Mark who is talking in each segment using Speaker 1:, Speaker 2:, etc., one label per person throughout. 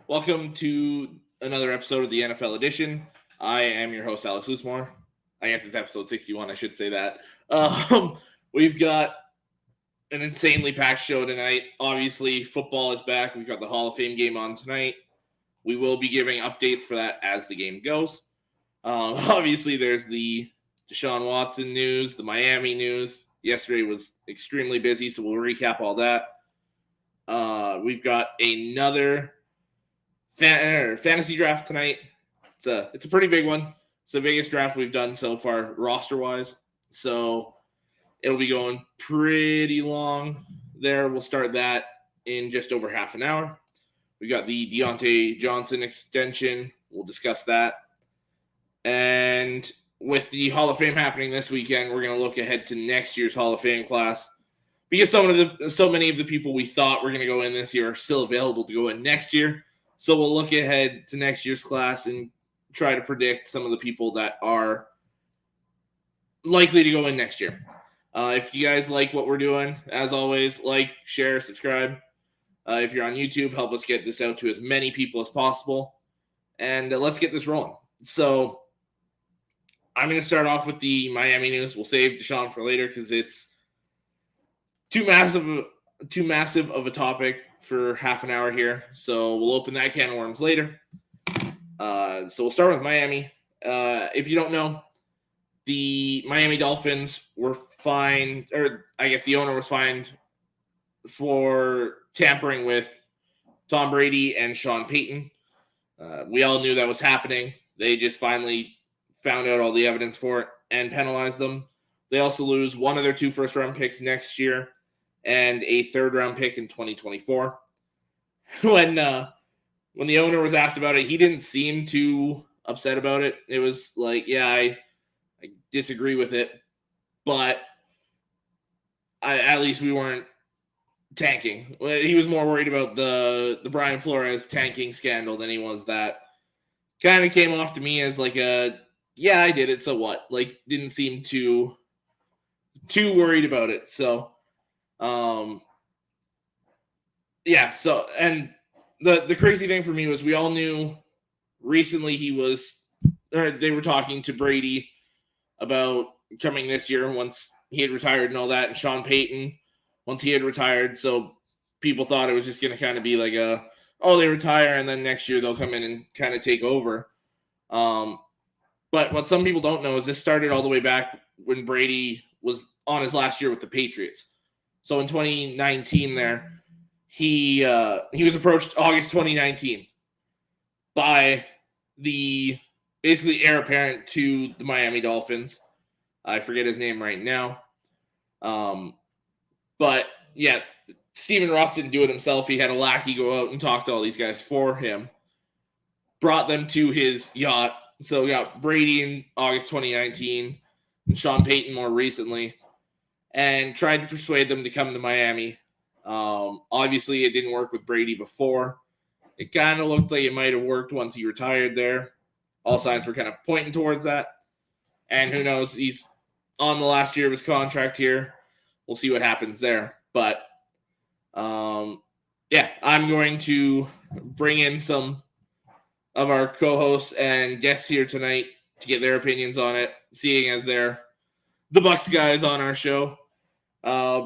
Speaker 1: Welcome to another episode of the NFL Edition. I am your host, Alex Loosemore. I guess it's episode 61, I should say that. We've got an insanely packed show tonight. Obviously, football is back. We've got the Hall of Fame game on tonight. We will be giving updates for that as the game goes. Obviously, there's the Deshaun Watson news, the Miami news. Yesterday was extremely busy, so we'll recap all that. We've got another fantasy draft tonight. It's a pretty big one. It's the biggest draft we've done so far roster-wise. So it'll be going pretty long there. We'll start that in just over half an hour. We got the Deontay Johnson extension. We'll discuss that. And with the Hall of Fame happening this weekend, we're going to look ahead to next year's Hall of Fame class. Because so many of the people we thought were going to go in this year are still available to go in next year. So we'll look ahead to next year's class and try to predict some of the people that are likely to go in next year. If you guys like what we're doing, as always, like, share, subscribe. If you're on YouTube, help us get this out to as many people as possible. And let's get this rolling. So I'm going to start off with the Miami news. We'll save Deshaun for later because it's too massive of a topic for half an hour here. So we'll open that can of worms later. So we'll start with Miami. If you don't know, the Miami Dolphins were fined, or I guess the owner was fined for tampering with Tom Brady and Sean Payton. We all knew that was happening. They just finally found out all the evidence for it and penalized them. They also lose one of their 2 first-round picks next year and a 3rd-round pick in 2024. When the owner was asked about it, he didn't seem too upset about it. It was like, yeah, I disagree with it, but at least we weren't tanking. He was more worried about the Brian Flores tanking scandal than he was that. Kind of came off to me as like yeah, I did it, so what? Like, didn't seem too worried about it. So yeah, so, and the crazy thing for me was we all knew recently they were talking to Brady about coming this year once he had retired and all that, and Sean Payton once he had retired. So people thought it was just going to kind of be like they retire and then next year they'll come in and kind of take over. But what some people don't know is this started all the way back when Brady was on his last year with the Patriots. So in 2019 there, he was approached August 2019 by the basically heir apparent to the Miami Dolphins. I forget his name right now. But yeah, Stephen Ross didn't do it himself. He had a lackey go out and talk to all these guys for him. Brought them to his yacht. So we got Brady in August 2019 and Sean Payton more recently, and tried to persuade them to come to Miami. Obviously, it didn't work with Brady before. It kind of looked like it might have worked once he retired there. All signs were kind of pointing towards that. And who knows, he's on the last year of his contract here. We'll see what happens there. But, yeah, I'm going to bring in some of our co-hosts and guests here tonight to get their opinions on it, seeing as they're the Bucs guys on our show.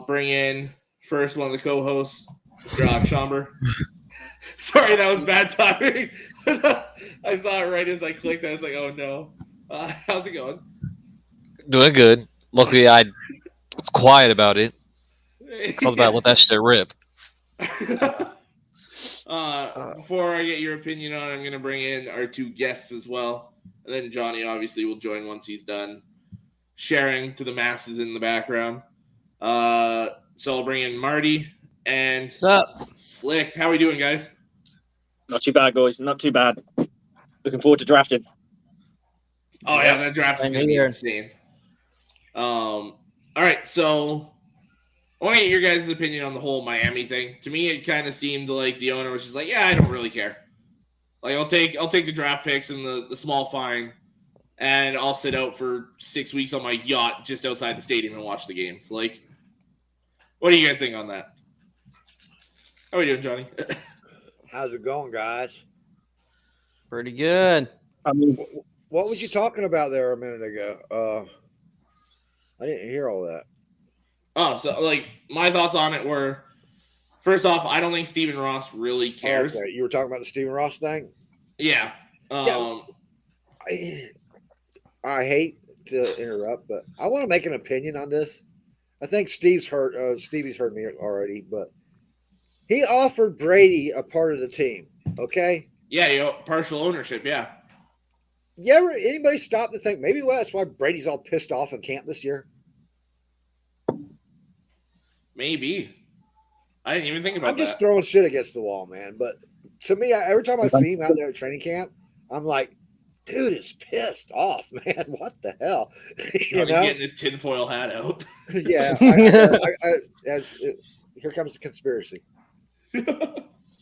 Speaker 1: Bring in first one of the co-hosts, Mr. Alex Schomber. Sorry, that was bad timing. I saw it right as I clicked. I was like, oh, no. How's it going?
Speaker 2: Doing good. Luckily, I was quiet about it. I was about to let that shit rip.
Speaker 1: Before I get your opinion on it, I'm going to bring in our 2 guests as well. And then Johnny obviously will join once he's done sharing to the masses in the background. So I'll bring in Marty and
Speaker 3: What's up?
Speaker 1: Slick. How are we doing, guys?
Speaker 3: Not too bad, guys. Not too bad. Looking forward to drafting.
Speaker 1: Oh, yeah, that draft is
Speaker 3: Same
Speaker 1: going to be
Speaker 3: here.
Speaker 1: insane. All right, so I want to get your guys' opinion on the whole Miami thing. To me, it kind of seemed like the owner was just like, yeah, I don't really care. Like, I'll take the draft picks and the small fine, and I'll sit out for 6 weeks on my yacht just outside the stadium and watch the games. Like, what do you guys think on that? How are we doing, Johnny?
Speaker 4: How's it going, guys?
Speaker 2: Pretty good.
Speaker 3: I mean,
Speaker 4: What was you talking about there a minute ago? I didn't hear all that.
Speaker 1: Oh, so like my thoughts on it were, first off, I don't think Stephen Ross really cares.
Speaker 4: Okay, you were talking about the Stephen Ross thing.
Speaker 1: Yeah.
Speaker 4: I hate to interrupt, but I want to make an opinion on this. I think Stevie's heard me already, but he offered Brady a part of the team. Okay.
Speaker 1: Yeah, partial ownership. Yeah.
Speaker 4: Anybody stop to think maybe that's why Brady's all pissed off in camp this year?
Speaker 1: Maybe. I didn't even think about
Speaker 4: I'm just
Speaker 1: that.
Speaker 4: throwing shit against the wall, man. But to me, every time I see him out there at training camp, I'm like, dude is pissed off, man. What the hell?
Speaker 1: He's getting his tinfoil hat out.
Speaker 4: Yeah. Here comes the conspiracy.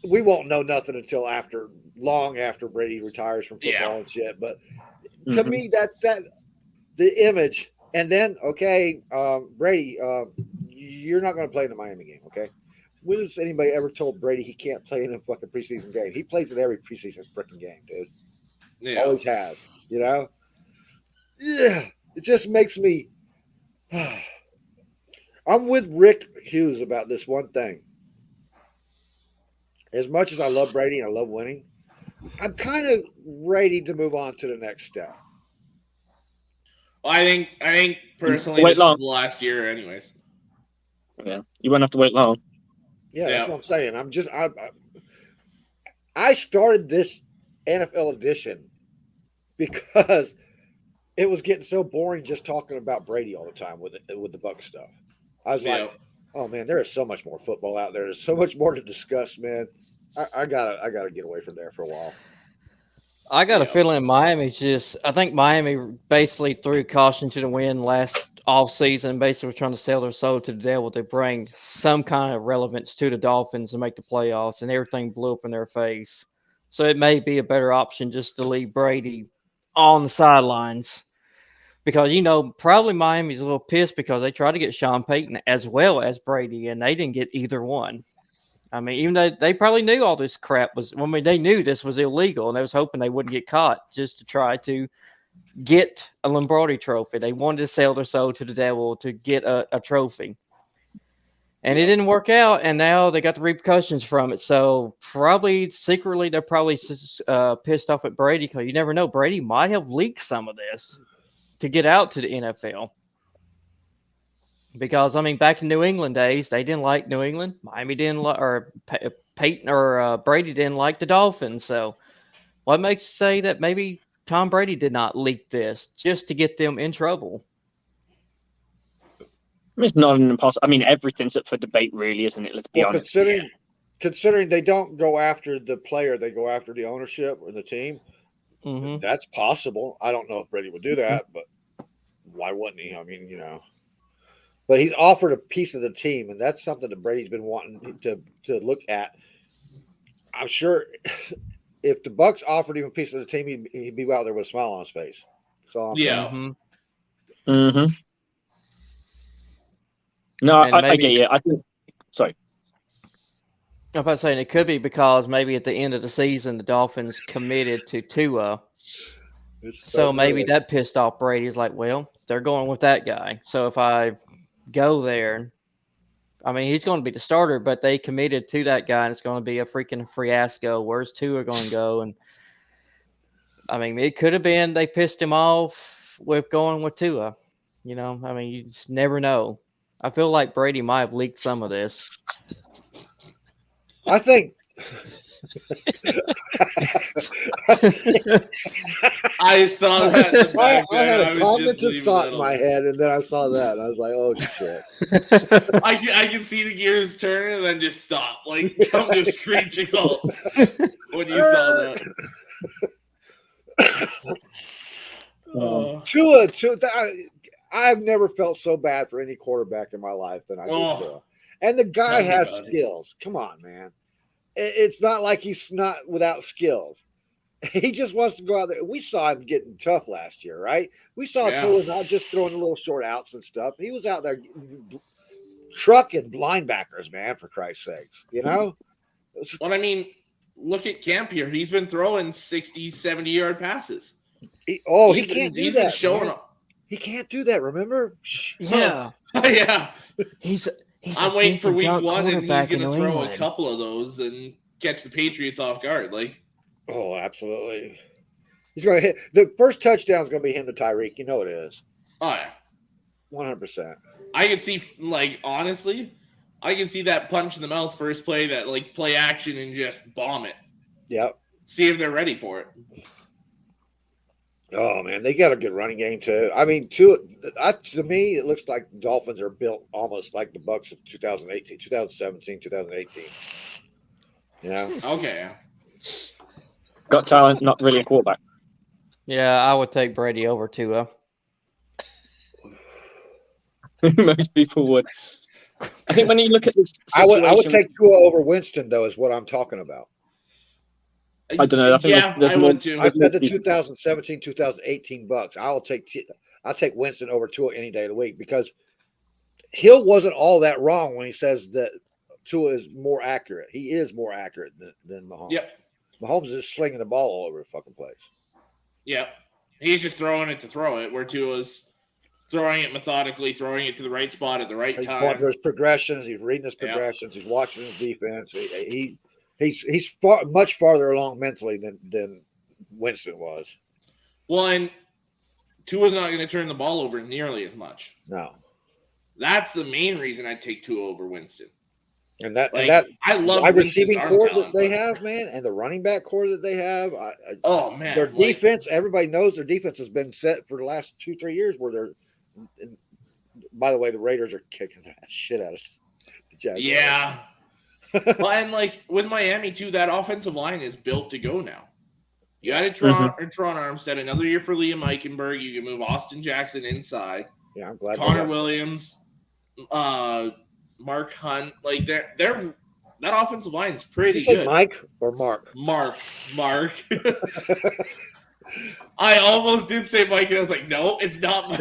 Speaker 4: We won't know nothing until long after Brady retires from football and shit. But to me, that the image, and then Brady, you're not going to play in the Miami game, okay? When has anybody ever told Brady he can't play in a fucking preseason game? He plays in every preseason freaking game, dude.
Speaker 1: Yeah.
Speaker 4: Always has, Yeah. It just makes me. I'm with Rick Hughes about this one thing. As much as I love Brady and I love winning, I'm kind of ready to move on to the next step.
Speaker 1: Well, I think personally
Speaker 3: Wait
Speaker 1: this
Speaker 3: long.
Speaker 1: is the last year, anyways.
Speaker 3: Yeah, you won't have to wait long.
Speaker 4: Yeah, that's what I'm saying. I started this NFL edition because it was getting so boring just talking about Brady all the time with the Bucs stuff. I was like, oh man, there is so much more football out there. There's so much more to discuss, man. I gotta get away from there for a while.
Speaker 2: I got a feeling I think Miami basically threw caution to the wind last off season, basically was trying to sell their soul to the devil to bring some kind of relevance to the Dolphins and make the playoffs, and everything blew up in their face. So it may be a better option just to leave Brady on the sidelines. Because, probably Miami's a little pissed because they tried to get Sean Payton as well as Brady, and they didn't get either one. I mean, even though they probably knew all this crap they knew this was illegal, and they was hoping they wouldn't get caught just to try to get a Lombardi trophy. They wanted to sell their soul to the devil to get a trophy. And it didn't work out, and now they got the repercussions from it. So probably secretly they're probably pissed off at Brady because you never know. Brady might have leaked some of this to get out to the NFL. Because, back in New England days, they didn't like New England. Miami didn't like, or Peyton or Brady didn't like the Dolphins. So what makes you say that maybe Tom Brady did not leak this just to get them in trouble?
Speaker 3: It's not an impossible. Everything's up for debate, really, isn't it? Let's be honest.
Speaker 4: Considering they don't go after the player, they go after the ownership or the team.
Speaker 2: Mm-hmm.
Speaker 4: That's possible. I don't know if Brady would do that, but why wouldn't he? But he's offered a piece of the team, and that's something that Brady's been wanting to look at. I'm sure if the Bucs offered him a piece of the team, he'd be out there with a smile on his face. So
Speaker 3: Mm-hmm. No, I get you. I think. Sorry.
Speaker 2: I'm about saying it could be because maybe at the end of the season the Dolphins committed to Tua. So maybe that pissed off Brady. He's like, well, they're going with that guy. So if I go there, he's going to be the starter, but they committed to that guy, and it's going to be a freaking fiasco. Where's Tua going to go? And it could have been they pissed him off with going with Tua. You just never know. I feel like Brady might have leaked some of this.
Speaker 4: I think.
Speaker 1: I saw that.
Speaker 4: I had a cognitive thought in my head, and then I saw that, and I was like, "Oh shit!"
Speaker 1: I can see the gears turn and then just stop, like come to a screeching halt when you saw that.
Speaker 4: Tua, I've never felt so bad for any quarterback in my life than I did Tua. And the guy has skills. Come on, man. It's not like he's not without skills. He just wants to go out there. We saw him getting tough last year, right? We saw Tua not just throwing a little short outs and stuff. He was out there trucking linebackers, man, for Christ's sakes.
Speaker 1: Well, look at Camp here. He's been throwing 60, 70-yard passes.
Speaker 4: He
Speaker 1: He's
Speaker 4: can't
Speaker 1: been,
Speaker 4: do that.
Speaker 1: Showing
Speaker 4: Man. He can't do that. Remember?
Speaker 2: Yeah,
Speaker 1: yeah.
Speaker 2: he's
Speaker 1: I'm waiting for week 1, and he's
Speaker 2: going
Speaker 1: going to throw a couple of those and catch the Patriots off guard. Like,
Speaker 4: oh, absolutely. He's going to hit the first touchdown is going to be him to Tyreek. You know it is.
Speaker 1: Oh yeah,
Speaker 4: 100%.
Speaker 1: I can see, like, honestly, I can see that punch in the mouth first play, that like play action, and just bomb it.
Speaker 4: Yep.
Speaker 1: See if they're ready for it.
Speaker 4: Oh man, they got a good running game too. I mean, to me, it looks like the Dolphins are built almost like the Bucs of 2018, 2017, 2018. Yeah.
Speaker 1: Okay.
Speaker 3: Got talent, not really a quarterback.
Speaker 2: Yeah, I would take Brady over Tua.
Speaker 3: Most people would. I think when you look at this situation,
Speaker 4: I would take Tua over Winston though, is what I'm talking about.
Speaker 3: I don't know. I think
Speaker 1: I would too.
Speaker 4: I said the 2017, 2018 Bucs. I'll take Winston over Tua any day of the week, because Hill wasn't all that wrong when he says that Tua is more accurate. He is more accurate than Mahomes.
Speaker 1: Yep.
Speaker 4: Mahomes is slinging the ball all over the fucking place.
Speaker 1: Yep. He's just throwing it to throw it, where Tua's throwing it methodically, throwing it to the right spot at the right
Speaker 4: He's
Speaker 1: time.
Speaker 4: going through his progressions. He's reading his progressions. He's watching his defense. He's much farther along mentally than Winston was.
Speaker 1: Well, and Tua's not going to turn the ball over nearly as much.
Speaker 4: No.
Speaker 1: That's the main reason I'd take Tua over Winston.
Speaker 4: And that
Speaker 1: I love
Speaker 4: my
Speaker 1: Winston's
Speaker 4: receiving
Speaker 1: arm
Speaker 4: core
Speaker 1: talent,
Speaker 4: that they have, man, and the running back core that they have.
Speaker 1: Oh man,
Speaker 4: their defense. Everybody knows their defense has been set for the last 2-3 years. Where they're, by the way, the Raiders are kicking that shit out of the Jaguars.
Speaker 1: Yeah. Well, and like with Miami too, that offensive line is built to go now. You added Tron Armstead, another year for Liam Eichenberg. You can move Austin Jackson inside.
Speaker 4: Yeah, I'm glad.
Speaker 1: Connor Williams, Mark Hunt, like they're that offensive line is pretty
Speaker 4: Did you say
Speaker 1: good.
Speaker 4: Mike or Mark?
Speaker 1: Mark. I almost did say Mike, and I was like, no, it's not Mike.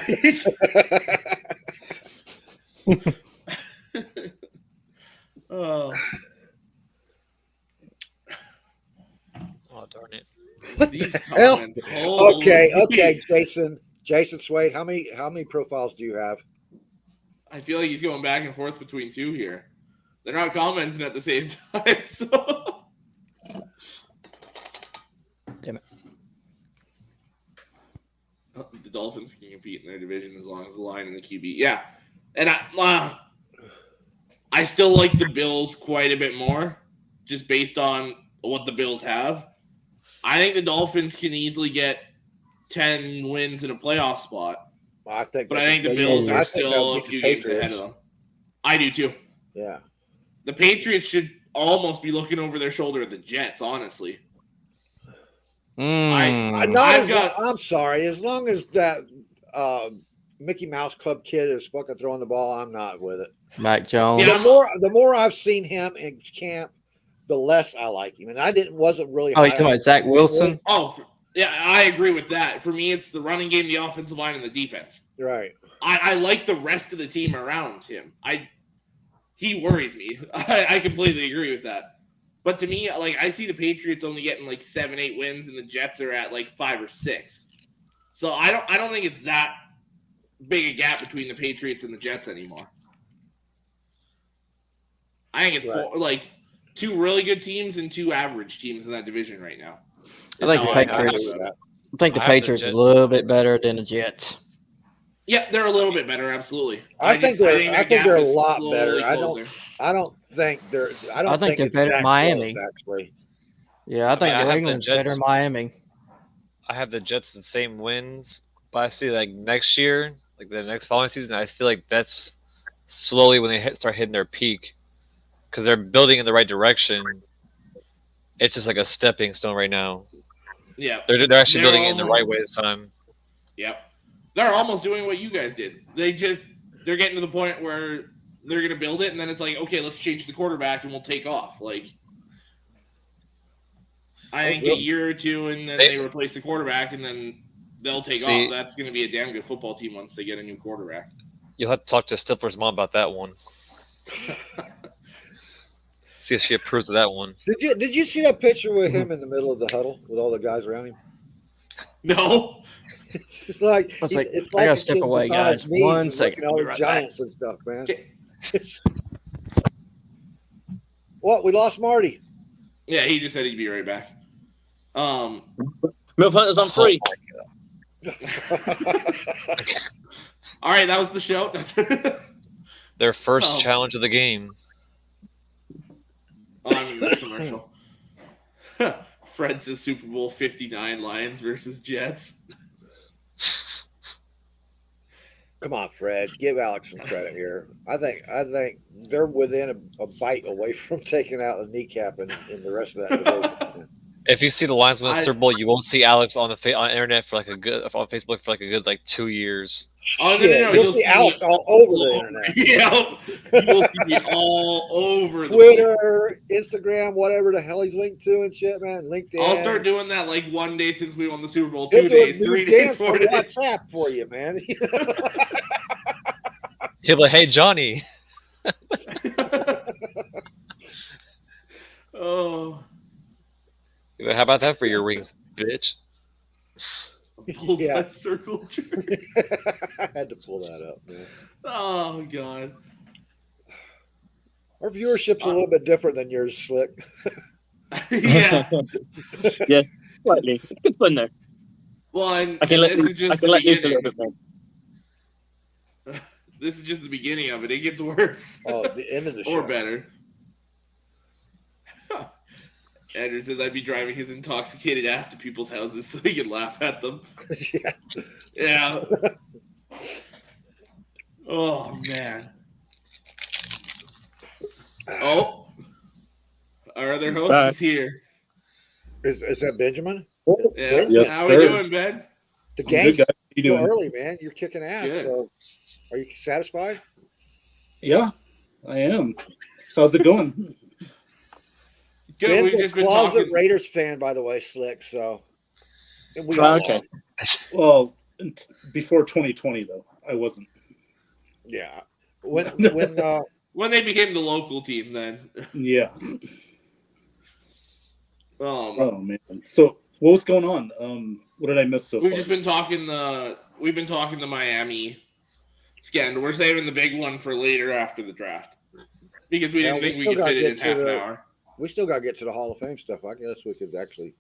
Speaker 1: Oh,
Speaker 5: darn it!
Speaker 1: These comments.
Speaker 4: Okay, Jason Swade. How many profiles do you have?
Speaker 1: I feel like he's going back and forth between two here. They're not commenting at the same time, so.
Speaker 2: Damn it.
Speaker 1: The Dolphins can compete in their division as long as the line and the QB. Yeah. And I still like the Bills quite a bit more, just based on what the Bills have. I think the Dolphins can easily get 10 wins in a playoff spot.
Speaker 4: I think
Speaker 1: the Bills are still a few games ahead of them. I do too.
Speaker 4: Yeah.
Speaker 1: The Patriots should almost be looking over their shoulder at the Jets, honestly.
Speaker 4: I'm sorry. As long as that Mickey Mouse Club kid is fucking throwing the ball, I'm not with it.
Speaker 2: Mac Jones.
Speaker 1: Yeah,
Speaker 4: The more I've seen him in camp, the less I like him. And I wasn't really.
Speaker 2: Oh, you talking about Zach Wilson?
Speaker 1: Oh, yeah, I agree with that. For me, it's the running game, the offensive line, and the defense.
Speaker 4: Right.
Speaker 1: I like the rest of the team around him. He worries me. I completely agree with that. But to me, like, I see the Patriots only getting like 7-8 wins, and the Jets are at like 5 or 6. So I don't think it's that big a gap between the Patriots and the Jets anymore. I think it's like 2 really good teams and 2 average teams in that division right now.
Speaker 2: I think the Patriots are a little bit better than the Jets.
Speaker 1: Yeah, they're a little bit better, absolutely.
Speaker 4: I think they're a lot better.
Speaker 1: Closer.
Speaker 4: I think they're
Speaker 2: better than Miami.
Speaker 4: Close, actually.
Speaker 2: Yeah, I think New England's better than Miami.
Speaker 5: I have the Jets the same wins, but I see like next year, like the next following season, I feel like that's slowly when they start hitting their peak because they're building in the right direction. It's just like a stepping stone right now.
Speaker 1: Yeah,
Speaker 5: they're actually building it in the right way this time.
Speaker 1: Yep, they're almost doing what you guys did. They're getting to the point where they're going to build it, and then it's like, okay, let's change the quarterback, and we'll take off. Like, I think a year or two, and then they replace the quarterback, and then they'll take off. That's going to be a damn good football team once they get a new quarterback.
Speaker 5: You'll have to talk to Stifler's mom about that one. See if she approves of that one.
Speaker 4: Did you see that picture with him in the middle of the huddle with all the guys around him?
Speaker 1: No.
Speaker 4: It's like
Speaker 2: I was like,
Speaker 4: it's
Speaker 2: I
Speaker 4: like
Speaker 2: gotta
Speaker 4: a
Speaker 2: step
Speaker 4: kid
Speaker 2: away,
Speaker 4: that's on his
Speaker 2: guys.
Speaker 4: knees
Speaker 2: 1
Speaker 4: and
Speaker 2: second.
Speaker 4: looking at all
Speaker 2: I'll be
Speaker 4: the
Speaker 2: right
Speaker 4: giants and stuff, man.
Speaker 1: Okay.
Speaker 4: What? We lost Marty.
Speaker 1: Yeah, he just said he'd be right back.
Speaker 3: Milf Hunter's on free.
Speaker 1: All right, that was the show.
Speaker 5: Their first challenge of the game.
Speaker 1: I'm in the commercial. Fred says Super Bowl 59 Lions versus Jets.
Speaker 4: Come on, Fred. Give Alex some credit here. I think they're within a bite away from taking out a kneecap in the rest of that division.
Speaker 5: If you see the Lions win the Super Bowl, you won't see Alex on the on internet for on Facebook for like a good 2 years.
Speaker 1: Oh,
Speaker 4: Shit,
Speaker 1: no,
Speaker 4: you'll see Alex all over the internet.
Speaker 1: Yeah, you will see me all over
Speaker 4: Twitter, Instagram, whatever the hell he's linked to and shit, man. LinkedIn.
Speaker 1: I'll start doing that like 1 day since we won the Super Bowl, 2 days, 3 days,
Speaker 4: dance
Speaker 1: 4
Speaker 4: on
Speaker 1: days.
Speaker 4: WhatsApp for you, man.
Speaker 5: He'll be like, hey, Johnny.
Speaker 1: Oh.
Speaker 5: How about that for your rings, bitch?
Speaker 1: Bullseye circle jerk.
Speaker 4: I had to pull that up, man.
Speaker 1: Oh, God.
Speaker 4: Our viewership's a little bit different than yours, Slick.
Speaker 1: Yeah.
Speaker 3: Yeah, slightly. It's good fun though.
Speaker 1: Well, and
Speaker 3: I can let
Speaker 1: this
Speaker 3: you,
Speaker 1: is just
Speaker 3: I can
Speaker 1: the
Speaker 3: let you a little
Speaker 1: beginning.
Speaker 3: bit more.
Speaker 1: This is just the beginning of it. It gets worse.
Speaker 4: Oh, the end of the show.
Speaker 1: Or better. Andrew says I'd be driving his intoxicated ass to people's houses so he could laugh at them.
Speaker 4: Yeah.
Speaker 1: Oh, man. Oh. Our other host is here.
Speaker 4: Is that Benjamin?
Speaker 1: Yeah.
Speaker 6: Yes,
Speaker 1: How we
Speaker 6: sir.
Speaker 1: doing, Ben?
Speaker 4: The
Speaker 6: I'm
Speaker 4: game's
Speaker 6: good, guys. How you
Speaker 4: still
Speaker 6: doing?
Speaker 4: early, man. You're kicking ass.
Speaker 1: Good.
Speaker 4: So, are you satisfied?
Speaker 6: Yeah, I am. How's it going?
Speaker 1: Good.
Speaker 4: Ben's
Speaker 1: We've
Speaker 4: a
Speaker 1: just been
Speaker 4: closet
Speaker 1: talking.
Speaker 4: Raiders fan, by the way, Slick. So, and we
Speaker 3: Oh,
Speaker 4: all
Speaker 3: okay.
Speaker 4: are.
Speaker 6: Well, before 2020, though, I wasn't.
Speaker 4: Yeah. When
Speaker 1: When they became the local team, then.
Speaker 6: Yeah. Oh man. So what's going on? What did I miss so
Speaker 1: We've
Speaker 6: far?
Speaker 1: just been talking. We've been talking the Miami scandal. We're saving the big one for later after the draft because we didn't think we could fit it in half an hour.
Speaker 4: we still got to get to the Hall of Fame stuff. I guess we could actually.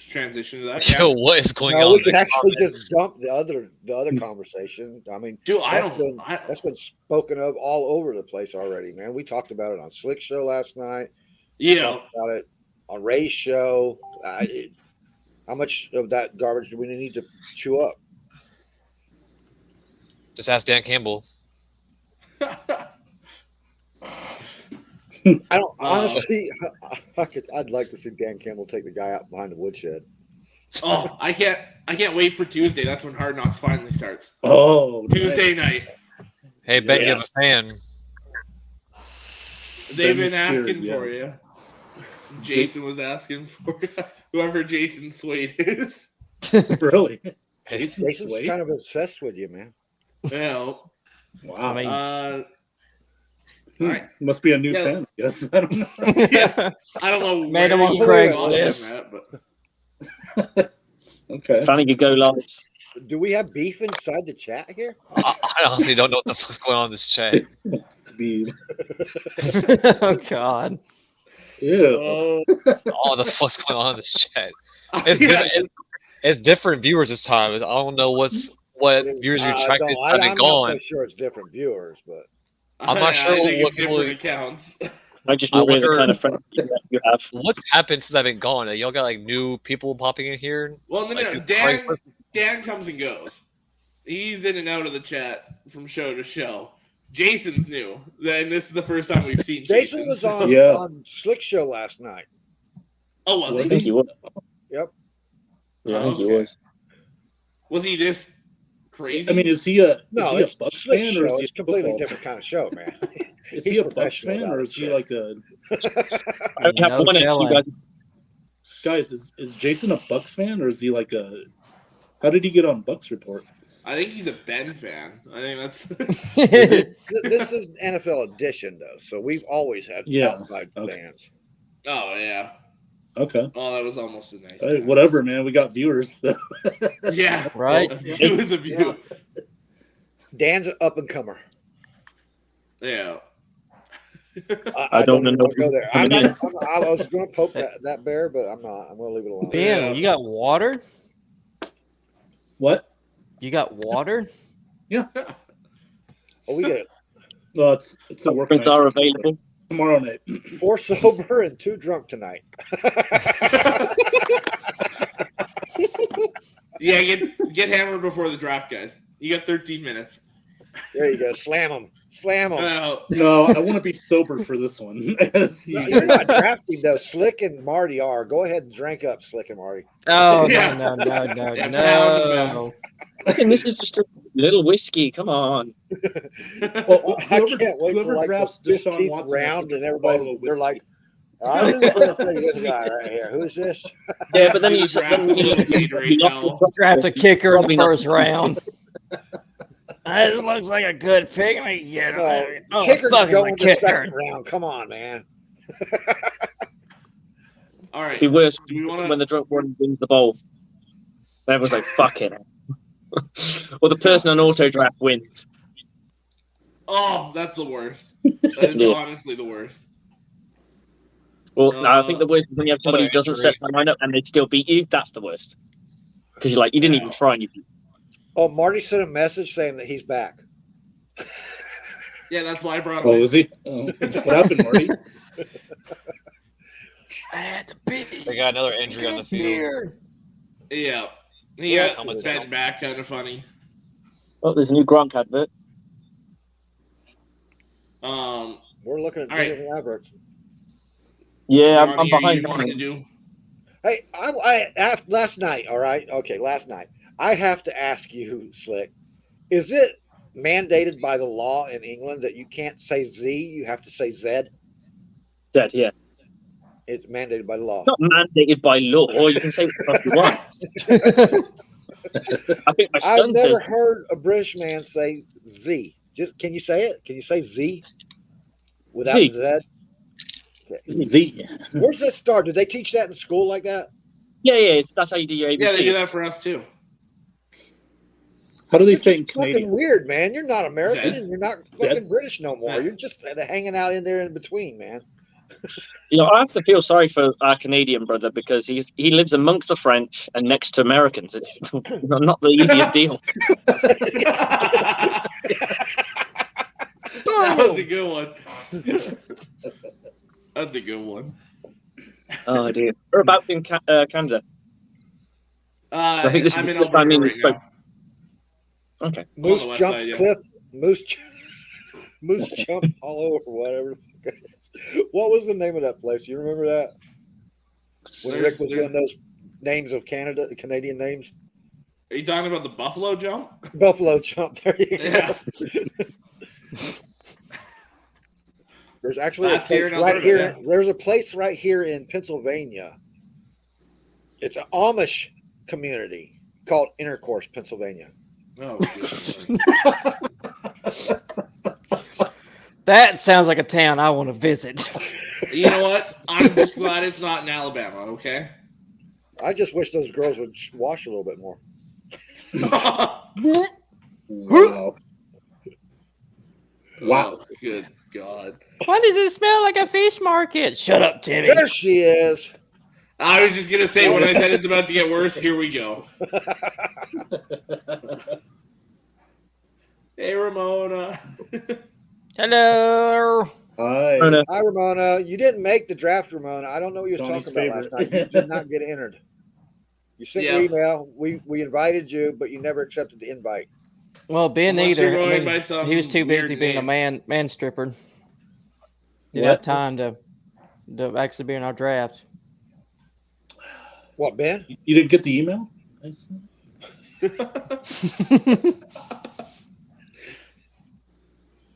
Speaker 1: Transition to that.
Speaker 5: Yo, what is going
Speaker 4: No,
Speaker 5: on?
Speaker 4: we could actually just dump the other conversation. I mean,
Speaker 1: Dude,
Speaker 4: that's been spoken of all over the place already, man. We talked about it on Slick's show last night.
Speaker 1: Yeah.
Speaker 4: Talked about it on Ray's show. How much of that garbage do we need to chew up?
Speaker 5: Just ask Dan Campbell.
Speaker 4: I don't honestly. I'd like to see Dan Campbell take the guy out behind the woodshed.
Speaker 1: Oh, I can't wait for Tuesday. That's when Hard Knocks finally starts.
Speaker 6: Oh,
Speaker 1: Tuesday night.
Speaker 5: Hey, Ben, you
Speaker 6: Yeah.
Speaker 5: have a fan.
Speaker 1: They've
Speaker 6: Ben
Speaker 1: been asking
Speaker 6: Spears,
Speaker 1: for
Speaker 6: yes.
Speaker 1: you. Jason was asking for you. Whoever Jason Swade is.
Speaker 6: really? Jason
Speaker 4: Jason's
Speaker 6: Slade?
Speaker 4: kind of obsessed with you, man.
Speaker 1: Yeah.
Speaker 6: Wow.
Speaker 2: I mean,
Speaker 1: All right.
Speaker 6: Must be a new
Speaker 1: Yeah.
Speaker 6: fan. Yes, I don't know.
Speaker 1: Yeah. I don't know.
Speaker 2: Made him
Speaker 1: where
Speaker 2: on
Speaker 1: you
Speaker 2: Craigslist.
Speaker 1: got him at,
Speaker 6: Okay.
Speaker 3: Trying to get go live.
Speaker 4: Do we have beef inside the chat here?
Speaker 5: I honestly don't know what the fuck's going on in this chat.
Speaker 6: It's supposed to be.
Speaker 2: Oh God.
Speaker 6: Ew.
Speaker 5: Oh, the fuck's going on in this chat?
Speaker 1: but-
Speaker 5: It's,
Speaker 1: Yeah.
Speaker 5: different, it's different viewers this time. I don't know what viewers you tracked this time
Speaker 4: I'm
Speaker 5: and
Speaker 4: not
Speaker 5: gone.
Speaker 4: so sure it's different viewers, but
Speaker 5: I'm not sure
Speaker 1: I think
Speaker 5: what
Speaker 1: it's different
Speaker 5: people-
Speaker 1: accounts.
Speaker 3: I just
Speaker 5: I
Speaker 3: know the
Speaker 5: wonder-
Speaker 3: kind of friends that you have.
Speaker 5: What's happened since I've been gone? Y'all got like new people popping in here?
Speaker 1: Well, no,
Speaker 5: Like,
Speaker 1: no.
Speaker 5: who
Speaker 1: Dan
Speaker 5: Craigslist-
Speaker 1: Dan comes and goes. He's in and out of the chat from show to show. Jason's new. Then this is the first time we've seen
Speaker 4: Jason
Speaker 1: Jason.
Speaker 4: was
Speaker 1: so-
Speaker 4: on,
Speaker 6: Yeah.
Speaker 4: on Slick Show last night.
Speaker 1: Oh, was
Speaker 3: I
Speaker 1: he?
Speaker 3: think he was.
Speaker 4: Yep.
Speaker 3: Yeah, I think he
Speaker 1: Okay.
Speaker 3: was.
Speaker 1: Was he this crazy?
Speaker 6: I mean, is he a
Speaker 4: No,
Speaker 6: Bucs
Speaker 4: it's Slick
Speaker 6: fan
Speaker 4: Show.
Speaker 6: or is he
Speaker 4: It's
Speaker 6: a
Speaker 4: a completely
Speaker 6: football
Speaker 4: different kind of show, man.
Speaker 6: Is
Speaker 4: He's
Speaker 6: he a Bucs
Speaker 4: professional
Speaker 6: fan
Speaker 4: about
Speaker 6: or
Speaker 4: it,
Speaker 6: is he
Speaker 4: yeah.
Speaker 6: like a
Speaker 3: I have
Speaker 2: No
Speaker 3: one. You
Speaker 2: telling.
Speaker 3: guys,
Speaker 6: guys? Is Jason a Bucs fan or is he like a? How did he get on Bucs Report?
Speaker 1: I think he's a Ben fan. I think that's.
Speaker 4: This is NFL edition, though, so we've always had outside fans.
Speaker 1: Oh yeah.
Speaker 6: Okay.
Speaker 1: Oh, that was almost a nice.
Speaker 6: Hey, whatever, man. We got viewers.
Speaker 1: Yeah.
Speaker 2: Right.
Speaker 1: A view is a view.
Speaker 4: Dan's an up and comer.
Speaker 1: Yeah.
Speaker 4: I don't even
Speaker 3: know
Speaker 4: want to go there. I was going to poke that bear, but I'm not. I'm going to leave it alone.
Speaker 2: Ben, you got water?
Speaker 6: What?
Speaker 2: You got water?
Speaker 6: Yeah.
Speaker 4: Oh, we get it.
Speaker 6: Well, it's a work
Speaker 3: Drinks
Speaker 6: night.
Speaker 3: are available.
Speaker 6: Tomorrow night.
Speaker 4: 4 sober and 2 drunk tonight.
Speaker 1: Yeah, get hammered before the draft, guys. You got 13 minutes.
Speaker 4: There you go. Slam them. Slam them.
Speaker 6: No, I want to be sober for this one.
Speaker 4: You're not drafting, though. Slick and Marty are. Go ahead and drink up, Slick and Marty.
Speaker 2: Oh,
Speaker 1: Yeah.
Speaker 2: no.
Speaker 3: And this is just a little whiskey. Come on.
Speaker 6: Well,
Speaker 4: I can't wait
Speaker 6: whoever
Speaker 4: till like
Speaker 6: drafts
Speaker 4: the
Speaker 6: Deshaun
Speaker 4: 15th
Speaker 6: Watson
Speaker 4: round, and
Speaker 6: bottle
Speaker 4: everybody
Speaker 6: of
Speaker 4: they're
Speaker 6: whiskey.
Speaker 4: like, "I'm just going to say this guy right here. Who's this?"
Speaker 3: Yeah, but then
Speaker 1: You
Speaker 3: you
Speaker 1: draft a little Gatorade now.
Speaker 2: Draft a kicker in the
Speaker 3: Probably not.
Speaker 2: first round. This looks like a good pick. Let me get
Speaker 4: No,
Speaker 2: him. Oh,
Speaker 4: kickers
Speaker 2: fucking
Speaker 4: go
Speaker 2: my
Speaker 4: in the
Speaker 2: kicker.
Speaker 4: second round. Come on, man.
Speaker 1: All right.
Speaker 3: It'd be worse
Speaker 1: Do we want
Speaker 3: when
Speaker 1: to?
Speaker 3: the drunk one wins the bowl. Everyone's like, fuck it. Or the person on auto draft wins.
Speaker 1: Oh, that's the worst. That is
Speaker 3: Yeah.
Speaker 1: honestly the worst.
Speaker 3: Well, no, I think the worst is when you have somebody who
Speaker 5: Other
Speaker 3: doesn't set the lineup and they still beat you. That's the worst. Because you're like, you didn't even try and you beat.
Speaker 4: Oh, Marty sent a message saying that he's back.
Speaker 1: Yeah, that's why I brought him.
Speaker 6: Oh,
Speaker 1: in.
Speaker 6: is he? Oh. What happened, Marty?
Speaker 2: I had to be
Speaker 5: They got another injury on the field.
Speaker 2: here.
Speaker 1: Yeah. He
Speaker 4: Yeah,
Speaker 1: got
Speaker 5: helmet's
Speaker 1: bent
Speaker 5: out.
Speaker 1: back, kind of funny.
Speaker 3: Oh, there's a new Gronk advert.
Speaker 4: We're looking at
Speaker 1: All right.
Speaker 4: different adverts.
Speaker 3: Yeah,
Speaker 1: Johnny,
Speaker 3: I'm
Speaker 1: are you
Speaker 3: behind.
Speaker 1: wanting to do?
Speaker 4: Hey, I last night. All right, okay, last night. I have to ask you, Slick. Is it mandated by the law in England that you can't say Z? You have to say Z.
Speaker 3: Dead, yeah.
Speaker 4: It's mandated by the law.
Speaker 3: Not mandated by law, or you can say what the fuck you want. I think my
Speaker 4: I've
Speaker 3: son
Speaker 4: never
Speaker 3: says
Speaker 4: heard a British man say Z. Just can you say it? Can you say Z without
Speaker 3: Z.
Speaker 4: the Z?
Speaker 6: Z.
Speaker 4: Where's that start? Did they teach that in school like that?
Speaker 3: yeah, that's how you do your ABC.
Speaker 1: Yeah, they do that for us too.
Speaker 6: How do they say in
Speaker 4: It's fucking
Speaker 6: Canadian?
Speaker 4: weird, man. You're not American
Speaker 1: Zed.
Speaker 4: and you're not fucking
Speaker 6: Zed.
Speaker 4: British no more.
Speaker 1: Yeah.
Speaker 4: You're just hanging out in there in between, man.
Speaker 3: You know, I have to feel sorry for our Canadian brother because he lives amongst the French and next to Americans. It's not the easiest deal.
Speaker 1: That was a good one. That's a good one.
Speaker 3: Oh dear. We're about in Canada. So I think this
Speaker 1: I'm
Speaker 3: is
Speaker 1: in
Speaker 3: the first time
Speaker 1: Alberta
Speaker 3: we
Speaker 1: right
Speaker 3: spoke.
Speaker 1: now.
Speaker 3: Okay.
Speaker 4: Moose
Speaker 1: the west
Speaker 4: jumps
Speaker 1: side, yeah.
Speaker 4: cliff. Moose jump hollow or whatever. What was the name of that place? You remember that? When Rick was doing those names of Canadian names?
Speaker 1: Are you talking about the Buffalo jump?
Speaker 4: Buffalo jump. There you go.
Speaker 1: Yeah.
Speaker 4: There's actually
Speaker 1: That's
Speaker 4: a
Speaker 1: here
Speaker 4: place
Speaker 1: in
Speaker 4: right
Speaker 1: Alberta,
Speaker 4: here.
Speaker 1: yeah.
Speaker 4: There's a place right here in Pennsylvania. It's an Amish community called Intercourse, Pennsylvania.
Speaker 1: Oh, good.
Speaker 2: That sounds like a town I want to visit.
Speaker 1: You know what? I'm just glad it's not in Alabama, okay?
Speaker 4: I just wish those girls would wash a little bit more.
Speaker 6: Wow. Wow.
Speaker 1: Oh, good God.
Speaker 2: Why does it smell like a fish market? Shut up, Timmy.
Speaker 4: There she is.
Speaker 1: I was just going to say, when I said it's about to get worse, here we go. Hey, Ramona.
Speaker 2: Hello.
Speaker 6: Hi.
Speaker 3: Oh, no.
Speaker 4: Hi, Ramona. You didn't make the draft, Ramona. I don't know what you was
Speaker 6: Johnny's
Speaker 4: talking about last
Speaker 6: favorite.
Speaker 4: night. You did not get entered. You sent your email. We invited you, but you never accepted the invite.
Speaker 2: Well, Ben
Speaker 1: Unless you're
Speaker 2: either. I
Speaker 1: going
Speaker 2: mean,
Speaker 1: by some
Speaker 2: he was too busy
Speaker 1: weird
Speaker 2: being a
Speaker 1: name.
Speaker 2: man stripper. Didn't
Speaker 6: What?
Speaker 2: have time to actually be in our draft.
Speaker 4: What, Ben?
Speaker 6: You didn't get the email?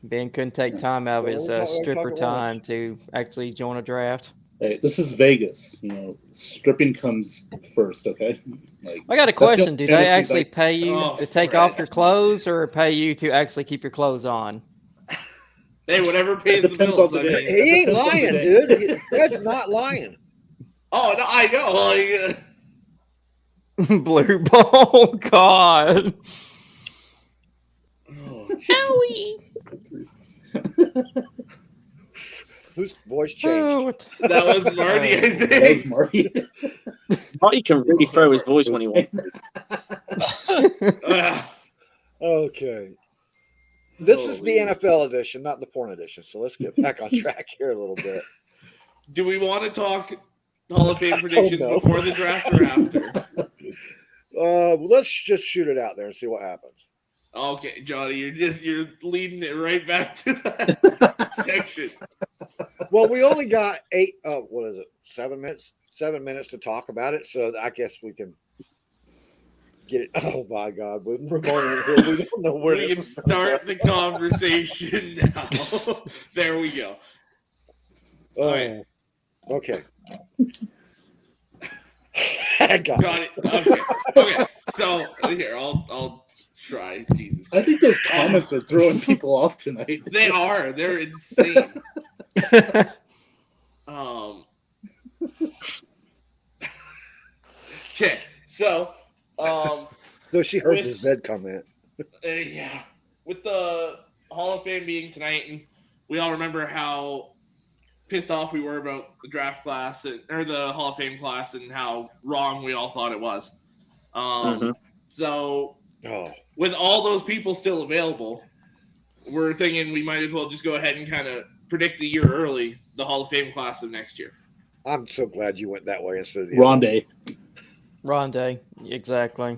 Speaker 2: Ben couldn't take time out of his
Speaker 4: Well, we're
Speaker 2: stripper
Speaker 4: talking
Speaker 2: time to actually join a draft.
Speaker 6: Hey, this is Vegas. Stripping comes first, okay?
Speaker 2: I got a question. Do they actually pay you
Speaker 1: Oh,
Speaker 2: to take
Speaker 1: Fred,
Speaker 2: off your clothes
Speaker 1: Jesus.
Speaker 2: or pay you to actually keep your clothes on?
Speaker 1: Hey, whatever pays the
Speaker 6: Depends
Speaker 1: bills.
Speaker 6: on the day.
Speaker 4: He ain't
Speaker 6: Depends on the
Speaker 4: lying,
Speaker 6: day.
Speaker 4: dude. Fred's not lying.
Speaker 1: Oh, no, I know.
Speaker 2: Blue ball, God.
Speaker 1: Oh,
Speaker 4: Whose voice changed?
Speaker 1: that was Marty, I
Speaker 6: That was
Speaker 1: think.
Speaker 6: Marty.
Speaker 3: Marty can really throw his voice when he wants.
Speaker 4: Okay. This is the
Speaker 1: Holy.
Speaker 4: NFL edition, not the porn edition. So let's get back on track here a little bit.
Speaker 1: Do we want to talk Hall of Fame
Speaker 4: I don't
Speaker 1: predictions
Speaker 4: know.
Speaker 1: before the draft or after?
Speaker 4: Let's just shoot it out there and see what happens.
Speaker 1: Okay, Johnny, you're leading it right back to that section.
Speaker 4: Well, we only got 7 minutes? 7 minutes to talk about it. So I guess we can get it. Oh my God, with Ramon in here, we don't know where
Speaker 1: We
Speaker 4: this
Speaker 1: can
Speaker 4: is
Speaker 1: start the conversation now. There we go.
Speaker 4: Oh,
Speaker 1: right.
Speaker 4: Okay. I got
Speaker 1: Got
Speaker 4: it.
Speaker 1: it. Okay. So here, I'll try. Jesus.
Speaker 6: I think those comments are throwing people off tonight.
Speaker 1: They are. They're insane. Okay. So
Speaker 4: So she heard
Speaker 1: With-
Speaker 4: this bed comment.
Speaker 1: yeah, with the Hall of Fame being tonight, and we all remember how pissed off we were about the draft class or the Hall of Fame class and how wrong we all thought it was. So
Speaker 4: Oh,
Speaker 1: with all those people still available, we're thinking we might as well just go ahead and kind of predict a year early the Hall of Fame class of next year.
Speaker 4: I'm so glad you went that way instead of the other.
Speaker 6: Rondé.
Speaker 2: Rondé, exactly.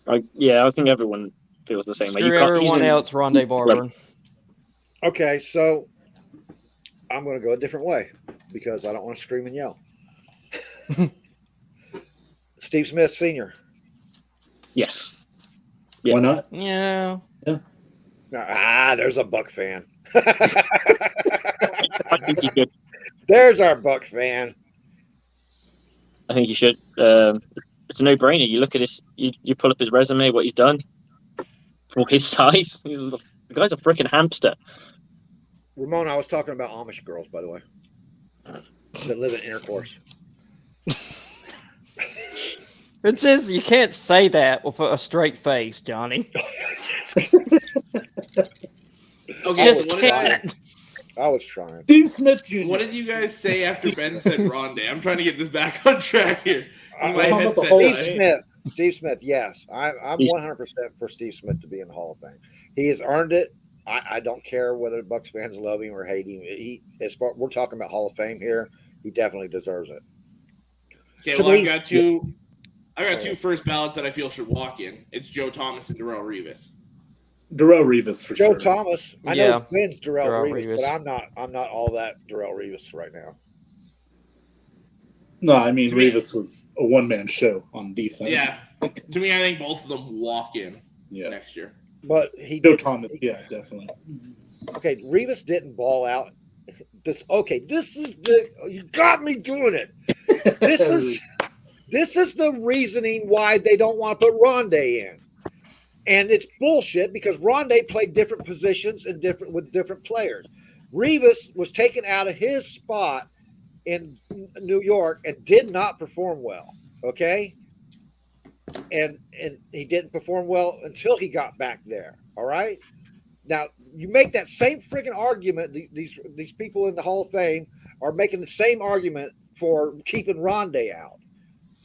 Speaker 3: I think everyone feels the same way.
Speaker 2: Screw everyone else, Rondé Barber.
Speaker 4: Okay, so I'm going to go a different way because I don't want to scream and yell. Steve Smith Sr.
Speaker 3: Yes.
Speaker 6: Why not?
Speaker 2: Yeah.
Speaker 4: There's a Buck fan.
Speaker 3: I think he should.
Speaker 4: There's our Buck fan.
Speaker 3: I think you should. It's a no-brainer. You look at his. You pull up his resume, what he's done for his size. The guy's a freaking hamster.
Speaker 4: Ramon, I was talking about Amish girls, by the way, that live in intercourse.
Speaker 2: It says you can't say that with a straight face, Johnny.
Speaker 1: Okay,
Speaker 2: Just
Speaker 1: so what did
Speaker 2: can't.
Speaker 4: I was trying.
Speaker 6: Steve Smith Jr.
Speaker 1: What did you guys say after Ben said Rondé? I'm trying to get this back on track here. My
Speaker 6: talking
Speaker 1: head
Speaker 6: about the
Speaker 1: said
Speaker 6: Hall of
Speaker 1: that.
Speaker 6: Fame.
Speaker 4: Steve Smith, yes. I'm 100% for Steve Smith to be in the Hall of Fame. He has earned it. I don't care whether the Bucs fans love him or hate him. We're talking about Hall of Fame here. He definitely deserves it.
Speaker 1: Okay,
Speaker 4: To
Speaker 1: well,
Speaker 4: me-
Speaker 1: I've got two first ballots that I feel should walk in. It's Joe Thomas and Darrelle Revis.
Speaker 6: Darrelle Revis for
Speaker 4: Joe
Speaker 6: sure.
Speaker 4: Thomas, I
Speaker 2: Yeah.
Speaker 4: know Ben's Darrelle
Speaker 2: Darrelle
Speaker 4: Revis,
Speaker 2: Revis.
Speaker 4: but I'm not all that Darrelle Revis right now.
Speaker 6: No, I mean
Speaker 1: To me-
Speaker 6: Revis was a one-man show on defense.
Speaker 1: Yeah. To me, I think both of them walk in
Speaker 6: Yeah.
Speaker 1: next year.
Speaker 4: But he
Speaker 6: Joe
Speaker 4: did.
Speaker 6: Thomas, yeah, definitely.
Speaker 4: Okay, Revis didn't ball out. This is you got me doing it. This is the reasoning why they don't want to put Rondé in. And it's bullshit because Rondé played different positions and with different players. Revis was taken out of his spot in New York and did not perform well. Okay. And he didn't perform well until he got back there. All right. Now you make that same freaking argument. These people in the Hall of Fame are making the same argument for keeping Rondé out.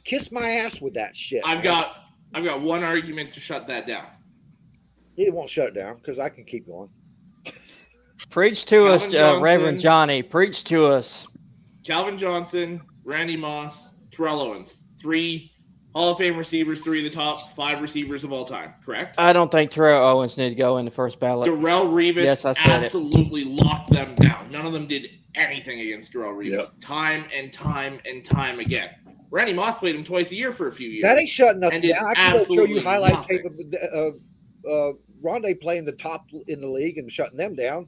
Speaker 4: Kiss my ass with that shit.
Speaker 1: I've got one argument to shut that down.
Speaker 4: He won't shut it down because I can keep going.
Speaker 2: Preach to us,
Speaker 1: Calvin Johnson.
Speaker 2: Reverend Johnny. Preach to us.
Speaker 1: Calvin Johnson, Randy Moss, Terrell Owens. 3 Hall of Fame receivers, 3 of the top 5 receivers of all time, correct?
Speaker 2: I don't think Terrell Owens need to go in the first ballot.
Speaker 1: Darrelle Revis
Speaker 2: Yes, I said it.
Speaker 1: absolutely locked them down. None of them did anything against Darrelle Revis.
Speaker 6: Yep.
Speaker 1: Time and time and time again. Randy Moss played him twice a year for a few years.
Speaker 4: That ain't shutting nothing
Speaker 1: And did
Speaker 4: down. I can go show you
Speaker 1: absolutely
Speaker 4: highlight
Speaker 1: nothing.
Speaker 4: tape of Rondé playing the top in the league and shutting them down.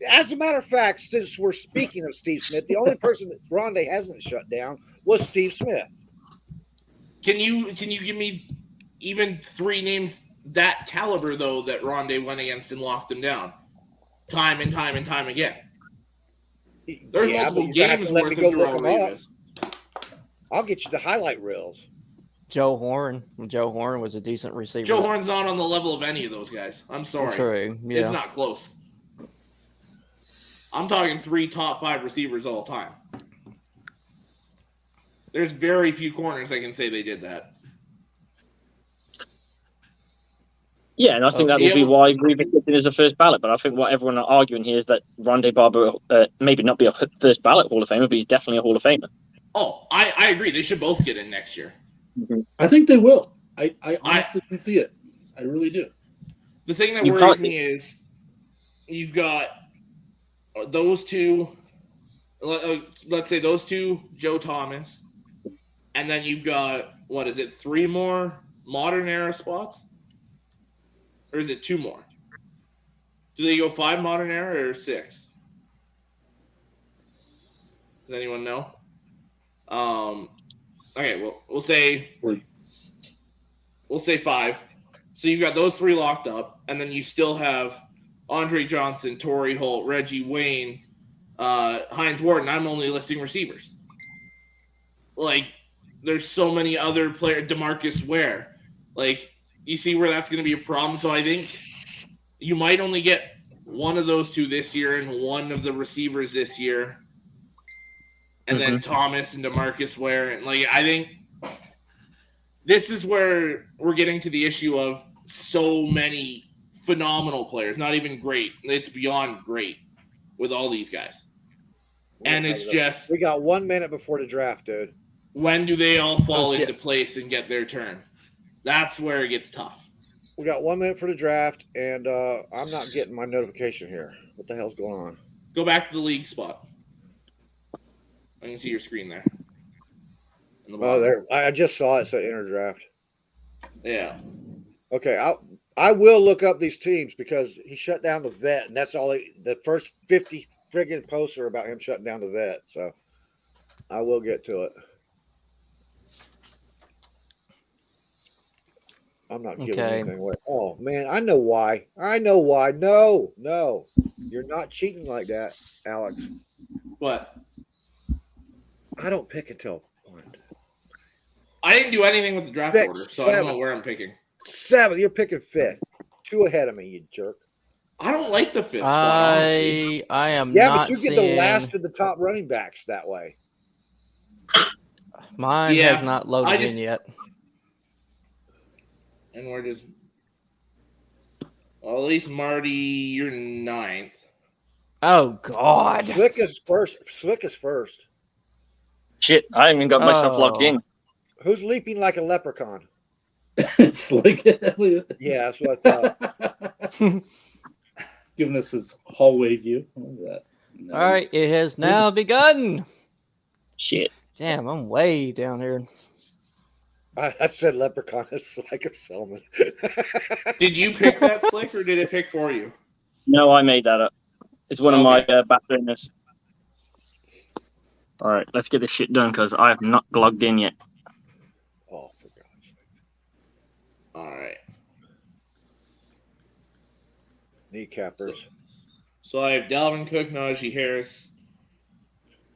Speaker 4: As a matter of fact, since we're speaking of Steve Smith, the only person that Rondé hasn't shut down was Steve Smith.
Speaker 1: Can you give me even 3 names that caliber though that Rondé went against and locked them down, time and time and time again? There's multiple games worth of Darrelle Revis.
Speaker 4: I'll get you the highlight reels.
Speaker 2: Joe Horn. Joe Horn was a decent receiver.
Speaker 1: Joe Horn's not on the level of any of those guys. I'm sorry.
Speaker 2: True. Yeah.
Speaker 1: It's not close. I'm talking 3 top 5 receivers all time. There's very few corners I can say they did that.
Speaker 3: Yeah, and I think that will be why Revis is a first ballot. But I think what everyone are arguing here is that Rondé Barber maybe not be a first ballot Hall of Famer, but he's definitely a Hall of Famer.
Speaker 1: Oh, I agree. They should both get in next year.
Speaker 3: Mm-hmm.
Speaker 6: I think they will. I honestly can see it. I really do.
Speaker 1: The thing that worries me is you've got those 2, let's say those 2, Joe Thomas, and then you've got, 3 more modern era spots? Or is it 2 more? Do they go 5 modern era or 6? Does anyone know? Okay, well, we'll say 5. So you've got those 3 locked up, and then you still have Andre Johnson, Torrey Holt, Reggie Wayne, Hines Wharton. I'm only listing receivers. Like, there's so many other players. DeMarcus Ware. Like, you see where that's going to be a problem. So I think you might only get one of those 2 this year and one of the receivers this year. And then Thomas and DeMarcus Ware. And, like, I think this is where we're getting to the issue of so many phenomenal players, not even great. It's beyond great with all these guys. And it's just...
Speaker 4: We got 1 minute before the draft, dude.
Speaker 1: When do they all fall into place and get their turn? That's where it gets tough.
Speaker 4: We got 1 minute for the draft, and I'm not getting my notification here. What the hell's going on?
Speaker 1: Go back to the league spot. I can see your screen there.
Speaker 4: Oh, there. I just saw it. So enter draft.
Speaker 1: Yeah.
Speaker 4: Okay. I will look up these teams because he shut down the vet, and that's all. The first 50 friggin' posts are about him shutting down the vet. So I will get to it. I'm not giving anything away. Oh man, I know why. No, you're not cheating like that, Alex.
Speaker 1: What?
Speaker 4: I don't pick until 1.
Speaker 1: I didn't do anything with the draft order, so I don't know where I'm picking.
Speaker 4: 7th, you're picking 5th. 2 ahead of me, you jerk.
Speaker 1: I don't like the 5th spot, honestly.
Speaker 2: I am
Speaker 4: not.
Speaker 2: Yeah,
Speaker 4: but you get the last of the top running backs that way.
Speaker 2: Mine has not loaded in yet.
Speaker 1: And we're just... Well, at least Marty, you're 9th.
Speaker 2: Oh, God.
Speaker 4: Slick is first.
Speaker 3: Shit, I haven't even got myself logged in.
Speaker 4: Who's leaping like a leprechaun?
Speaker 6: It's like...
Speaker 4: Yeah, that's what I thought.
Speaker 6: Giving us his hallway view. Nice.
Speaker 2: All right, it has now begun.
Speaker 3: Shit.
Speaker 2: Damn, I'm way down here.
Speaker 4: I said leprechaun is like a Selman.
Speaker 1: Did you pick that, Slick, or did it pick for you?
Speaker 3: No, I made that up. It's one of my back burners. All right, let's get this shit done because I have not logged in yet.
Speaker 4: Oh, for God's sake.
Speaker 1: All right.
Speaker 4: Kneecappers.
Speaker 1: So I have Dalvin Cook, Najee Harris,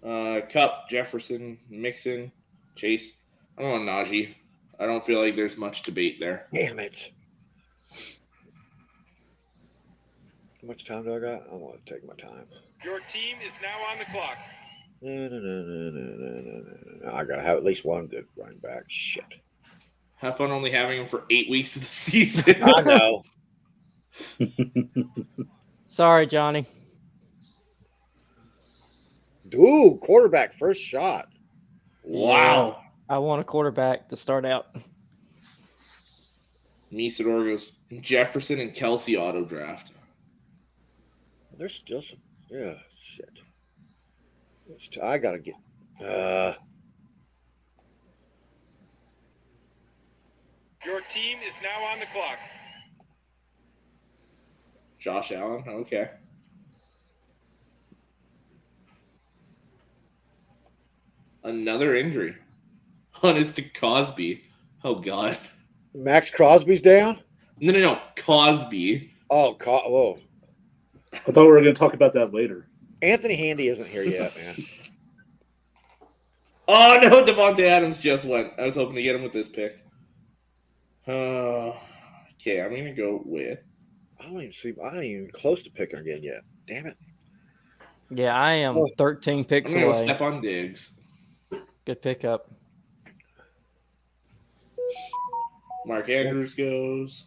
Speaker 1: Kupp, Jefferson, Mixon, Chase. I'm on Najee. I don't feel like there's much debate there.
Speaker 4: Damn it. How much time do I got? I want to take my time.
Speaker 7: Your team is now on the clock.
Speaker 4: No. I got to have at least one good running back. Shit.
Speaker 1: Have fun only having him for 8 weeks of the season.
Speaker 4: I know.
Speaker 2: Sorry, Johnny.
Speaker 4: Dude, quarterback first shot.
Speaker 1: Wow.
Speaker 2: I want a quarterback to start out.
Speaker 1: Misador goes Jefferson and Kelsey auto draft.
Speaker 4: There's still some. Yeah, shit. I got to get.
Speaker 7: Your team is now on the clock.
Speaker 1: Josh Allen. Okay. Another injury. And it's to Cosby. Oh, God.
Speaker 4: Max Crosby's down?
Speaker 1: No. Cosby.
Speaker 4: Oh, whoa.
Speaker 6: I thought we were going to talk about that later.
Speaker 4: Anthony Handy isn't here yet, man.
Speaker 1: Oh, no. Devontae Adams just went. I was hoping to get him with this pick. Okay, I'm going to go with.
Speaker 4: I ain't even close to picking again yet. Damn it.
Speaker 2: Yeah, I am 13 picks
Speaker 1: I'm going to
Speaker 2: away.
Speaker 1: go Stephon Diggs.
Speaker 2: Good pickup.
Speaker 1: Mark Andrews goes.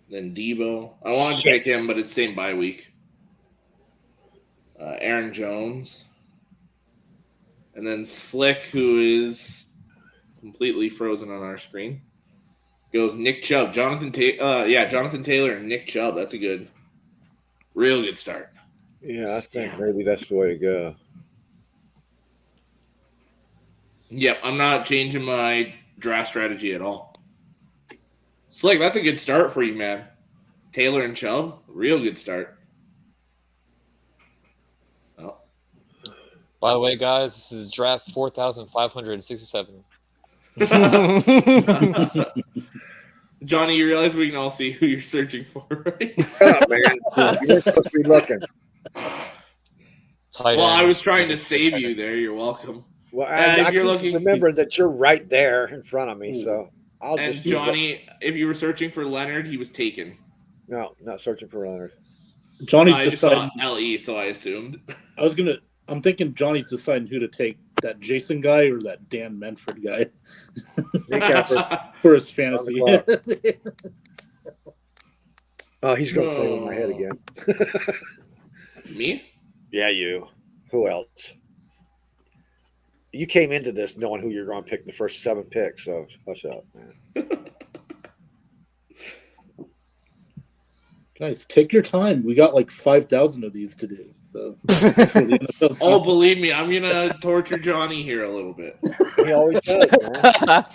Speaker 1: Then Debo. I wanted to pick him, but it's same bye week. Aaron Jones. And then Slick, who is completely frozen on our screen, goes Nick Chubb. Jonathan Taylor and Nick Chubb. That's a real good start.
Speaker 4: Yeah, I think maybe that's the way to go.
Speaker 1: Yep, I'm not changing my draft strategy at all. Slick, that's a good start for you, man. Taylor and Chubb, real good start. Oh.
Speaker 5: By the way, guys, this is draft 4,567.
Speaker 1: Johnny, you realize we can all see who you're searching for, right?
Speaker 4: Oh, man. You're supposed to be looking.
Speaker 5: Tight
Speaker 1: Well, I
Speaker 5: ends.
Speaker 1: was trying to save you there. You're welcome.
Speaker 4: Well,
Speaker 1: if
Speaker 4: I
Speaker 1: you're
Speaker 4: keep
Speaker 1: looking,
Speaker 4: remembering that you're right there in front of me, so I'll
Speaker 1: and
Speaker 4: just
Speaker 1: Johnny, if you were searching for Leonard, he was taken.
Speaker 4: No, not searching for Leonard.
Speaker 6: Johnny's
Speaker 1: I just saw
Speaker 6: deciding.
Speaker 1: LE, so I assumed.
Speaker 6: I'm thinking Johnny's deciding who to take, that Jason guy or that Dan Menford guy for his fantasy.
Speaker 4: Oh, he's going to play with my head again.
Speaker 1: Me?
Speaker 4: Yeah, you. Who else? You came into this knowing who you're going to pick in the first 7 picks, so hush up, man.
Speaker 6: Guys, take your time. We got like 5,000 of these to do. So,
Speaker 1: Oh, believe me, I'm gonna torture Johnny here a little bit.
Speaker 4: He always does, man.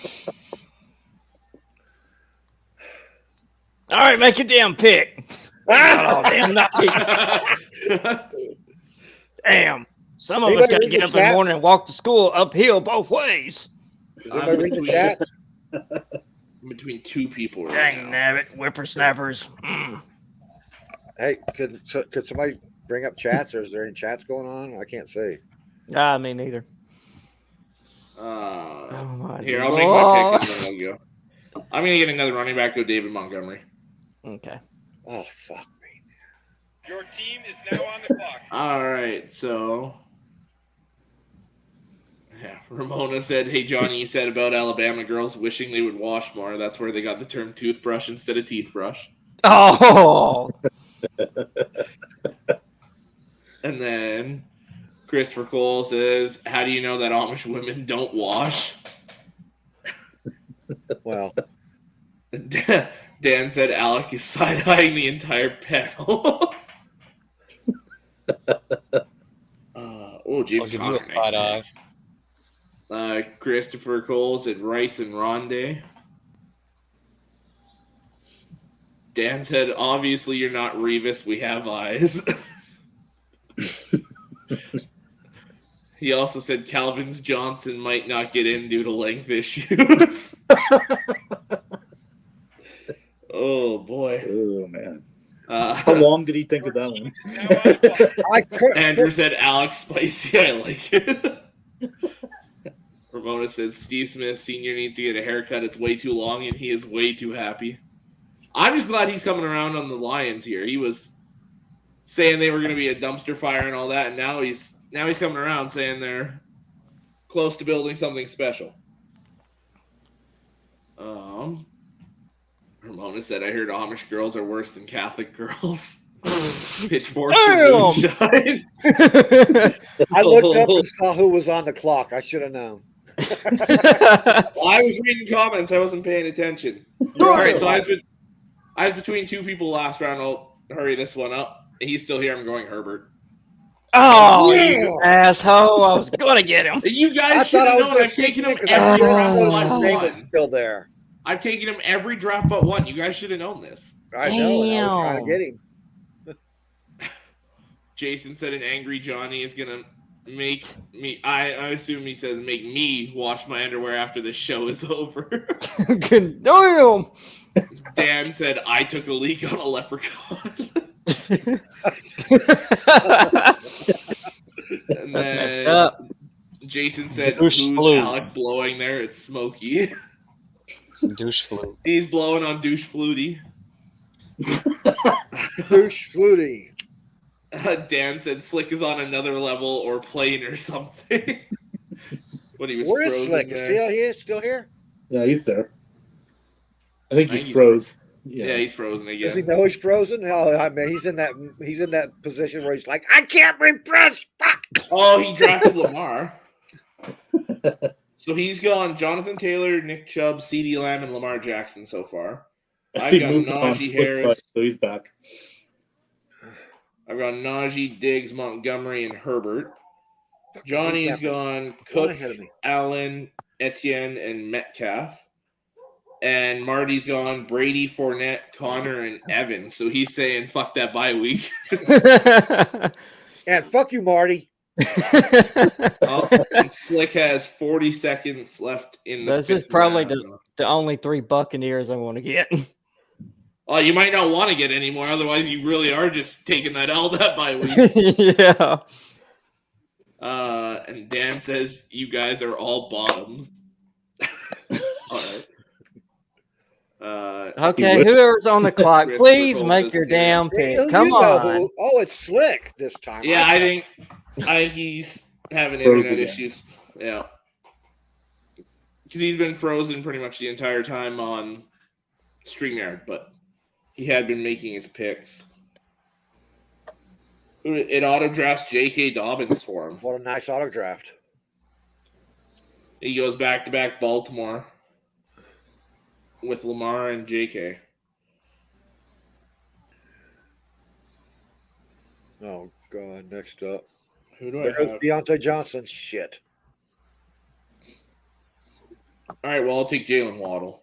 Speaker 2: All right, make a damn pick. Oh, damn, not pick. Damn. Some of us got to get up in the morning and walk to school uphill both ways.
Speaker 4: Does anybody read the chat?
Speaker 1: I'm between two people right
Speaker 2: Dang
Speaker 1: now.
Speaker 2: nabbit, whippersnappers.
Speaker 4: Hey, could somebody bring up chats, or is there any chats going on? I can't see.
Speaker 2: Me neither.
Speaker 1: Here, I'll make my pick and then I'll go. I'm going to get another running back, go David Montgomery.
Speaker 2: Okay.
Speaker 4: Oh, fuck me.
Speaker 7: Your team is now on the clock.
Speaker 1: All right, so... Yeah, Ramona said, hey, Johnny, you said about Alabama girls wishing they would wash more. That's where they got the term toothbrush instead of teeth brush.
Speaker 2: Oh!
Speaker 1: And then Christopher Cole says, how do you know that Amish women don't wash?
Speaker 4: Well,
Speaker 1: Dan said Alec is side-eyeing the entire panel. James
Speaker 5: I'll give you a
Speaker 1: Conner.
Speaker 5: side eye.
Speaker 1: Christopher Cole said Rice and Rondé. Dan said, obviously you're not Revis. We have eyes. He also said Calvin's Johnson might not get in due to length issues. Oh, boy.
Speaker 6: Oh, man.
Speaker 1: How
Speaker 6: long did he think of that one?
Speaker 1: Andrew said, Alex Spicy. I like it. Ramona says, Steve Smith Sr. needs to get a haircut. It's way too long, and he is way too happy. I'm just glad he's coming around on the Lions here. He was saying they were going to be a dumpster fire and all that, and now he's coming around saying they're close to building something special. Ramona said, I heard Amish girls are worse than Catholic girls. Pitchforks and moonshine.
Speaker 4: I looked up and saw who was on the clock. I should have known.
Speaker 1: Well, I was reading comments. I wasn't paying attention. All right, so I was between two people last round. I'll hurry this one up. He's still here. I'm going Herbert.
Speaker 2: Oh, you asshole. I was going to get him.
Speaker 1: You guys should have known. I've taken him every draft but one.
Speaker 4: Still there.
Speaker 1: I've taken him every draft but one. You guys should have known this.
Speaker 4: I know. And I was trying to get him.
Speaker 1: Jason said an angry Johnny is going to make me. I assume he says make me wash my underwear after the show is over.
Speaker 2: Damn.
Speaker 1: Dan said I took a leak on a leprechaun. And
Speaker 2: That's messed
Speaker 1: then
Speaker 2: up.
Speaker 1: Jason said,
Speaker 5: Douche
Speaker 1: "Who's
Speaker 5: flu.
Speaker 1: Alec blowing there? It's Smokey.
Speaker 5: It's a douche flu.
Speaker 1: He's blowing on douche flutie."
Speaker 4: Douche Flutie.
Speaker 1: Dan said, "Slick is on another level or plane or something." When he was
Speaker 4: Where is
Speaker 1: frozen
Speaker 4: Slick?
Speaker 1: there.
Speaker 4: Is he still here?
Speaker 6: Yeah, he's there. I think
Speaker 1: I
Speaker 6: he
Speaker 1: think he's
Speaker 6: froze.
Speaker 1: Yeah, he's frozen
Speaker 4: Does he
Speaker 1: again.
Speaker 4: know he's frozen? Oh, I mean, he's in that position where he's like, I can't refresh. Fuck.
Speaker 1: Oh, he drafted Lamar. So he's gone Jonathan Taylor, Nick Chubb, CeeDee Lamb, and Lamar Jackson so far.
Speaker 6: I
Speaker 1: I've
Speaker 6: see
Speaker 1: got
Speaker 6: movement on
Speaker 1: Najee
Speaker 6: Slick's side,
Speaker 1: Harris.
Speaker 6: so he's back.
Speaker 1: I've got Najee, Diggs, Montgomery, and Herbert.
Speaker 4: Fucking
Speaker 1: Johnny's
Speaker 4: recap.
Speaker 1: gone
Speaker 4: One
Speaker 1: Cook,
Speaker 4: ahead of me.
Speaker 1: Allen, Etienne, and Metcalf. And Marty's gone Brady, Fournette, Connor, and Evans. So he's saying, fuck that bye week.
Speaker 4: And fuck you, Marty.
Speaker 1: Oh, and Slick has 40 seconds left in the
Speaker 2: This is
Speaker 1: fifth
Speaker 2: probably
Speaker 1: round.
Speaker 2: the only 3 Buccaneers I want to get.
Speaker 1: Oh, you might not want to get any more. Otherwise, you really are just taking that L that bye week.
Speaker 2: Yeah.
Speaker 1: And Dan says, you guys are all bottoms. All right.
Speaker 2: Okay, whoever's on the clock,
Speaker 1: Chris
Speaker 2: please
Speaker 1: Burkle
Speaker 2: make
Speaker 1: says
Speaker 2: your
Speaker 1: here.
Speaker 2: damn
Speaker 4: Who
Speaker 2: pick.
Speaker 4: you
Speaker 2: Come
Speaker 4: know
Speaker 2: on.
Speaker 4: who- Oh, it's Slick this time.
Speaker 1: Yeah, I think he's having
Speaker 6: Frozen
Speaker 1: internet
Speaker 6: again.
Speaker 1: issues. Yeah. Because he's been frozen pretty much the entire time on StreamYard, but he had been making his picks. It auto drafts J.K. Dobbins for him.
Speaker 4: What a nice auto draft.
Speaker 1: He goes back to back Baltimore with Lamar and J.K.
Speaker 4: Oh, God. Next up.
Speaker 1: Who do I
Speaker 4: There goes
Speaker 1: have?
Speaker 4: Deontay Johnson. Shit.
Speaker 1: All right, well, I'll take Jalen Waddle.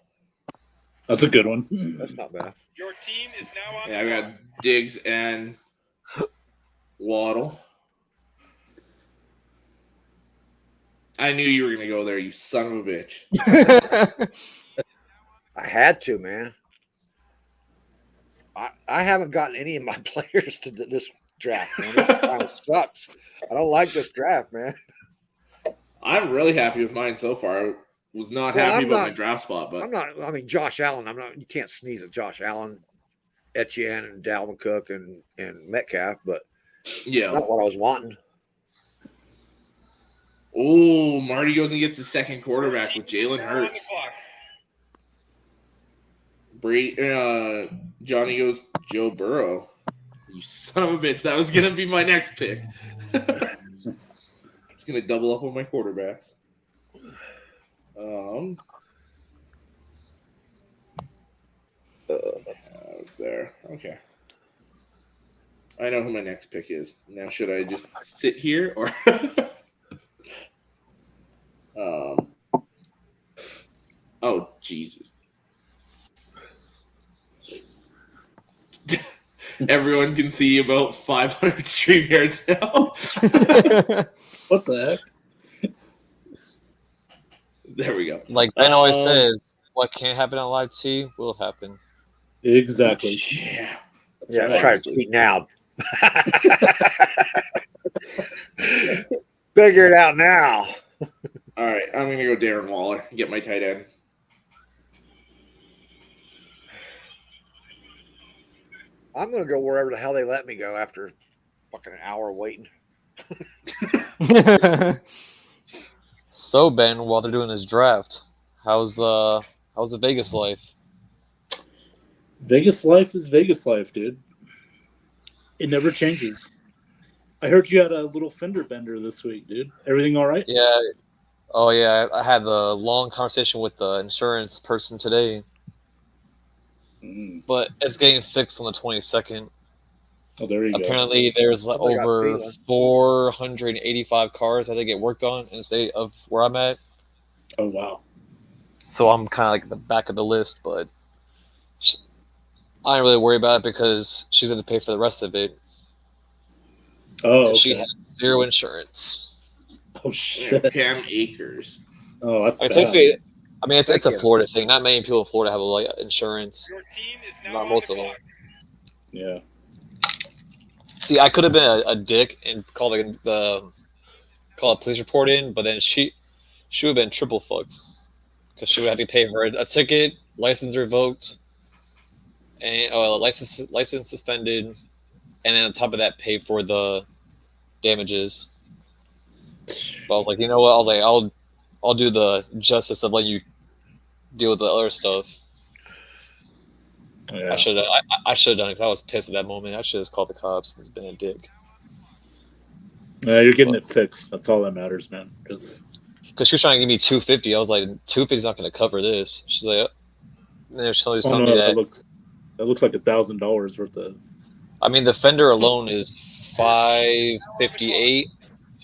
Speaker 6: That's a good one.
Speaker 4: That's not bad.
Speaker 7: Your team is now on
Speaker 1: Yeah, I
Speaker 7: the
Speaker 1: got
Speaker 7: clock.
Speaker 1: Diggs and Waddle. I knew you were going to go there, you son of a bitch.
Speaker 4: I had to, man. I haven't gotten any of my players to this draft, man. This kind of sucks. I don't like this draft, man.
Speaker 1: I'm really happy with mine so far. I was not
Speaker 4: Well,
Speaker 1: happy
Speaker 4: I'm
Speaker 1: about
Speaker 4: not-
Speaker 1: my draft spot, but
Speaker 4: I'm not. I mean, Josh Allen. I'm not. You can't sneeze at Josh Allen, Etienne, and Dalvin Cook and Metcalf, but
Speaker 1: yeah.
Speaker 4: not what I was wanting.
Speaker 1: Oh, Marty goes and gets his second quarterback with
Speaker 7: Your team
Speaker 1: Jalen
Speaker 7: is now on the
Speaker 1: Hurts.
Speaker 7: clock.
Speaker 1: Johnny goes Joe Burrow. You son of a bitch. That was going to be my next pick. I was going to double up on my quarterbacks. There. Okay. I know who my next pick is. Now, should I just sit here or? Oh, Jesus. Everyone can see about 500 stream yards now.
Speaker 6: What the heck?
Speaker 1: There we go.
Speaker 5: Like Ben always says, what can't happen on live T will happen.
Speaker 6: Exactly.
Speaker 1: Yeah.
Speaker 6: That's
Speaker 4: Yeah,
Speaker 6: right.
Speaker 4: try to cheat now. Figure it out now.
Speaker 1: All right. I'm going to go Darren Waller. Get my tight end.
Speaker 4: I'm going to go wherever the hell they let me go after fucking an hour waiting.
Speaker 5: So Ben, while they're doing this draft, how's the Vegas life?
Speaker 6: Vegas life is Vegas life, dude. It never changes. I heard you had a little fender bender this week, dude. Everything all right?
Speaker 5: Yeah. Oh yeah, I had a long conversation with the insurance person today, but it's getting fixed on the 22nd.
Speaker 6: Oh, there you go.
Speaker 5: Apparently, there's like
Speaker 4: Somebody got
Speaker 5: over
Speaker 4: feeling.
Speaker 5: 485 cars that had to get worked on in the state of where I'm at.
Speaker 6: Oh, wow.
Speaker 5: So I'm kind of like at the back of the list, but I don't really worry about it because she's going to pay for the rest of it.
Speaker 6: Oh,
Speaker 5: and she
Speaker 6: okay.
Speaker 5: had 0 insurance.
Speaker 6: Oh
Speaker 1: Yeah,
Speaker 6: shit.
Speaker 1: Pam Akers.
Speaker 6: Oh, that's
Speaker 5: I mean,
Speaker 6: bad.
Speaker 5: technically, I mean, it's
Speaker 4: Thank
Speaker 5: a
Speaker 4: you.
Speaker 5: Florida thing. Not many people in Florida have like insurance.
Speaker 7: Your team is now
Speaker 5: Not
Speaker 7: on
Speaker 5: most
Speaker 7: the
Speaker 5: of them.
Speaker 7: clock.
Speaker 6: Yeah.
Speaker 5: See, I could have been a dick and call a police report in, but then she would have been triple fucked because she would have to pay for a ticket, license revoked, and license suspended, and then on top of that, pay for the damages. But I was like, you know what? I was like, I'll do the justice of letting you deal with the other stuff.
Speaker 6: Yeah.
Speaker 5: I should have done it because I was pissed at that moment. I should have called the cops and been a dick.
Speaker 6: Yeah, you're getting it fixed. That's all that matters, man. Because
Speaker 5: she was trying to give me $250. I was like, $250 is not going to cover this. She's like, and they're telling me that.
Speaker 6: that looks like $1,000 worth of.
Speaker 5: I mean, the fender alone is $558,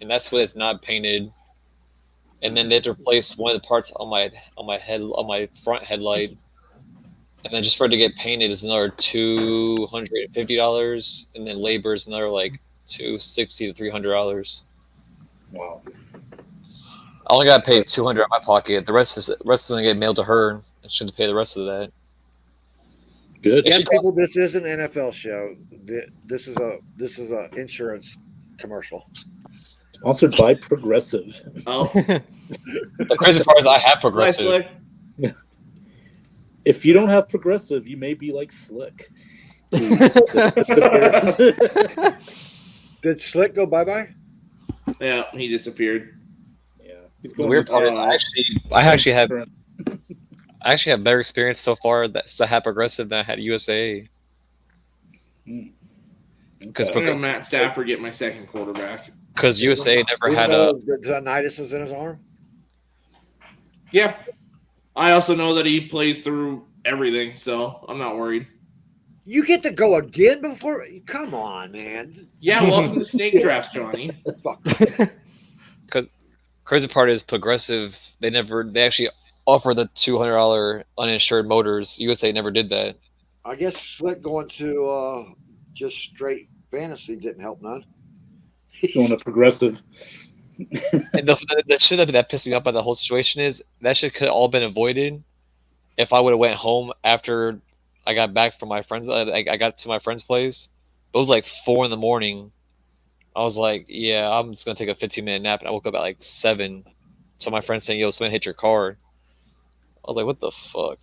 Speaker 5: and that's what it's not painted. And then they had to replace one of the parts on my front headlight. And then just for it to get painted is another $250, and then labor is another like $260 to $300.
Speaker 6: Wow.
Speaker 5: I only got paid $200 out of my pocket. The rest is gonna get mailed to her, and she had to pay the rest of that.
Speaker 6: Good.
Speaker 4: Again, people, this is an NFL show. This is a insurance commercial.
Speaker 6: Sponsored by Progressive.
Speaker 1: Oh,
Speaker 5: The crazy part is I have Progressive.
Speaker 1: Nice,
Speaker 6: If you don't have Progressive, you may be like Slick.
Speaker 4: Did Slick go bye-bye?
Speaker 1: yeah, he disappeared.
Speaker 6: Yeah.
Speaker 5: The weird part is I actually have better experience so far that I had Progressive than I had USA. Because
Speaker 1: I'm gonna Matt Stafford get my second quarterback.
Speaker 5: USA never
Speaker 4: Even
Speaker 5: had
Speaker 4: though the tinnitus is in his arm?
Speaker 1: Yeah, I also know that he plays through everything, so I'm not worried.
Speaker 4: You get to go again before? Come on, man.
Speaker 1: Yeah, welcome to snake drafts, Johnny.
Speaker 4: Fuck.
Speaker 5: Because crazy part is Progressive. They actually offer the $200 uninsured motors. USA never did that.
Speaker 4: I guess Slick going to just straight fantasy didn't help none.
Speaker 6: Going to Progressive.
Speaker 5: And the shit that pissed me off by the whole situation is that shit could have all been avoided if I would have went home after I got back from my friend's. I got to my friend's place. It was like 4 a.m. I was like, yeah, I'm just gonna take a 15-minute nap, and I woke up at like 7. So my friend saying, "Yo, someone hit your car." I was like, "What the fuck?"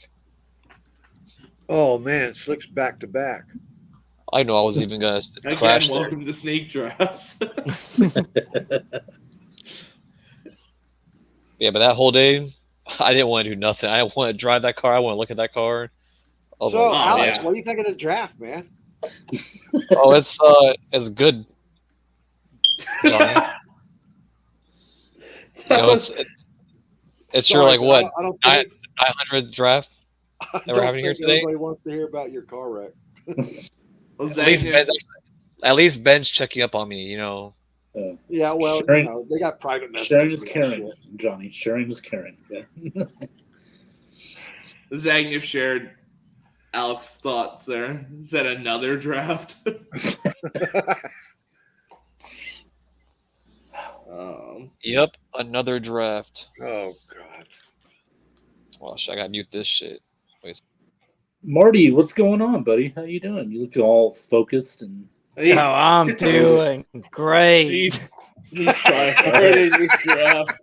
Speaker 4: Oh, man. Slick's back to back.
Speaker 5: I know I was even gonna
Speaker 1: Again,
Speaker 5: crash there.
Speaker 1: welcome to snake drafts.
Speaker 5: Yeah, but that whole day, I didn't want to do nothing. I didn't want to drive that car. I want to look at that car. I was
Speaker 4: So,
Speaker 5: like,
Speaker 4: Alex,
Speaker 1: yeah.
Speaker 4: what do you think of the draft, man?
Speaker 5: oh, it's good. Johnny. You know, it's your like what
Speaker 4: I don't think
Speaker 5: 900th draft that we're having here today.
Speaker 4: Everybody wants to hear about your car wreck.
Speaker 5: At least Ben's checking up on me. You know.
Speaker 4: Yeah, well,
Speaker 6: Sharing-
Speaker 4: they got private messages.
Speaker 6: Sharing is
Speaker 4: for that
Speaker 6: caring,
Speaker 4: shit.
Speaker 6: Johnny. Sharing is caring. Yeah.
Speaker 1: Zagnif shared Alex's thoughts there. Said another draft.
Speaker 5: Yep, another draft.
Speaker 4: Oh, God.
Speaker 5: Well, I gotta mute this shit. Wait.
Speaker 6: Marty, what's going on, buddy? How you doing? You look all focused and.
Speaker 1: He-
Speaker 2: Oh, I'm doing great.
Speaker 1: he's trying hard in this draft.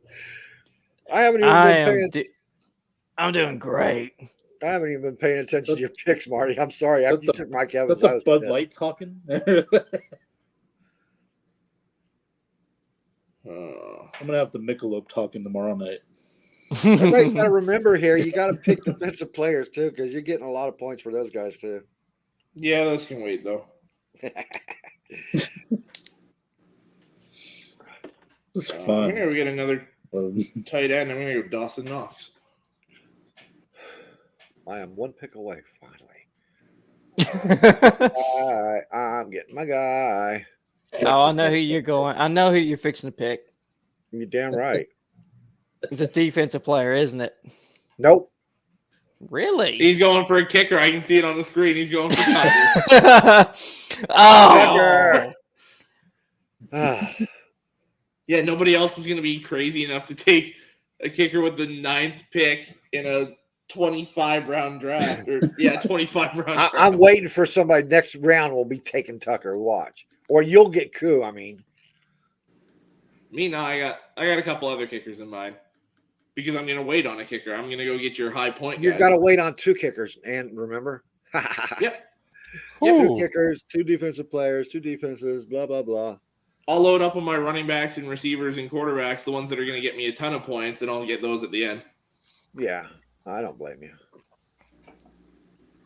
Speaker 4: I haven't even been paying
Speaker 2: I'm doing great.
Speaker 4: I haven't even been paying attention to your picks, Marty. I'm sorry. After you took Mike Evans,
Speaker 6: That's
Speaker 4: I
Speaker 6: a
Speaker 4: was
Speaker 6: Bud
Speaker 4: pissed.
Speaker 6: Light talking. I'm gonna have the Michelob talking tomorrow night.
Speaker 4: Everybody's got to remember here, you got to pick defensive players, too, because you're getting a lot of points for those guys, too.
Speaker 1: Yeah, those can wait though.
Speaker 6: It's fun.
Speaker 1: Here we get another tight end. I'm gonna go Dawson Knox.
Speaker 4: I am one pick away, finally. All right, I'm getting my guy.
Speaker 2: Oh, I know who you're going. I know who you're fixing to pick.
Speaker 4: You're damn right.
Speaker 2: It's a defensive player, isn't it?
Speaker 4: Nope.
Speaker 2: Really?
Speaker 1: He's going for a kicker. I can see it on the screen. He's going for Tucker.
Speaker 2: Oh,
Speaker 1: Yeah, nobody else was going to be crazy enough to take a kicker with the 9th pick in a 25-round draft. 25-round draft.
Speaker 4: I'm waiting for somebody next round will be taking Tucker. Watch, or you'll get Koo. I mean,
Speaker 1: Me, no, I got a couple other kickers in mind because I'm going to wait on a kicker. I'm going to go get your high point
Speaker 4: you've
Speaker 1: guys.
Speaker 4: got to wait on 2 kickers. And remember,
Speaker 1: Yep.
Speaker 4: 2 kickers, 2 defensive players, 2 defenses, blah blah blah.
Speaker 1: I'll load up on my running backs and receivers and quarterbacks, the ones that are going to get me a ton of points, and I'll get those at the end.
Speaker 4: Yeah, I don't blame you.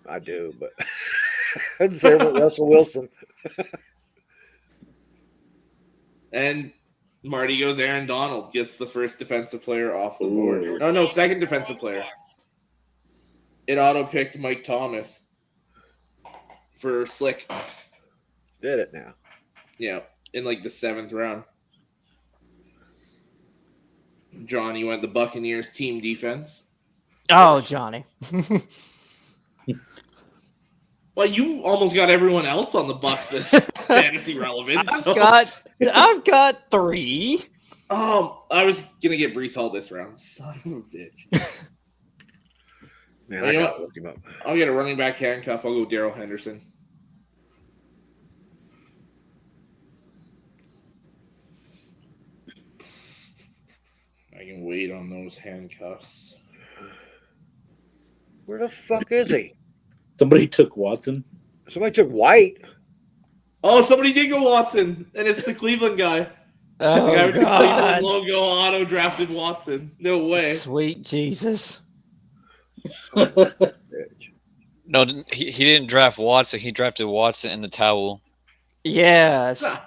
Speaker 4: I do, but I'd say with Russell Wilson.
Speaker 1: And Marty goes Aaron Donald, gets the first defensive player off the board. No, second defensive player. It auto-picked Mike Thomas for Slick.
Speaker 4: Did it now.
Speaker 1: Yeah, in like the 7th round. Johnny went the Buccaneers team defense.
Speaker 2: Oh, Johnny.
Speaker 1: Well, you almost got everyone else on the Bucs this fantasy relevant.
Speaker 2: I've got 3.
Speaker 1: I was gonna get Breece Hall this round. Son of a bitch.
Speaker 4: Man, I gotta look him up.
Speaker 1: I'll get a running back handcuff. I'll go Darrell Henderson. I can wait on those handcuffs.
Speaker 4: Where the fuck is he?
Speaker 6: Somebody took Watson.
Speaker 4: Somebody took White.
Speaker 1: Oh, somebody did go Watson, and it's the Cleveland guy.
Speaker 2: Oh,
Speaker 1: the guy with the
Speaker 2: God.
Speaker 1: Cleveland logo auto-drafted Watson. No way.
Speaker 2: Sweet Jesus.
Speaker 5: No, he didn't draft Watson. He drafted Watson in the towel.
Speaker 2: Yes.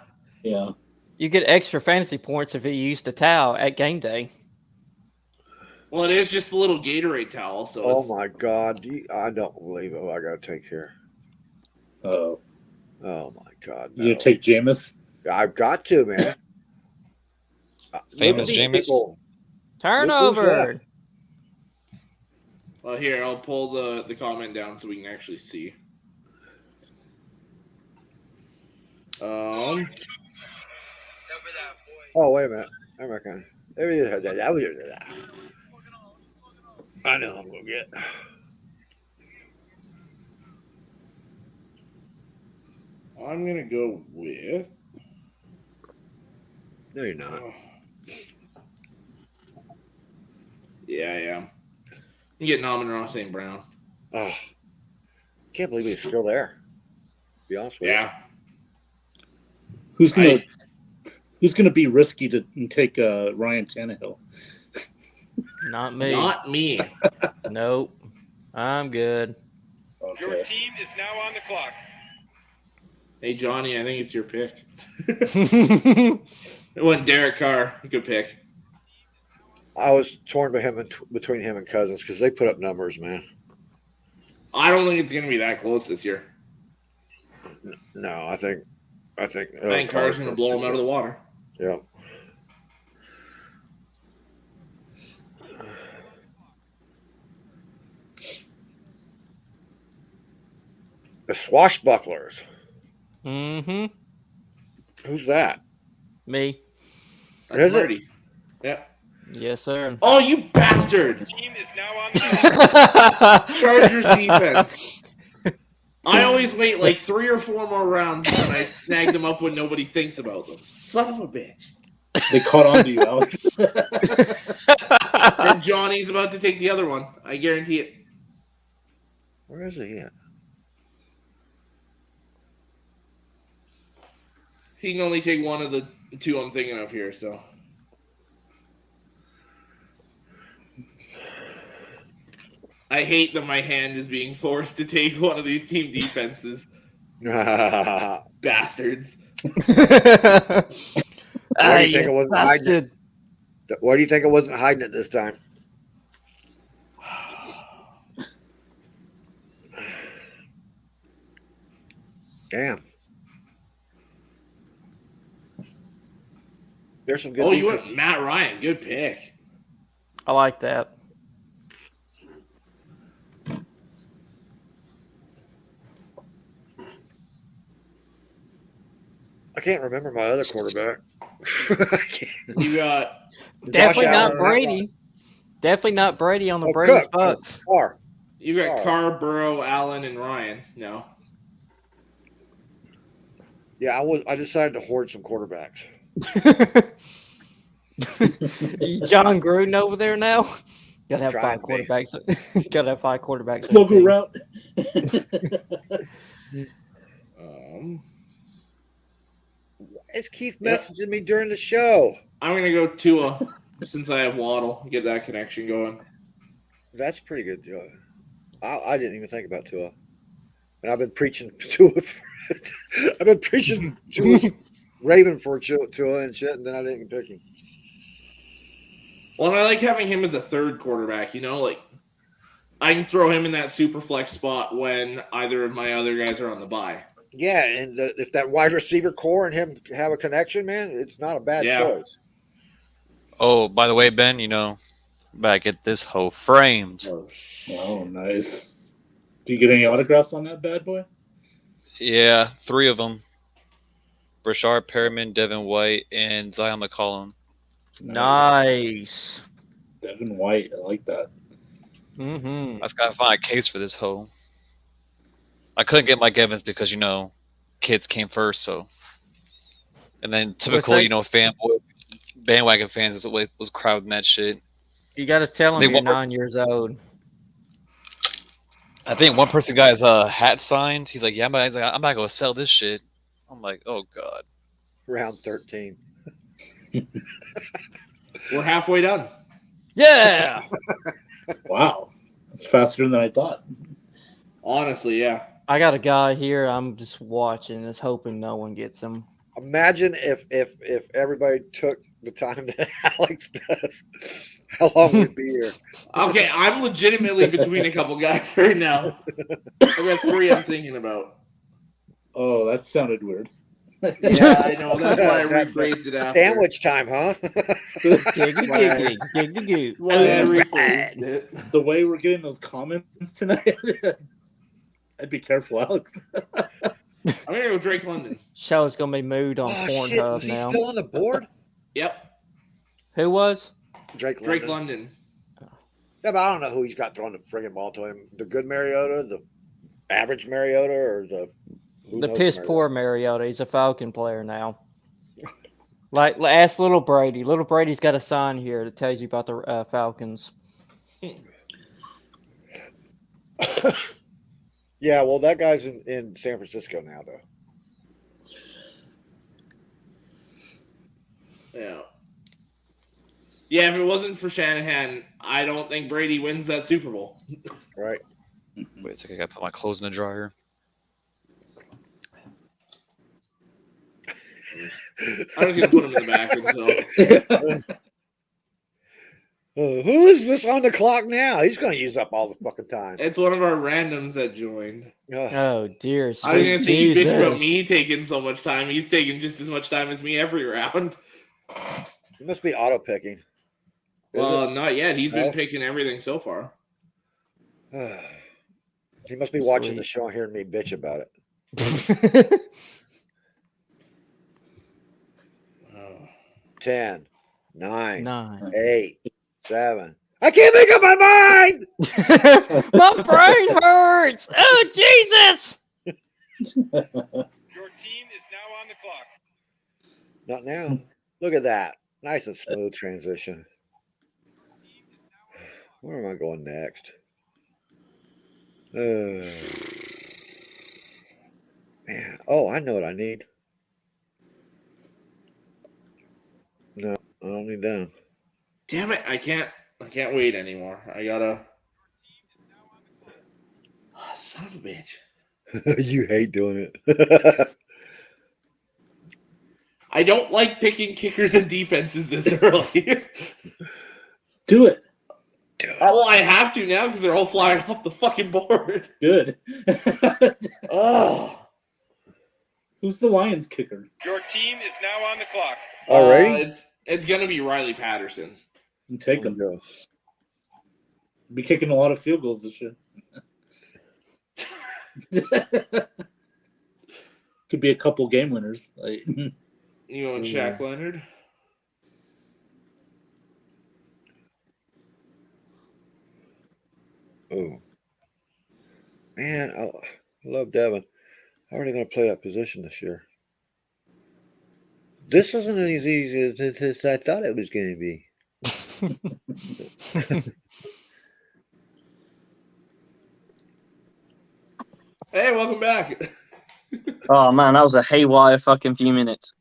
Speaker 6: Yeah.
Speaker 2: You get extra fantasy points if you use the towel at game day.
Speaker 1: Well, it is just a little Gatorade towel. So
Speaker 4: Oh my God! I don't believe it. I gotta take here.
Speaker 6: Oh.
Speaker 4: Oh my God!
Speaker 6: You gonna take Jameis?
Speaker 4: I've got to, man.
Speaker 5: Famous
Speaker 4: These
Speaker 5: Jameis.
Speaker 4: people-
Speaker 2: Turnover.
Speaker 1: Well, here, I'll pull the comment down so we can actually see.
Speaker 4: Oh, wait a minute. I'm not gonna. I know I'm gonna get.
Speaker 1: I'm going to go with...
Speaker 4: No, you're not.
Speaker 1: Yeah, I am. You get Amon-Ra St. Brown.
Speaker 4: Oh, can't believe he's still there. To be honest with you.
Speaker 1: Yeah.
Speaker 6: Who's gonna be risky to take Ryan Tannehill?
Speaker 2: Not me.
Speaker 1: Not me.
Speaker 2: Nope. I'm good.
Speaker 7: Your
Speaker 6: Okay.
Speaker 7: team is now on the clock.
Speaker 1: Hey, Johnny, I think it's your pick. It went Derek Carr. Good pick.
Speaker 4: I was torn between him and Cousins because they put up numbers, man.
Speaker 1: I don't think it's going to be that close this year.
Speaker 4: No, I think.
Speaker 1: I think Carr's going to blow him out of the water.
Speaker 4: Yeah. The Swashbucklers.
Speaker 2: Mm-hmm.
Speaker 4: Who's that?
Speaker 2: Me.
Speaker 1: That's
Speaker 4: Is it?
Speaker 1: Marty. Yeah.
Speaker 2: Yes, sir.
Speaker 1: Oh, you bastard!
Speaker 7: Your team is now on the clock.
Speaker 1: Chargers defense. I always wait like 3 or 4 more rounds and I snag them up when nobody thinks about them. Son of a bitch.
Speaker 6: They caught on to you, Alex.
Speaker 1: And Johnny's about to take the other one. I guarantee it.
Speaker 4: Where is he at?
Speaker 1: He can only take one of the 2 I'm thinking of here, so. I hate that my hand is being forced to take one of these team defenses. Bastards.
Speaker 4: Why do you think it wasn't hiding
Speaker 2: bastard.
Speaker 4: it? Why do you think it wasn't hiding it this time? Damn. There's some good.
Speaker 1: Oh, you
Speaker 4: defense.
Speaker 1: went Matt Ryan. Good pick.
Speaker 2: I like that.
Speaker 4: I can't remember my other quarterback. I can't.
Speaker 1: You got
Speaker 2: Definitely
Speaker 4: Josh
Speaker 2: not
Speaker 4: Allen.
Speaker 2: Brady. Definitely not Brady on the
Speaker 4: Oh,
Speaker 2: Brady's
Speaker 4: Cook.
Speaker 2: Bucks.
Speaker 4: Carr.
Speaker 1: you got
Speaker 4: Carr.
Speaker 1: Carr, Burrow, Allen, and Ryan. No.
Speaker 4: Yeah, I decided to hoard some quarterbacks.
Speaker 2: John Gruden over there now. Gotta have
Speaker 4: Trying
Speaker 2: 5
Speaker 4: to be.
Speaker 2: quarterbacks. Gotta have 5 quarterbacks. on
Speaker 6: Smoke
Speaker 2: the
Speaker 6: a
Speaker 2: team.
Speaker 6: route.
Speaker 4: Is Keith
Speaker 1: Yep.
Speaker 4: messaging me during the show?
Speaker 1: I'm gonna go Tua since I have Waddle. Get that connection going.
Speaker 4: That's pretty good, Joe. I didn't even think about Tua. And I've been preaching Tua. I've been preaching Tua, Raven for Tua and shit, and then I didn't pick him.
Speaker 1: Well, and I like having him as a third quarterback. You know, like I can throw him in that super flex spot when either of my other guys are on the bye.
Speaker 4: Yeah, and if that wide receiver core and him have a connection, man, it's not a bad
Speaker 1: Yeah.
Speaker 4: choice.
Speaker 5: Oh, by the way, Ben, back at this hoe framed.
Speaker 6: Oh, nice. Do you get any autographs on that bad boy?
Speaker 5: Yeah, 3 of them. Brashard Perriman, Devin White, and Zion McCollum.
Speaker 2: Nice.
Speaker 6: Devin White, I like that.
Speaker 2: Mm-hmm.
Speaker 5: I've got to find a case for this hoe. I couldn't get Mike Evans because, kids came first, so. And then typical,
Speaker 2: that?
Speaker 5: fanboy, bandwagon fans was crowding that shit.
Speaker 2: You got to tell him
Speaker 5: They
Speaker 2: you're
Speaker 5: want-
Speaker 2: 9 years old.
Speaker 5: I think one person got his hat signed. He's like, yeah, I'm not going to sell this shit. I'm like, oh, God.
Speaker 4: Round 13.
Speaker 1: We're halfway done.
Speaker 2: Yeah.
Speaker 6: Wow. That's faster than I thought.
Speaker 1: Honestly, yeah.
Speaker 2: I got a guy here. I'm just watching, just hoping no one gets him.
Speaker 4: Imagine if everybody took the time that Alex does. How long we'd be here?
Speaker 1: Okay, I'm legitimately between a couple guys right now. I've got 3 I'm thinking about.
Speaker 6: Oh, that sounded weird.
Speaker 1: Yeah, I know. That's why I rephrased it after.
Speaker 4: Sandwich time, huh?
Speaker 2: Giggity, giggity,
Speaker 1: Why I
Speaker 2: giggity.
Speaker 1: rephrased it.
Speaker 6: The way we're getting those comments tonight, I'd be careful, Alex.
Speaker 1: I'm gonna go Drake London.
Speaker 2: Show's gonna be moved on
Speaker 4: Oh, shit.
Speaker 2: Pornhub
Speaker 4: Was he
Speaker 2: now.
Speaker 4: still on the board?
Speaker 1: Yep,
Speaker 2: Who was?
Speaker 4: Drake London.
Speaker 1: Drake London.
Speaker 4: Yeah, but I don't know who he's got throwing the friggin' ball to him. The good Mariota, the average Mariota, or the
Speaker 2: The piss poor Mariota. He's a Falcon player now. Like ask Little Brady. Little Brady's got a sign here that tells you about the Falcons.
Speaker 4: Yeah, well, that guy's in San Francisco now, though.
Speaker 1: Yeah. Yeah, if it wasn't for Shanahan, I don't think Brady wins that Super Bowl.
Speaker 4: Right.
Speaker 5: Wait a second, I got to put my clothes in the dryer.
Speaker 1: I'm just gonna put him in the back. So
Speaker 4: Who is this on the clock now? He's going to use up all the fucking time.
Speaker 1: it's one of our randoms that joined.
Speaker 4: Ugh.
Speaker 2: Oh dear.
Speaker 1: I was
Speaker 2: sweet
Speaker 1: gonna say you bitch about
Speaker 2: Jesus.
Speaker 1: me taking so much time. He's taking just as much time as me every round.
Speaker 4: He must be auto picking.
Speaker 1: Well, not yet. He's been
Speaker 4: No?
Speaker 1: picking everything so far.
Speaker 4: He must be watching
Speaker 2: Sweet.
Speaker 4: the show and hearing me bitch about it. 10, 9,
Speaker 2: 9.
Speaker 4: 8, 7. I can't make up my mind.
Speaker 2: My brain hurts. Oh Jesus.
Speaker 7: Your team is now on the clock.
Speaker 4: Not now. Look at that. Nice and smooth transition. Where am I going next? Man. Oh, I know what I need. No, I don't need them.
Speaker 1: Damn it! I can't wait anymore. I gotta. Oh, son of a bitch!
Speaker 4: You hate doing it.
Speaker 1: I don't like picking kickers and defenses this early.
Speaker 6: Do it.
Speaker 1: Well, I have to now because they're all flying off the fucking board.
Speaker 6: Good.
Speaker 1: Oh,
Speaker 6: Who's the Lions kicker?
Speaker 7: Your team is now on the clock.
Speaker 4: Already?
Speaker 1: It's gonna be Riley Patterson.
Speaker 6: And take him.
Speaker 4: Go.
Speaker 6: Be kicking a lot of field goals this year. Good Could be a couple game winners. Like,
Speaker 1: You and Shaq Leonard?
Speaker 4: Oh. Man, I love Devin. How are they going to play that position this year? This isn't as easy as I thought it was going to be.
Speaker 1: Hey, welcome back.
Speaker 3: Oh man, that was a haywire fucking few minutes.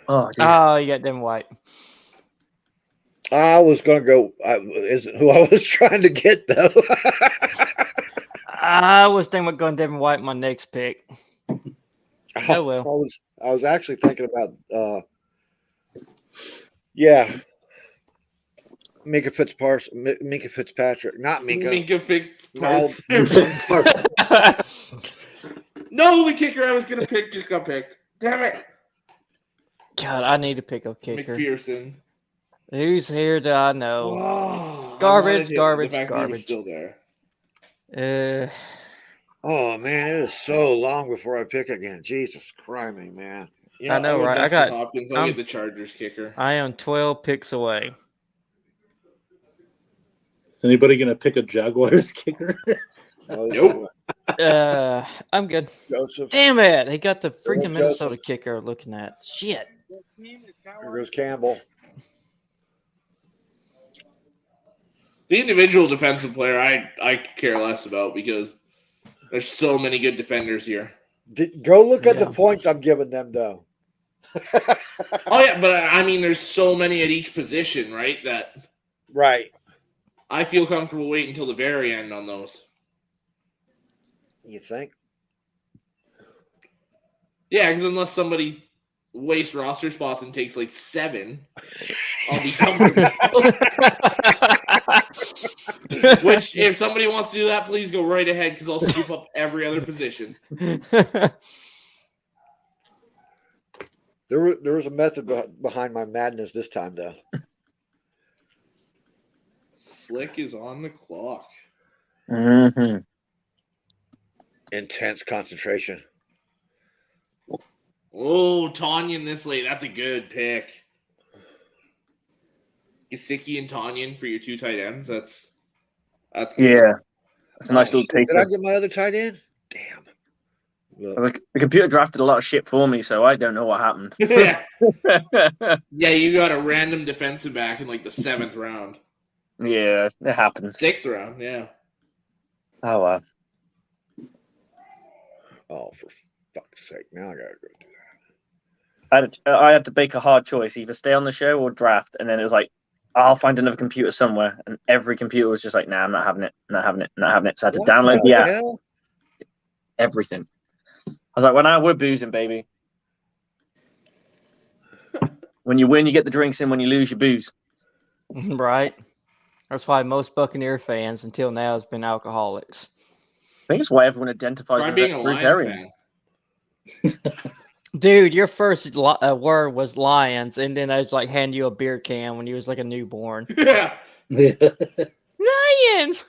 Speaker 3: Oh, dear.
Speaker 2: Oh, you got Devin White.
Speaker 4: I was going to go. Isn't who I was trying to get, though.
Speaker 2: I was thinking about going Devin White my next pick. Oh, well.
Speaker 4: I was actually thinking about, Minka Fitzpatrick. Not Minka.
Speaker 1: Minka
Speaker 4: No,
Speaker 1: Fitzpatrick. No, the kicker I was going to pick just got picked. Damn it.
Speaker 2: God, I need to pick a kicker.
Speaker 1: McPherson.
Speaker 2: Who's here that I know?
Speaker 1: Oh,
Speaker 2: Garbage.
Speaker 1: the fact that he was still there.
Speaker 4: Oh, man, it is so long before I pick again. Jesus Christ, man.
Speaker 1: Yeah,
Speaker 2: I know,
Speaker 1: went
Speaker 2: right?
Speaker 1: Dustin Hopkins. I'll get the Chargers kicker.
Speaker 2: I am 12 picks away.
Speaker 6: is anybody going to pick a Jaguars kicker?
Speaker 1: Nope.
Speaker 2: I'm good.
Speaker 4: Joseph.
Speaker 2: Damn it. He got the freaking
Speaker 4: Joseph.
Speaker 2: Minnesota kicker looking at. Shit.
Speaker 4: Here goes Campbell.
Speaker 1: The individual defensive player I care less about because there's so many good defenders here.
Speaker 4: Go look at the points I'm giving them, though.
Speaker 1: Oh, yeah, but I mean, there's so many at each position, right, that
Speaker 4: Right.
Speaker 1: I feel comfortable waiting until the very end on those.
Speaker 4: You think?
Speaker 1: Yeah, because unless somebody wastes roster spots and takes like 7, I'll be comfortable. Which, if somebody wants to do that, please go right ahead because I'll scoop up every other position.
Speaker 4: There was a method behind my madness this time, though.
Speaker 1: Slick is on the clock.
Speaker 3: Mm-hmm.
Speaker 4: Intense concentration.
Speaker 1: Oh, Tanyan this late. That's a good pick. Gesicki and Tanyan for your 2 tight ends. That's good.
Speaker 3: Yeah. That's a nice little
Speaker 4: Shit,
Speaker 3: taker.
Speaker 4: did I get my other tight end? Damn. Look.
Speaker 3: The computer drafted a lot of shit for me, so I don't know what happened.
Speaker 1: Yeah, you got a random defensive back in like the 7th round.
Speaker 3: Yeah, it happens.
Speaker 1: 6th round, yeah.
Speaker 3: Oh, wow.
Speaker 4: Oh, for fuck's sake. Now I got to go do that.
Speaker 3: I had to make a hard choice, either stay on the show or draft, and then it was like, I'll find another computer somewhere, and every computer was just like, nah, I'm not having it, not having it, not having it. So I had to download the app,
Speaker 4: hell?
Speaker 3: everything. I was like, well, now we're boozing, baby. When you win, you get the drinks in. When you lose, you booze.
Speaker 2: Right. That's why most Buccaneer fans until now has been alcoholics.
Speaker 3: I think it's why everyone identifies
Speaker 1: Try
Speaker 3: as
Speaker 1: being a Lions fan.
Speaker 2: Dude, your first word was Lions, and then I was like hand you a beer can when you was like a newborn.
Speaker 1: Yeah.
Speaker 2: Lions!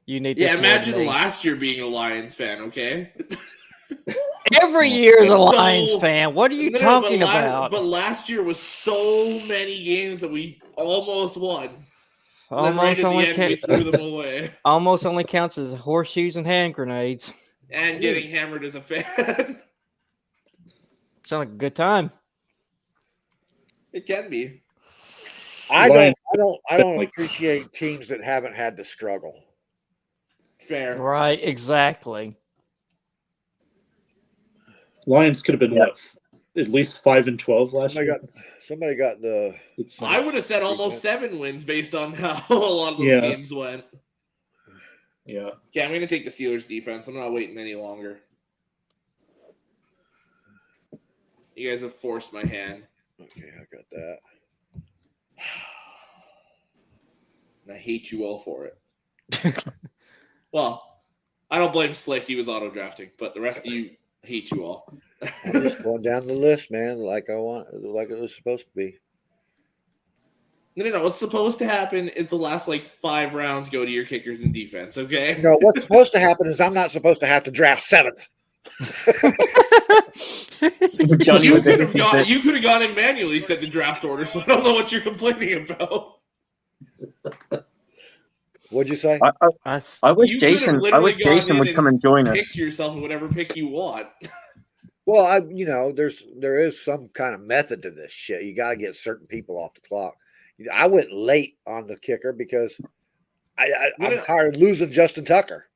Speaker 2: You need this
Speaker 1: Yeah,
Speaker 2: more than
Speaker 1: imagine
Speaker 2: me.
Speaker 1: last year being a Lions fan, okay?
Speaker 2: Every year is a
Speaker 1: No.
Speaker 2: Lions fan. What are you talking about?
Speaker 1: But last year was so many games that we almost won. And then right
Speaker 2: Almost
Speaker 1: at
Speaker 2: only,
Speaker 1: the end, we threw them away.
Speaker 2: almost only counts as horseshoes and hand grenades.
Speaker 1: And getting hammered as a fan.
Speaker 2: Sound like a good time.
Speaker 1: It can be.
Speaker 4: I
Speaker 6: Lions-
Speaker 4: don't appreciate teams that haven't had to struggle.
Speaker 1: Fair.
Speaker 2: Right, exactly.
Speaker 6: Lions could have been what, at least 5-12 last year.
Speaker 4: Somebody got the.
Speaker 1: I would have said almost 7 wins based on how a lot of those
Speaker 6: Yeah.
Speaker 1: games went.
Speaker 6: Yeah.
Speaker 1: Yeah, I'm going to take the Steelers defense. I'm not waiting any longer. You guys have forced my hand.
Speaker 4: Okay, I got that.
Speaker 1: And I hate you all for it. Well, I don't blame Slick. He was auto-drafting. But the rest of you, hate you all.
Speaker 4: I'm just going down the list, man, like it was supposed to be.
Speaker 1: No. What's supposed to happen is the last like 5 rounds go to your kickers and defense. Okay.
Speaker 4: No, what's supposed to happen is I'm not supposed to have to draft 7th.
Speaker 3: Johnny
Speaker 1: You
Speaker 3: with the
Speaker 1: could have
Speaker 3: hippie
Speaker 1: gone.
Speaker 3: fit.
Speaker 1: You could have gone and manually set the draft order. So I don't know what you're complaining about.
Speaker 4: What'd you say?
Speaker 3: I wish
Speaker 1: You could have
Speaker 3: Jason. I
Speaker 1: literally
Speaker 3: wish
Speaker 1: gone
Speaker 3: Jason
Speaker 1: in
Speaker 3: would
Speaker 1: and
Speaker 3: come and join us.
Speaker 1: Pick yourself whatever pick you want.
Speaker 4: Well, there is some kind of method to this shit. You got to get certain people off the clock. I went late on the kicker because I'm tired of losing Justin Tucker.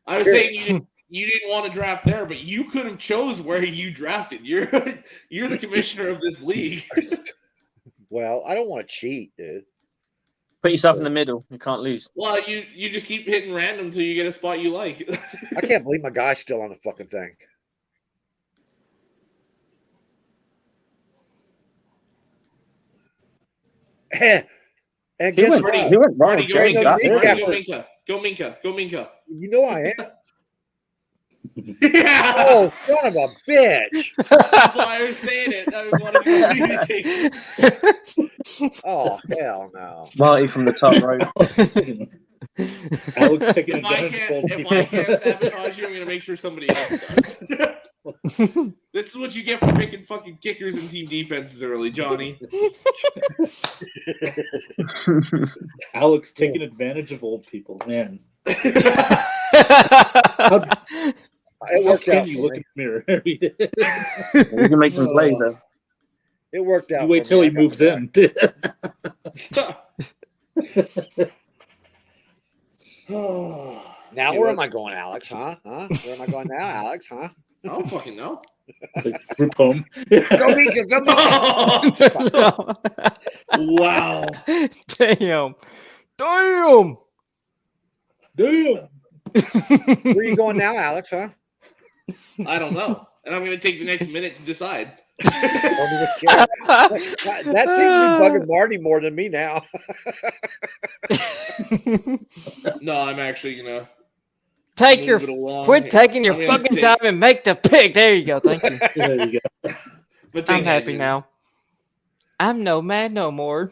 Speaker 1: I was saying you didn't want to draft there, but you could have chose where you drafted. You're the commissioner of this league.
Speaker 4: Well, I don't want to cheat, dude.
Speaker 3: Put yourself in the middle. You can't lose.
Speaker 1: Well, you just keep hitting random until you get a spot you like.
Speaker 4: I can't believe my guy's still on the fucking thing. And guess what?
Speaker 3: He went wrong.
Speaker 1: Marty,
Speaker 3: Jerry got it.
Speaker 1: Go Minka.
Speaker 4: You know I am.
Speaker 1: Yeah.
Speaker 4: Oh, son of a bitch.
Speaker 1: That's why I was saying it. I wanted to take it.
Speaker 4: Oh, hell no.
Speaker 3: Marty from the top right.
Speaker 6: Alex taking
Speaker 1: If I can't sabotage you, I'm going to make sure somebody else does. This is what you get for picking fucking kickers and team defenses early, Johnny.
Speaker 6: Alex taking advantage of old people, man.
Speaker 4: It worked out.
Speaker 6: You look in the mirror every day.
Speaker 3: We can make some plays though.
Speaker 4: It worked out.
Speaker 6: You wait till he moves in.
Speaker 4: Now where am I going, Alex? Huh? Where am I going now, Alex? Huh?
Speaker 1: I don't fucking know.
Speaker 6: Group home.
Speaker 4: Go Mika, go Mika.
Speaker 1: Wow.
Speaker 2: Damn.
Speaker 6: Damn.
Speaker 4: Where are you going now, Alex? Huh?
Speaker 1: I don't know. And I'm going to take the next minute to decide.
Speaker 4: That seems to be bugging Marty more than me now.
Speaker 1: No, I'm actually going to
Speaker 2: quit taking your fucking time and make the pick. There you go. Thank you.
Speaker 6: There you go.
Speaker 2: I'm happy now. I'm no mad no more.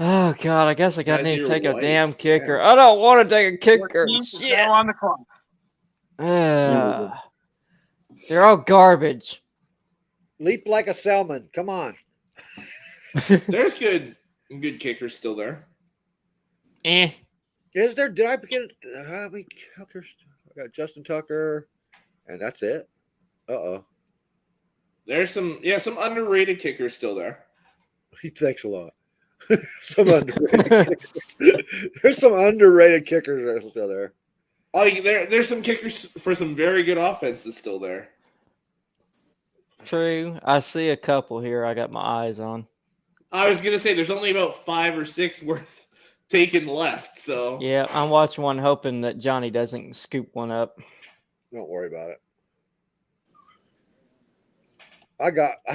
Speaker 2: Oh God, I guess I gotta need to take a damn kicker. I don't want to take a kicker. Shit.
Speaker 7: On the clock.
Speaker 2: They're all garbage.
Speaker 4: Leap like a salmon. Come on.
Speaker 1: There's good kickers still there.
Speaker 4: Is there? Did I get how many kickers? I got Justin Tucker, and that's it.
Speaker 1: There's some underrated kickers still there.
Speaker 4: Thanks a lot. Some underrated kickers. There's some underrated kickers that are still there.
Speaker 1: Oh, there's some kickers for some very good offenses still there.
Speaker 2: True. I see a couple here I got my eyes on.
Speaker 1: I was going to say there's only about 5 or 6 worth taken left. So
Speaker 2: yeah, I'm watching one hoping that Johnny doesn't scoop one up.
Speaker 4: Don't worry about it. I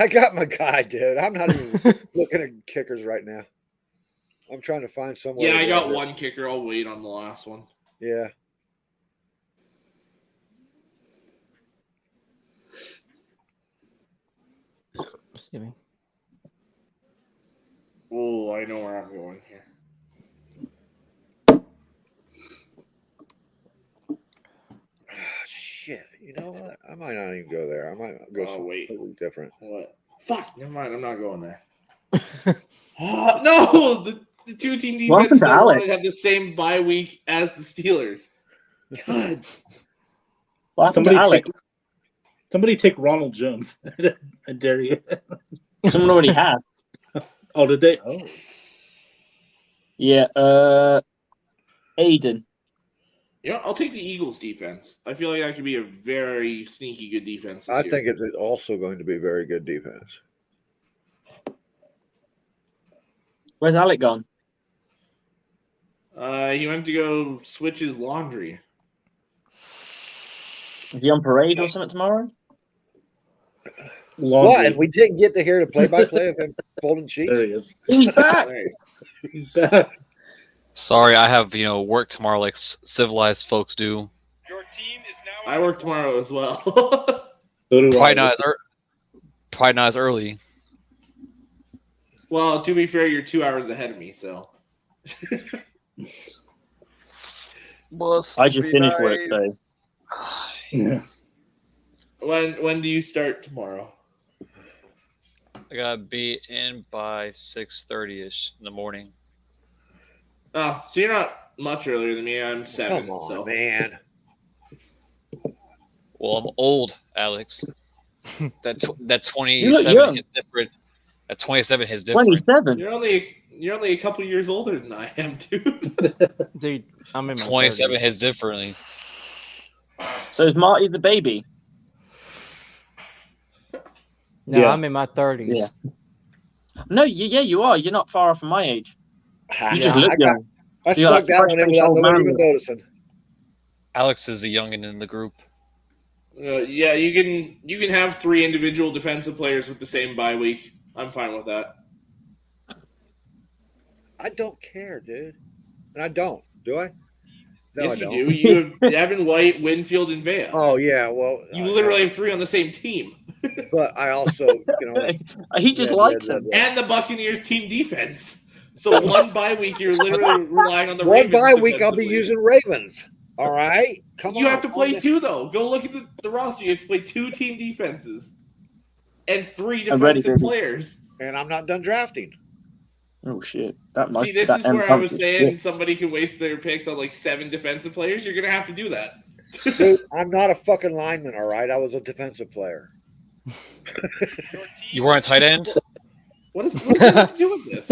Speaker 4: got my guy, dude. I'm not even looking at kickers right now. I'm trying to find someone.
Speaker 1: Yeah, I got one kicker. I'll wait on the last one.
Speaker 4: Yeah.
Speaker 2: Excuse me.
Speaker 1: Oh, I know where I'm going here.
Speaker 4: Shit. You know what? I might not even go there. I might go something different.
Speaker 1: What? Fuck. Never mind. I'm not going there. No, the two team defense have the same bye week as the Steelers. God.
Speaker 6: Somebody take Ronald Jones. I dare you.
Speaker 3: Someone already had.
Speaker 6: Oh, did they? Oh.
Speaker 3: Yeah. Aiden.
Speaker 1: Yeah, I'll take the Eagles defense. I feel like that could be a very sneaky good defense.
Speaker 4: I think it's also going to be a very good defense.
Speaker 3: Where's Alec gone?
Speaker 1: He went to go switch his laundry.
Speaker 3: Is he on parade or something tomorrow?
Speaker 4: What? And we didn't get to hear the play-by-play of him folding sheets?
Speaker 6: There he is.
Speaker 3: He's back.
Speaker 6: He's back.
Speaker 5: Sorry, I have work tomorrow like civilized folks do.
Speaker 7: Your team is now.
Speaker 1: I work tomorrow as well.
Speaker 6: So do
Speaker 5: Probably not as early.
Speaker 1: Well, to be fair, you're 2 hours ahead of me, so.
Speaker 3: I just finished work, so.
Speaker 6: Yeah.
Speaker 1: When do you start tomorrow?
Speaker 5: I gotta be in by 6:30ish in the morning.
Speaker 1: Oh, so you're not much earlier than me. I'm 7.
Speaker 4: Come on,
Speaker 1: so.
Speaker 4: man.
Speaker 5: Well, I'm old, Alex. That
Speaker 3: You
Speaker 5: 27
Speaker 3: look
Speaker 5: is different. That 27 is different.
Speaker 3: 27.
Speaker 1: You're only a couple years older than I am, dude.
Speaker 2: Dude, I'm in my
Speaker 5: 27
Speaker 2: 30s.
Speaker 5: hits differently.
Speaker 3: So is Marty the baby?
Speaker 2: No,
Speaker 6: Yeah.
Speaker 2: I'm in my 30s.
Speaker 3: Yeah. No, yeah, you are. You're not far off from my age. You just look young.
Speaker 4: I
Speaker 3: You're like
Speaker 4: snuck that one in
Speaker 3: fresh
Speaker 4: without
Speaker 3: old
Speaker 4: nobody
Speaker 3: man.
Speaker 4: even noticing.
Speaker 5: Alex is the youngin in the group.
Speaker 1: Yeah, you can have 3 individual defensive players with the same bye week. I'm fine with that.
Speaker 4: I don't care, dude. And I don't. Do I? No,
Speaker 1: Yes,
Speaker 4: I
Speaker 1: you
Speaker 4: don't.
Speaker 1: do. You have Devin White, Winfield, and Vea.
Speaker 4: Oh, yeah. Well,
Speaker 1: You literally have 3 on the same team.
Speaker 4: But I also,
Speaker 3: He just likes him.
Speaker 1: And the Buccaneers team defense. So one bye week, you're literally relying on the
Speaker 4: One
Speaker 1: Ravens.
Speaker 4: bye week, I'll be
Speaker 1: defensively.
Speaker 4: using Ravens. All right? Come on.
Speaker 1: You have to play 2, though. Go look at the roster. You have to play 2 team defenses and 3
Speaker 3: I'm ready,
Speaker 1: defensive
Speaker 3: baby.
Speaker 1: players.
Speaker 4: And I'm not done drafting.
Speaker 3: Oh, shit. That might
Speaker 1: See, this
Speaker 3: that
Speaker 1: is where I
Speaker 3: ends
Speaker 1: was
Speaker 3: up-
Speaker 1: saying somebody can waste their picks on like 7 defensive players. You're going to have to do that.
Speaker 4: Dude, I'm not a fucking lineman, all right? I was a defensive player.
Speaker 5: You weren't a tight end?
Speaker 1: What does that have to do with this?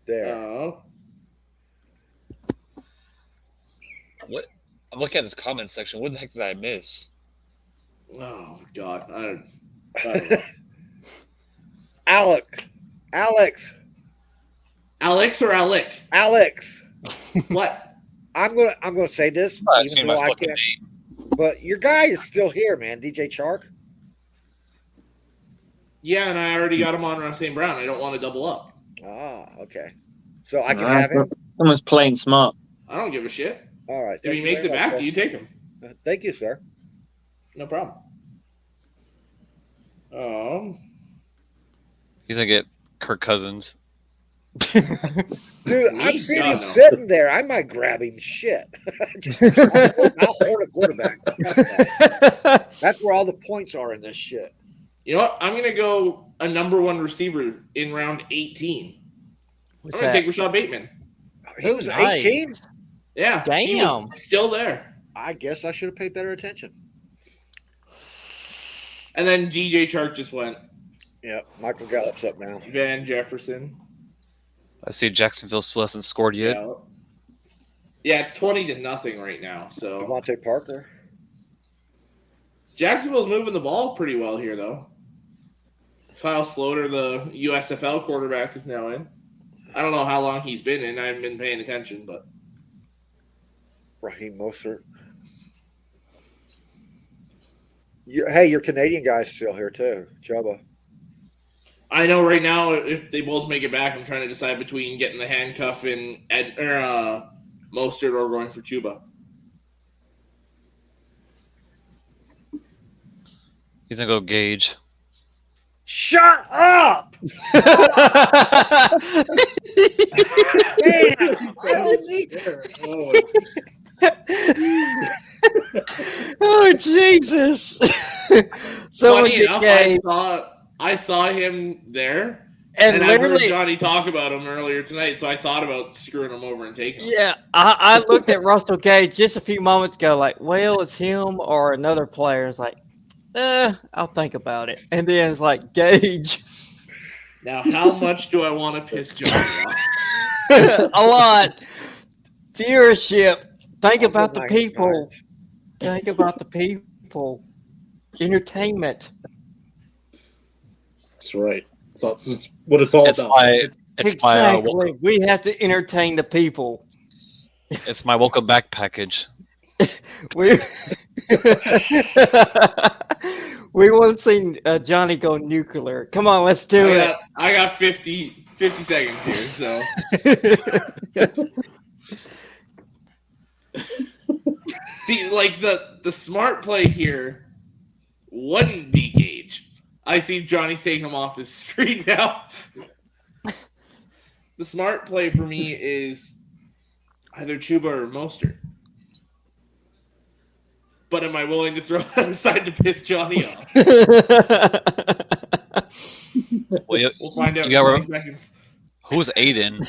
Speaker 4: There.
Speaker 1: Oh.
Speaker 5: What? I'm looking at this comment section. What the heck did I miss?
Speaker 1: Oh, God. I don't know.
Speaker 4: Alex.
Speaker 1: Alex or Alec?
Speaker 4: Alex.
Speaker 1: What?
Speaker 4: I'm gonna say this,
Speaker 5: Oh,
Speaker 4: even
Speaker 5: change
Speaker 4: though
Speaker 5: my
Speaker 4: I
Speaker 5: fucking
Speaker 4: can't.
Speaker 5: name.
Speaker 4: But your guy is still here, man. DJ Chark.
Speaker 1: Yeah, and I already got him on St. Brown. I don't want to double up.
Speaker 4: Ah, okay. So I can
Speaker 3: Nah,
Speaker 4: have him.
Speaker 3: Someone's playing smart.
Speaker 1: I don't give a shit.
Speaker 4: All right.
Speaker 1: If
Speaker 4: thank
Speaker 1: he
Speaker 4: you
Speaker 1: makes it
Speaker 4: very
Speaker 1: back
Speaker 4: much,
Speaker 1: to you, take him.
Speaker 4: sir. Thank you, sir.
Speaker 1: No problem.
Speaker 5: He's going to get Kirk Cousins.
Speaker 4: Dude,
Speaker 1: Me?
Speaker 4: I've seen
Speaker 1: God,
Speaker 4: him
Speaker 1: no.
Speaker 4: sitting there. I might grab him. Shit. I'll hold a quarterback. That's where all the points are in this shit.
Speaker 1: You know what? I'm going to go a number 1 receiver in round 18.
Speaker 2: What's
Speaker 1: I'm going
Speaker 2: that?
Speaker 1: to take Rashad Bateman.
Speaker 4: He was
Speaker 2: Nice.
Speaker 4: 18.
Speaker 1: Yeah. He
Speaker 2: Damn.
Speaker 1: was still there.
Speaker 4: I guess I should have paid better attention.
Speaker 1: And then DJ Chark just went.
Speaker 4: Yep. Michael Gallup's up now.
Speaker 1: Van Jefferson.
Speaker 5: I see Jacksonville still hasn't scored yet.
Speaker 1: Yeah, it's 20-0 right now. So
Speaker 4: Devontae Parker.
Speaker 1: Jacksonville's moving the ball pretty well here, though. Kyle Sloter, the USFL quarterback, is now in. I don't know how long he's been in. I haven't been paying attention, but
Speaker 4: Raheem Mostert. Hey, your Canadian guy's still here too, Chubba.
Speaker 1: I know right now if they both make it back, I'm trying to decide between getting the handcuff and Mostert or going for Chuba.
Speaker 5: He's going to go Gage.
Speaker 4: Shut up! Man, I don't need
Speaker 2: Oh Jesus! Someone
Speaker 1: Funny
Speaker 2: get
Speaker 1: enough,
Speaker 2: Gage.
Speaker 1: I saw him there,
Speaker 2: And
Speaker 1: and I heard
Speaker 2: literally,
Speaker 1: Johnny talk about him earlier tonight, so I thought about screwing him over and taking him.
Speaker 2: yeah, I looked at Russell Gage just a few moments ago, like, well, it's him or another player. It's like, I'll think about it. And then it's like, Gage.
Speaker 1: Now, how much do I want to piss Johnny off?
Speaker 2: A lot. Viewership. Think
Speaker 4: I'll
Speaker 2: about
Speaker 4: go
Speaker 2: the
Speaker 4: 9
Speaker 2: people.
Speaker 4: times.
Speaker 2: Think about the people. Entertainment.
Speaker 6: That's right. It's what it's all
Speaker 5: It's
Speaker 6: about.
Speaker 5: my
Speaker 2: Exactly. We have to entertain the people.
Speaker 5: it's my welcome back package.
Speaker 2: We we want to see Johnny go nuclear. Come on, let's do it.
Speaker 1: I got 50 seconds here, so. See, like the smart play here wouldn't be Gage. I see Johnny's taking him off his screen now. The smart play for me is either Chuba or Mostert. But am I willing to throw that aside to piss Johnny off? We'll find out in 20 seconds.
Speaker 5: Who's Aiden?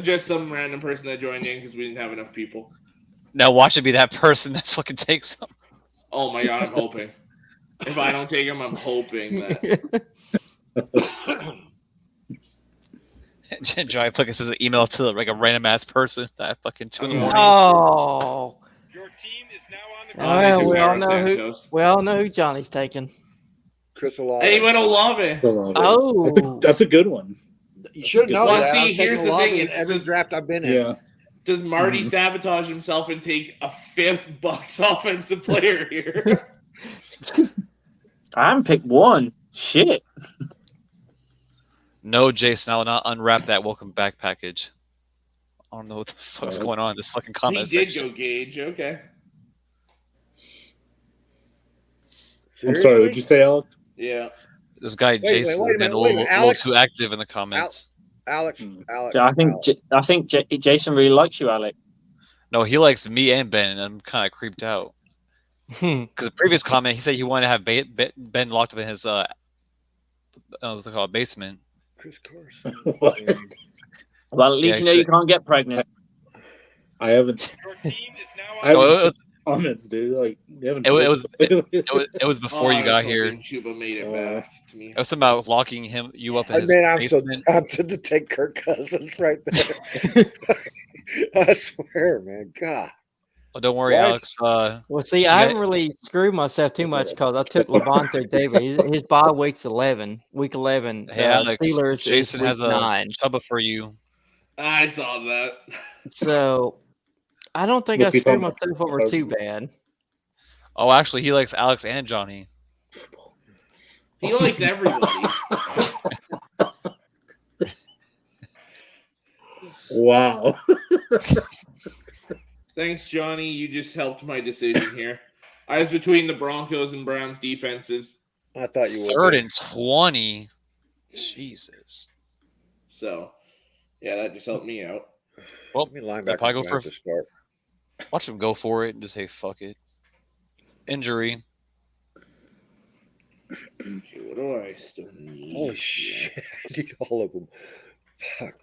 Speaker 1: Just some random person that joined in because we didn't have enough people.
Speaker 5: Now watch it be that person that fucking takes him.
Speaker 1: Oh my god, I'm hoping. If I don't take him, I'm hoping that.
Speaker 5: Johnny fucking says an email to like a random ass person that I fucking took him.
Speaker 2: Oh.
Speaker 7: Your team is now on the
Speaker 2: Well,
Speaker 7: clock.
Speaker 2: we all know who Johnny's taking.
Speaker 4: Chris Olave.
Speaker 1: And he went Olave.
Speaker 2: Oh.
Speaker 6: That's a good one.
Speaker 4: You should know
Speaker 1: Well,
Speaker 4: that.
Speaker 1: see,
Speaker 4: I'm taking
Speaker 1: here's the
Speaker 4: Olave
Speaker 1: thing
Speaker 4: in
Speaker 1: is
Speaker 4: every
Speaker 1: just-
Speaker 4: draft I've been in.
Speaker 6: Yeah.
Speaker 1: Does Marty sabotage himself and take a 5th Bucs offensive player here?
Speaker 3: I haven't picked one. Shit.
Speaker 5: No, Jason, I will not unwrap that welcome back package. I don't know what the fuck's going on in this fucking
Speaker 1: He
Speaker 5: comment
Speaker 1: did
Speaker 5: section.
Speaker 1: go Gage. Okay.
Speaker 6: I'm sorry, what'd you say, Alec?
Speaker 1: Yeah.
Speaker 5: This guy
Speaker 4: Wait a minute,
Speaker 5: Jason
Speaker 4: wait a
Speaker 5: been
Speaker 4: minute,
Speaker 5: a
Speaker 4: wait a
Speaker 5: little,
Speaker 4: minute. Alex-
Speaker 5: too active in the comments.
Speaker 4: Alex.
Speaker 3: I think Jason really likes you, Alec.
Speaker 5: No, he likes me and Ben, and I'm kind of creeped out.
Speaker 2: Hmm.
Speaker 5: Because the previous comment, he said he wanted to have Ben locked up in his what's it called, basement.
Speaker 4: Chris Carson.
Speaker 3: Well, at least
Speaker 5: Yeah,
Speaker 3: you know you can't get pregnant.
Speaker 6: I haven't.
Speaker 7: Your team is now
Speaker 6: I
Speaker 7: on the
Speaker 6: haven't
Speaker 5: it was-
Speaker 6: seen comments, dude. Like, you haven't.
Speaker 5: It was-
Speaker 6: posted.
Speaker 5: It was before you
Speaker 1: I
Speaker 5: got
Speaker 1: was
Speaker 5: here.
Speaker 1: hoping Chuba made it back to me.
Speaker 5: It was something about locking you up in
Speaker 4: I
Speaker 5: his
Speaker 4: mean, I'm so
Speaker 5: basement.
Speaker 4: tempted to take Kirk Cousins right there. I swear, man. God.
Speaker 5: Oh, don't worry,
Speaker 4: Why
Speaker 5: Alex.
Speaker 2: Well, see, I haven't really screwed myself too much because I took Levante David. His bye week's 11. Week 11.
Speaker 5: Hey,
Speaker 2: The
Speaker 5: Alex,
Speaker 2: Steelers
Speaker 5: Jason
Speaker 2: is week
Speaker 5: has a
Speaker 2: 9.
Speaker 5: Chuba for you.
Speaker 1: I saw that.
Speaker 2: So I don't think
Speaker 6: Must
Speaker 2: I
Speaker 6: be
Speaker 2: screwed
Speaker 6: talking
Speaker 2: myself
Speaker 6: about
Speaker 2: over too bad.
Speaker 5: Oh, actually, he likes Alex and Johnny.
Speaker 1: He likes everybody.
Speaker 6: Wow.
Speaker 1: Thanks, Johnny. You just helped my decision here. I was between the Broncos and Browns defenses.
Speaker 4: I thought you would.
Speaker 5: 3rd and 20. Jesus.
Speaker 1: So, yeah, that just helped me out.
Speaker 5: Well,
Speaker 4: I mean,
Speaker 5: if I go
Speaker 4: linebackers
Speaker 5: for
Speaker 4: to start.
Speaker 5: watch him go for it and just say fuck it. Injury.
Speaker 1: Okay, what do I still need?
Speaker 4: Holy shit. I need all of them. Fuck.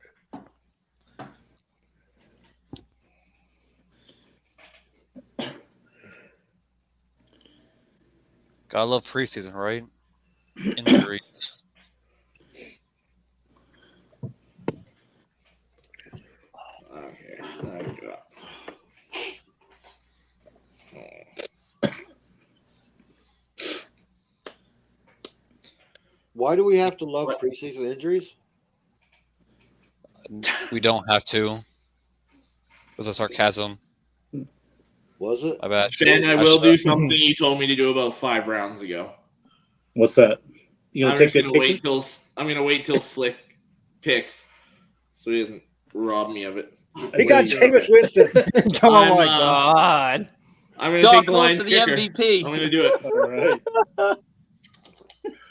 Speaker 5: Gotta love preseason, right? Injuries.
Speaker 1: Okay, I've got.
Speaker 4: Why do we have to love preseason injuries?
Speaker 5: We don't have to. It was a sarcasm.
Speaker 4: Was it?
Speaker 5: My bad.
Speaker 1: Ben, I will do something you told me to do about 5 rounds ago.
Speaker 6: What's that? You
Speaker 1: I'm
Speaker 6: gonna take
Speaker 1: just
Speaker 6: the
Speaker 1: gonna
Speaker 6: kicking?
Speaker 1: I'm gonna wait till Slick picks, so he doesn't rob me of it.
Speaker 4: He got Jameis Winston.
Speaker 2: Oh
Speaker 1: I'm,
Speaker 2: my God.
Speaker 1: I'm gonna
Speaker 3: Dark
Speaker 1: take the
Speaker 3: horse
Speaker 1: Lions
Speaker 3: to the
Speaker 1: kicker.
Speaker 3: MVP.
Speaker 1: I'm gonna do it.
Speaker 6: All right.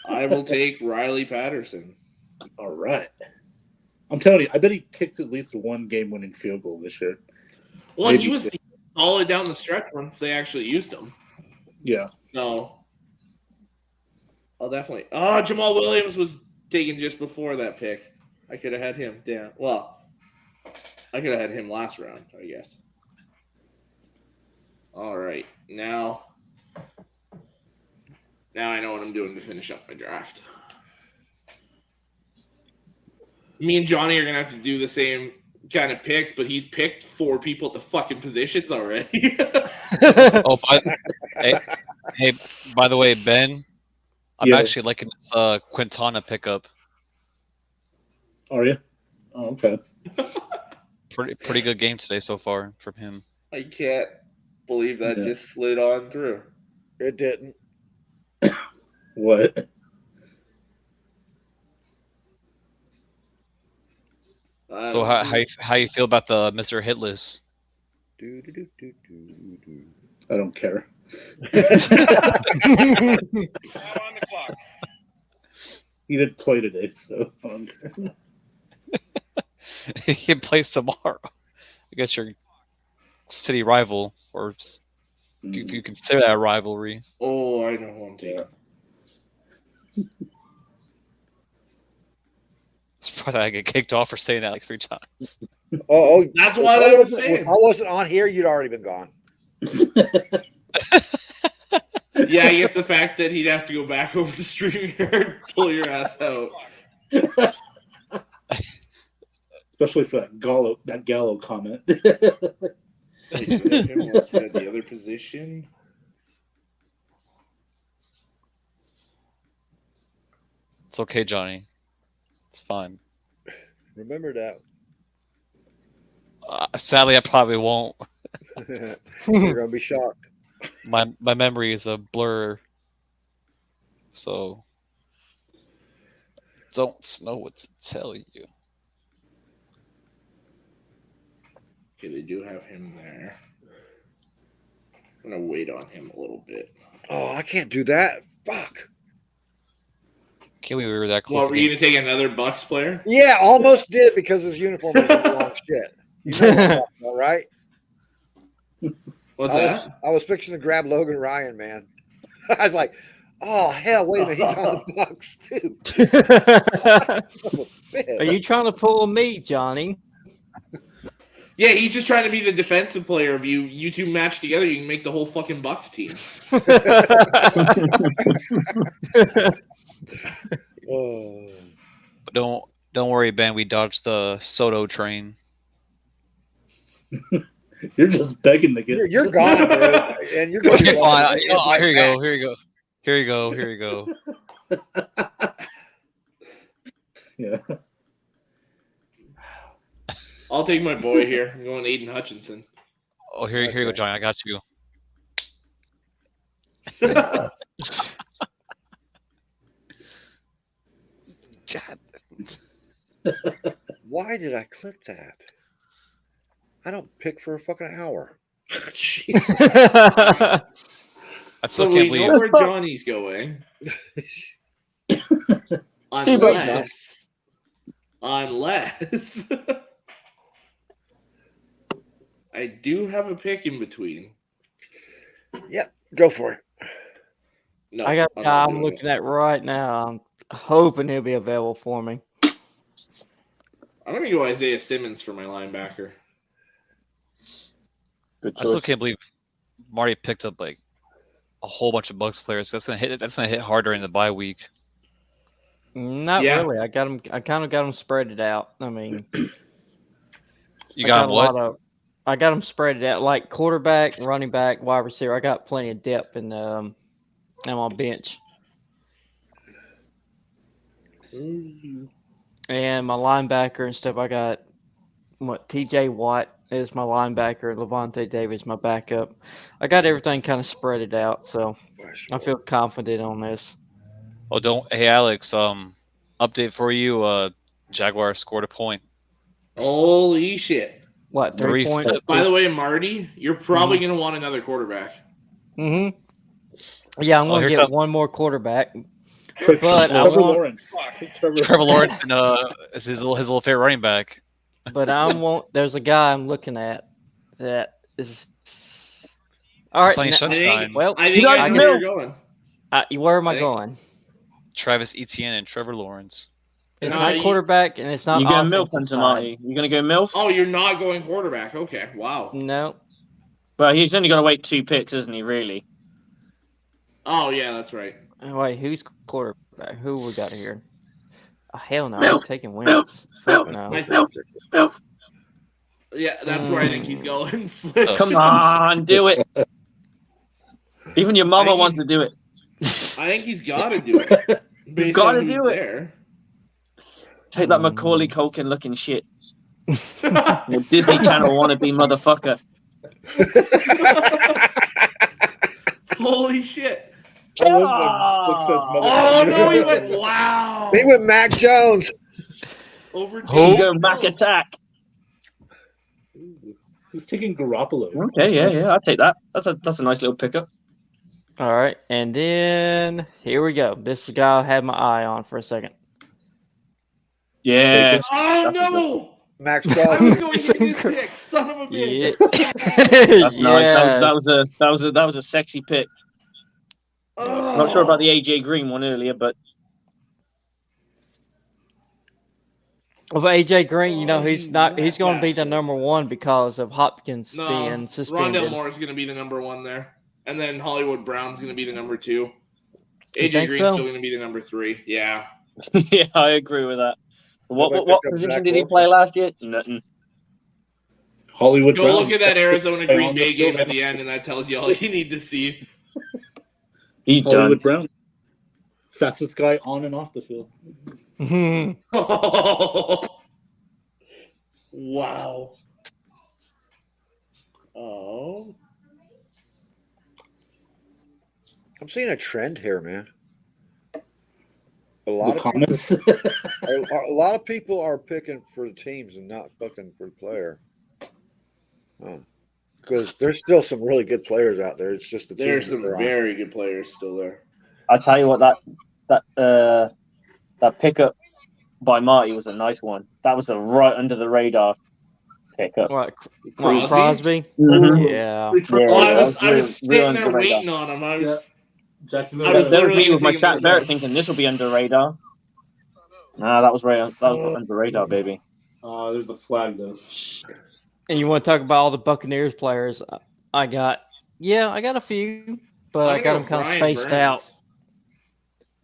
Speaker 1: I will take Riley Patterson.
Speaker 6: All right. I'm telling you, I bet he kicks at least one game-winning field goal this year.
Speaker 1: Well,
Speaker 6: Maybe
Speaker 1: he was solid down the stretch once they actually used him.
Speaker 6: Yeah.
Speaker 1: So I'll definitely. Oh, Jamal Williams was taken just before that pick. I could have had him down. Well, I could have had him last round, I guess. All right, now I know what I'm doing to finish up my draft. Me and Johnny are gonna have to do the same kind of picks, but he's picked 4 people at the fucking positions already.
Speaker 5: Oh, hey, by the way, Ben, I'm
Speaker 6: Yeah.
Speaker 5: actually liking this Quintana pickup.
Speaker 6: Are you? Oh, okay.
Speaker 5: Pretty good game today so far from him.
Speaker 1: I can't believe that
Speaker 6: Yeah.
Speaker 1: just slid on through.
Speaker 4: It didn't.
Speaker 6: What?
Speaker 5: So how you feel about the Mr. Hitless?
Speaker 4: Do, do, do, do, do, do.
Speaker 6: I don't care.
Speaker 7: Now on the clock.
Speaker 6: He didn't play today, so.
Speaker 5: He can play tomorrow against your city rival, or if you consider that a rivalry.
Speaker 1: Oh, I know who I'm taking.
Speaker 5: Surprised I get kicked off for saying that like 3 times.
Speaker 4: Oh,
Speaker 1: That's what I was saying.
Speaker 4: If I wasn't on here, you'd already been gone.
Speaker 1: Yeah, I guess the fact that he'd have to go back over to StreamYard, pull your ass out.
Speaker 6: Especially for that Gallo comment.
Speaker 1: Wait, do I have him listed at the other position?
Speaker 5: It's okay, Johnny. It's fine.
Speaker 4: Remember that.
Speaker 5: Sadly, I probably won't.
Speaker 4: You're gonna be shocked.
Speaker 5: My memory is a blur, so don't know what to tell you.
Speaker 1: Okay, they do have him there. I'm gonna wait on him a little bit.
Speaker 4: Oh, I can't do that. Fuck.
Speaker 5: Can't we were that close?
Speaker 1: Well, were you gonna take another Bucs player?
Speaker 4: Yeah, almost did because his uniform was long shit. You know what I'm talking about, right?
Speaker 1: What's
Speaker 4: I
Speaker 1: that?
Speaker 4: was fixing to grab Logan Ryan, man. I was like, oh hell, wait a minute, he's on the Bucs too.
Speaker 2: Are you trying to pull me, Johnny?
Speaker 1: Yeah, he's just trying to be the defensive player of you. You two match together, you can make the whole fucking Bucs team.
Speaker 4: Oh.
Speaker 5: Don't worry, Ben. We dodged the Soto train.
Speaker 6: You're just begging to get.
Speaker 4: You're gone, dude. And you're going to
Speaker 5: Okay, fine. Here you go. Here you go. Here you go. Here you go.
Speaker 6: Yeah.
Speaker 1: I'll take my boy here. I'm going Aiden Hutchinson.
Speaker 5: Oh, here you go, Johnny. I got you. God.
Speaker 4: Why did I click that? I don't pick for a fucking hour.
Speaker 5: I
Speaker 1: So
Speaker 5: still
Speaker 1: we
Speaker 5: can't
Speaker 1: know
Speaker 5: believe.
Speaker 1: where Johnny's going. Unless I do have a pick in between.
Speaker 4: Yep, go for it.
Speaker 1: No,
Speaker 2: I got a
Speaker 1: I'm
Speaker 2: guy
Speaker 1: not
Speaker 2: I'm
Speaker 1: doing
Speaker 2: looking at right now. I'm hoping he'll be available for me.
Speaker 1: I'm gonna go Isaiah Simmons for my linebacker.
Speaker 3: Good
Speaker 5: I still
Speaker 3: choice.
Speaker 5: can't believe Marty picked up like a whole bunch of Bucs players. That's gonna hit hard during the bye week.
Speaker 2: Not
Speaker 1: Yeah.
Speaker 2: really. I kind of got them spread it out. I mean,
Speaker 5: You got
Speaker 2: a
Speaker 5: what?
Speaker 2: lot of. I got them spread it out like quarterback, running back, wide receiver. I got plenty of depth in on my bench. And my linebacker and stuff, I got TJ Watt is my linebacker, and Levante Davis my backup. I got everything kind of spread it out, so I feel confident on this.
Speaker 5: Oh, hey Alex, update for you. Jaguars scored a point.
Speaker 1: Holy shit!
Speaker 2: What, 3
Speaker 5: Three-
Speaker 2: points?
Speaker 1: By the way, Marty, you're probably gonna want another quarterback.
Speaker 2: Mm-hmm. Yeah, I'm
Speaker 5: Oh,
Speaker 2: going to
Speaker 5: here
Speaker 2: get
Speaker 5: comes-
Speaker 2: one more quarterback.
Speaker 6: Trevor
Speaker 2: But I want-
Speaker 6: Lawrence.
Speaker 5: Trevor Lawrence and is his little favorite running back.
Speaker 2: But there's a guy I'm looking at that is. All right.
Speaker 5: Sunny
Speaker 2: now-
Speaker 5: Sunshine.
Speaker 2: well,
Speaker 1: I think I know where you're going.
Speaker 2: where am I
Speaker 1: I think-
Speaker 2: going?
Speaker 5: Travis Etienne and Trevor Lawrence.
Speaker 2: It's
Speaker 1: No,
Speaker 2: not
Speaker 1: you-
Speaker 2: quarterback, and it's not
Speaker 3: You going milk
Speaker 2: offensive
Speaker 3: hunter, Marty? You gonna go milk?
Speaker 1: Oh, you're not going quarterback. Okay, wow.
Speaker 2: No.
Speaker 3: Well, he's only got to wait 2 picks, isn't he? Really?
Speaker 1: Oh yeah, that's right.
Speaker 2: Wait, who's quarterback? Who we got here? Oh, hell no,
Speaker 3: Milk.
Speaker 2: I'm taking Wentz. Fuck no.
Speaker 1: Yeah, that's where I think he's going.
Speaker 3: Come on, do it. Even your
Speaker 1: I
Speaker 3: mama
Speaker 1: think
Speaker 3: wants to do it.
Speaker 1: I think he's got to do it. Based
Speaker 3: gotta
Speaker 1: on who's
Speaker 3: do it.
Speaker 1: there.
Speaker 3: Take that Macaulay Culkin looking shit. You Disney Channel wannabe motherfucker.
Speaker 1: Holy shit!
Speaker 6: I love when Slick says
Speaker 1: Oh
Speaker 6: motherfucker.
Speaker 1: no, he went wow.
Speaker 4: They went Mac Jones.
Speaker 1: Over.
Speaker 3: Who? Go Mac attack.
Speaker 6: He's taking Garoppolo.
Speaker 3: Okay, yeah, I'll take that. That's a nice little pickup.
Speaker 2: All right, and then here we go. This is the guy I had my eye on for a second.
Speaker 3: Yeah.
Speaker 1: Oh
Speaker 3: That's a good
Speaker 1: no!
Speaker 4: Max
Speaker 1: I
Speaker 4: Crosby.
Speaker 1: was going to get this pick, son of a bitch.
Speaker 2: Yeah.
Speaker 3: That's nice. That was a sexy pick.
Speaker 1: Oh.
Speaker 3: Not sure about the AJ Green one earlier, but
Speaker 2: With AJ Green,
Speaker 1: Oh,
Speaker 2: he's
Speaker 1: you
Speaker 2: not. He's
Speaker 1: rat
Speaker 2: going to be the
Speaker 1: bastard.
Speaker 2: number one because of Hopkins
Speaker 1: No,
Speaker 2: being
Speaker 1: Rondell
Speaker 2: suspended.
Speaker 1: Moore is going to be the number 1 there, and then Hollywood Brown's going to be the number 2.
Speaker 2: You
Speaker 1: AJ
Speaker 2: think
Speaker 1: Green's
Speaker 2: so?
Speaker 1: still going to be the number 3. Yeah.
Speaker 3: yeah, I agree with that.
Speaker 4: Nobody
Speaker 3: What
Speaker 4: picked up
Speaker 3: position
Speaker 4: Zach
Speaker 3: did he
Speaker 4: Wilson.
Speaker 3: play last year? Nothing.
Speaker 6: Hollywood
Speaker 1: Go
Speaker 6: Brown.
Speaker 1: look at that Arizona Green
Speaker 6: on the
Speaker 1: Bay game
Speaker 6: field.
Speaker 1: at the end, and that tells you all you need to see.
Speaker 3: He's
Speaker 6: Hollywood
Speaker 3: done.
Speaker 6: Brown. Fastest guy on and off the field.
Speaker 1: Wow. Oh.
Speaker 4: I'm seeing a trend here, man. A
Speaker 6: The
Speaker 4: lot of
Speaker 6: comments.
Speaker 4: a lot of people are picking for the teams and not fucking for the player. Because there's still some really good players out there. It's just the teams
Speaker 1: There's
Speaker 4: that
Speaker 1: some
Speaker 4: they're on.
Speaker 1: very good players still there.
Speaker 3: I tell you what, that pickup by Marty was a nice one. That was a right under the radar pickup.
Speaker 2: What?
Speaker 1: Crosby?
Speaker 2: Crosby?
Speaker 3: Mhm.
Speaker 2: Yeah.
Speaker 3: Yeah,
Speaker 1: Oh,
Speaker 3: that
Speaker 1: I was
Speaker 3: real
Speaker 1: sitting
Speaker 3: under
Speaker 1: there
Speaker 3: the radar.
Speaker 1: waiting on him. I was
Speaker 6: Jacksonville.
Speaker 1: I was
Speaker 3: There was
Speaker 1: literally
Speaker 3: me with my
Speaker 1: gonna take him
Speaker 3: chat
Speaker 1: this
Speaker 3: Barrett
Speaker 1: round.
Speaker 3: thinking this will be under radar. Nah, that was under radar, baby.
Speaker 6: There's a flag though.
Speaker 2: And you want to talk about all the Buccaneers players? I got a few, but I
Speaker 1: I'm
Speaker 2: got
Speaker 1: gonna
Speaker 2: them
Speaker 1: go
Speaker 2: kind of
Speaker 1: Brian
Speaker 2: spaced
Speaker 1: Burns.
Speaker 2: out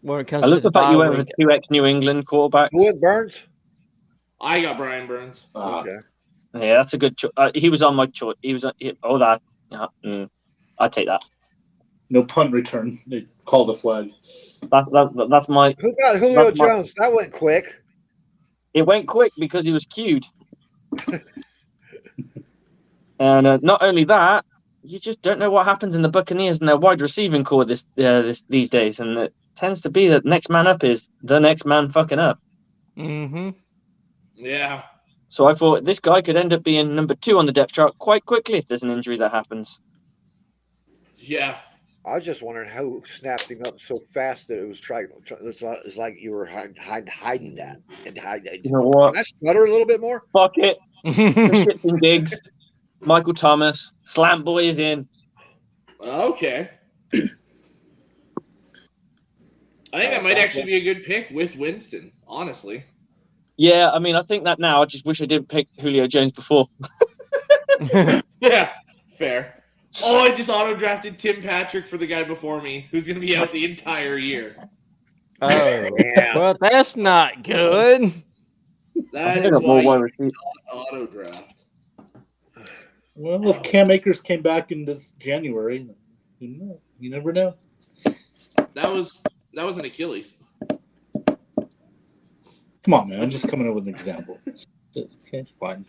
Speaker 2: when it comes
Speaker 3: I
Speaker 2: to
Speaker 3: love
Speaker 2: the
Speaker 3: the fact
Speaker 2: bye
Speaker 3: you went
Speaker 2: week.
Speaker 3: with 2 ex-New England quarterbacks.
Speaker 4: Who went Burns?
Speaker 1: I got Brian Burns.
Speaker 4: Okay.
Speaker 3: Yeah, that's a good choice. He was on my choice. He was that. Yeah, I'd take that.
Speaker 6: No punt return. They called a flag.
Speaker 3: That's my.
Speaker 4: Who got Julio
Speaker 3: That's my-
Speaker 4: Jones? That went quick.
Speaker 3: It went quick because he was cued. And not only that, you just don't know what happens in the Buccaneers and their wide receiving core these days, and it tends to be that next man up is the next man fucking up.
Speaker 2: Mm-hmm.
Speaker 1: Yeah.
Speaker 3: So I thought this guy could end up being number 2 on the depth chart quite quickly if there's an injury that happens.
Speaker 1: Yeah.
Speaker 4: I was just wondering who snapped him up so fast that it was trying. It's like you were hiding that and hiding.
Speaker 3: You know what?
Speaker 4: Can I stutter a little bit more?
Speaker 3: Fuck it. Prescription Diggs, Michael Thomas, Slam Boy is in.
Speaker 1: Okay. I think that might actually be a good pick with Winston, honestly.
Speaker 3: Yeah, I mean, I think that now. I just wish I didn't pick Julio Jones before.
Speaker 1: Yeah, fair. Oh, I just auto-drafted Tim Patrick for the guy before me, who's going to be out the entire year.
Speaker 2: Oh,
Speaker 4: Yeah.
Speaker 2: well, that's not good.
Speaker 1: That
Speaker 3: I
Speaker 1: is
Speaker 3: got
Speaker 1: why
Speaker 3: more wide
Speaker 1: you
Speaker 3: receivers.
Speaker 1: auto-draft.
Speaker 6: Well, if Cam Akers came back in this January, you never know.
Speaker 1: That was an Achilles.
Speaker 6: Come on, man. I'm just coming up with an example. Okay, fine.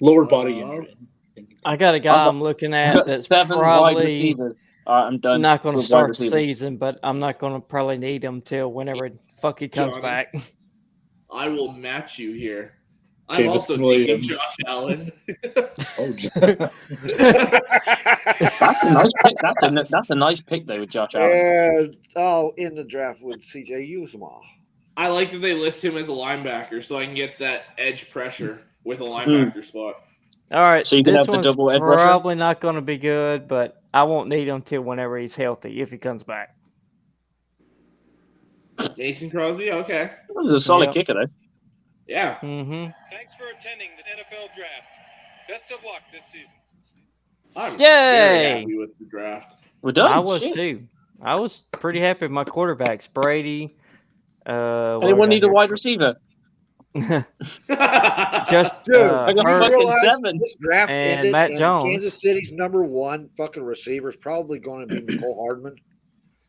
Speaker 6: Lower body injury.
Speaker 2: I got a guy I'm looking at that's
Speaker 3: 7 wide
Speaker 2: probably
Speaker 3: receivers. All right, I'm done.
Speaker 2: not going to
Speaker 3: with wide
Speaker 2: start the
Speaker 3: receivers.
Speaker 2: season, but I'm not going to probably need him till whenever fuck he comes
Speaker 1: Johnny.
Speaker 2: back.
Speaker 1: I will match you here. I'm
Speaker 6: Jameson
Speaker 1: also taking
Speaker 6: Williams.
Speaker 1: Josh Allen.
Speaker 6: Oh,
Speaker 3: That's a nice pick though with Josh Allen.
Speaker 4: And in the draft with CJ Uzomah.
Speaker 1: I like that they list him as a linebacker, so I can get that edge pressure with a linebacker spot.
Speaker 2: All right,
Speaker 3: So you can
Speaker 2: this
Speaker 3: have the
Speaker 2: one's
Speaker 3: double edge rusher?
Speaker 2: probably not going to be good, but I won't need him till whenever he's healthy if he comes back.
Speaker 1: Mason Crosby, okay.
Speaker 3: That was a solid
Speaker 2: Yep.
Speaker 3: kicker though.
Speaker 1: Yeah.
Speaker 2: Mm-hmm.
Speaker 7: Thanks for attending the NFL Draft. Best of luck this season.
Speaker 1: I'm
Speaker 2: Yay!
Speaker 1: very happy with the draft.
Speaker 3: We're done.
Speaker 2: I was
Speaker 3: Shit.
Speaker 2: too. I was pretty happy with my quarterbacks. Brady.
Speaker 3: Anyone need a wide receiver?
Speaker 2: Just
Speaker 4: Dude,
Speaker 3: I got
Speaker 2: Hurts
Speaker 3: fucking
Speaker 4: realize
Speaker 3: 7.
Speaker 4: this draft
Speaker 2: and
Speaker 4: ended,
Speaker 2: Matt
Speaker 4: and
Speaker 2: Jones.
Speaker 4: Kansas City's number 1 fucking receiver is probably going to be Nicole Hardman,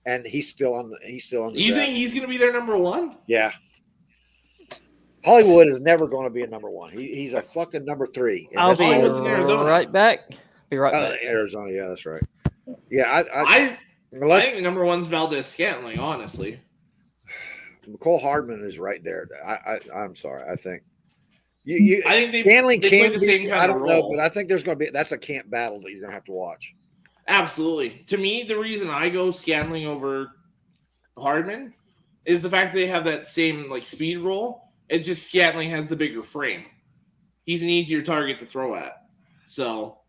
Speaker 4: and he's still on the
Speaker 1: You
Speaker 4: draft.
Speaker 1: think he's going to be their number 1?
Speaker 4: Yeah. Hollywood is never going to be a number 1. He's a fucking number 3. and
Speaker 2: I'll
Speaker 4: that's
Speaker 2: be
Speaker 1: Hollywood's in Arizona.
Speaker 2: right back. Be right back.
Speaker 4: Arizona. Yeah, that's right. Yeah,
Speaker 1: I
Speaker 4: unless
Speaker 1: think the number 1's Valdez Scantling, honestly.
Speaker 4: Nicole Hardman is right there. I'm sorry. I think
Speaker 1: I think they
Speaker 4: Stanley
Speaker 1: play
Speaker 4: can
Speaker 1: the
Speaker 4: be,
Speaker 1: same kind
Speaker 4: I
Speaker 1: of
Speaker 4: don't know,
Speaker 1: role.
Speaker 4: but I think there's going to be that's a camp battle that you're going to have to watch.
Speaker 1: Absolutely. To me, the reason I go Scantling over Hardman is the fact that they have that same like speed roll. It's just Scantling has the bigger frame. He's an easier target to throw at. So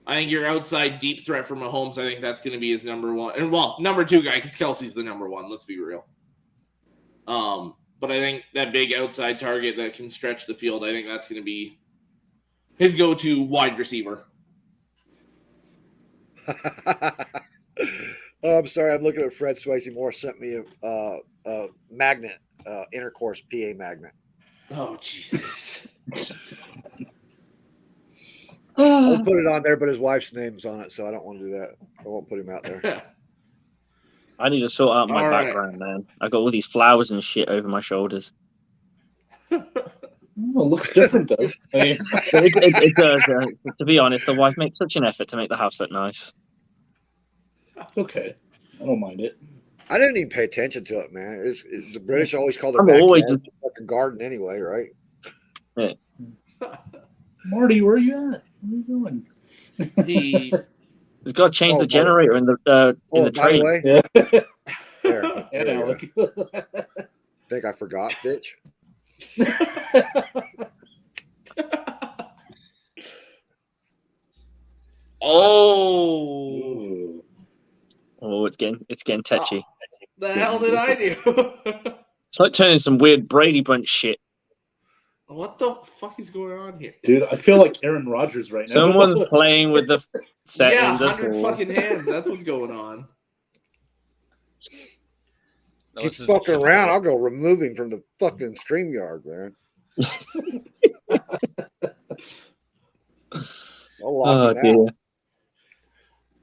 Speaker 1: I think your outside deep threat for Mahomes, I think that's going to be his number one. And well, number two guy, because Kelsey's the number one. Let's be real. But I think that big outside target that can stretch the field, I think that's going to be his go-to wide receiver.
Speaker 4: I'm sorry. I'm looking at Fred Swayze Moore sent me a magnet, intercourse PA magnet.
Speaker 1: Oh, Jesus.
Speaker 4: I'll put it on there, but his wife's name's on it, so I don't want to do that. I won't put him out there.
Speaker 3: I need to sort out my
Speaker 1: All right.
Speaker 3: background, man. I got all these flowers and shit over my shoulders.
Speaker 6: Oh, it looks different though. I mean,
Speaker 3: It does. To be honest, the wife makes such an effort to make the house look nice.
Speaker 6: it's okay. I don't mind it.
Speaker 4: I didn't even pay attention to it, man. The British always call their
Speaker 3: I'm
Speaker 4: backyard
Speaker 3: always
Speaker 4: a fucking garden anyway, right?
Speaker 6: Marty, where are you at? What are you doing?
Speaker 3: He's got to change
Speaker 4: Oh,
Speaker 3: the generator in the
Speaker 4: Oh,
Speaker 3: in the
Speaker 4: by the
Speaker 3: train.
Speaker 4: way,
Speaker 6: Yeah.
Speaker 4: there
Speaker 6: And
Speaker 4: you go.
Speaker 6: Alec.
Speaker 4: Think I forgot, bitch.
Speaker 1: Oh.
Speaker 6: Ooh.
Speaker 3: Oh, it's getting touchy.
Speaker 1: The hell did I do?
Speaker 3: It's like turning some weird Brady Bunch shit.
Speaker 1: What the fuck is going on here?
Speaker 6: Dude, I feel like Aaron Rodgers right now.
Speaker 3: Someone's playing with the settings.
Speaker 1: Yeah,
Speaker 3: that's
Speaker 1: 100
Speaker 3: all.
Speaker 1: fucking hands. That's what's going on.
Speaker 5: No,
Speaker 4: Keep
Speaker 5: this is
Speaker 4: fucking
Speaker 5: different.
Speaker 4: around. I'll go remove him from the fucking StreamYard, man. I'll lock
Speaker 3: Oh
Speaker 4: him
Speaker 3: dear.
Speaker 4: out.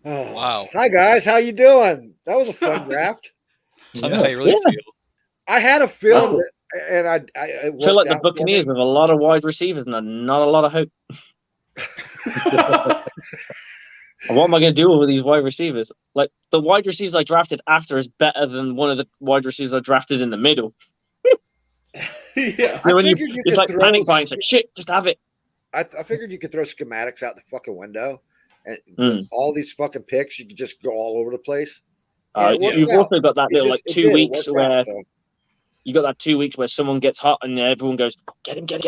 Speaker 4: Oh.
Speaker 5: Wow.
Speaker 4: Hi guys, how you doing? That was a fun draft.
Speaker 5: Tell me how you
Speaker 6: Yes.
Speaker 5: really
Speaker 3: Yeah.
Speaker 5: feel.
Speaker 4: I had a feeling,
Speaker 3: Oh.
Speaker 4: that, and I
Speaker 3: I feel like the Buccaneers have a lot of wide receivers and not a lot of hope. And what am I going to do with these wide receivers? Like the wide receivers I drafted after is better than one of the wide receivers I drafted in the middle.
Speaker 1: Yeah.
Speaker 4: I
Speaker 3: When
Speaker 4: figured you
Speaker 3: it's
Speaker 4: could
Speaker 3: like
Speaker 4: throw.
Speaker 3: panic buying. It's like shit, just have it.
Speaker 4: I figured you could throw schematics out the fucking window, and
Speaker 3: Mm.
Speaker 4: with all these fucking picks, you could just go all over the place. And it worked
Speaker 3: You've
Speaker 4: out.
Speaker 3: also got that
Speaker 4: It
Speaker 3: little
Speaker 4: just-
Speaker 3: like
Speaker 4: it
Speaker 3: 2
Speaker 4: did. It
Speaker 3: weeks
Speaker 4: worked
Speaker 3: where
Speaker 4: out, so.
Speaker 3: you got that 2 weeks where someone gets hot and everyone goes, get him.
Speaker 1: Yep.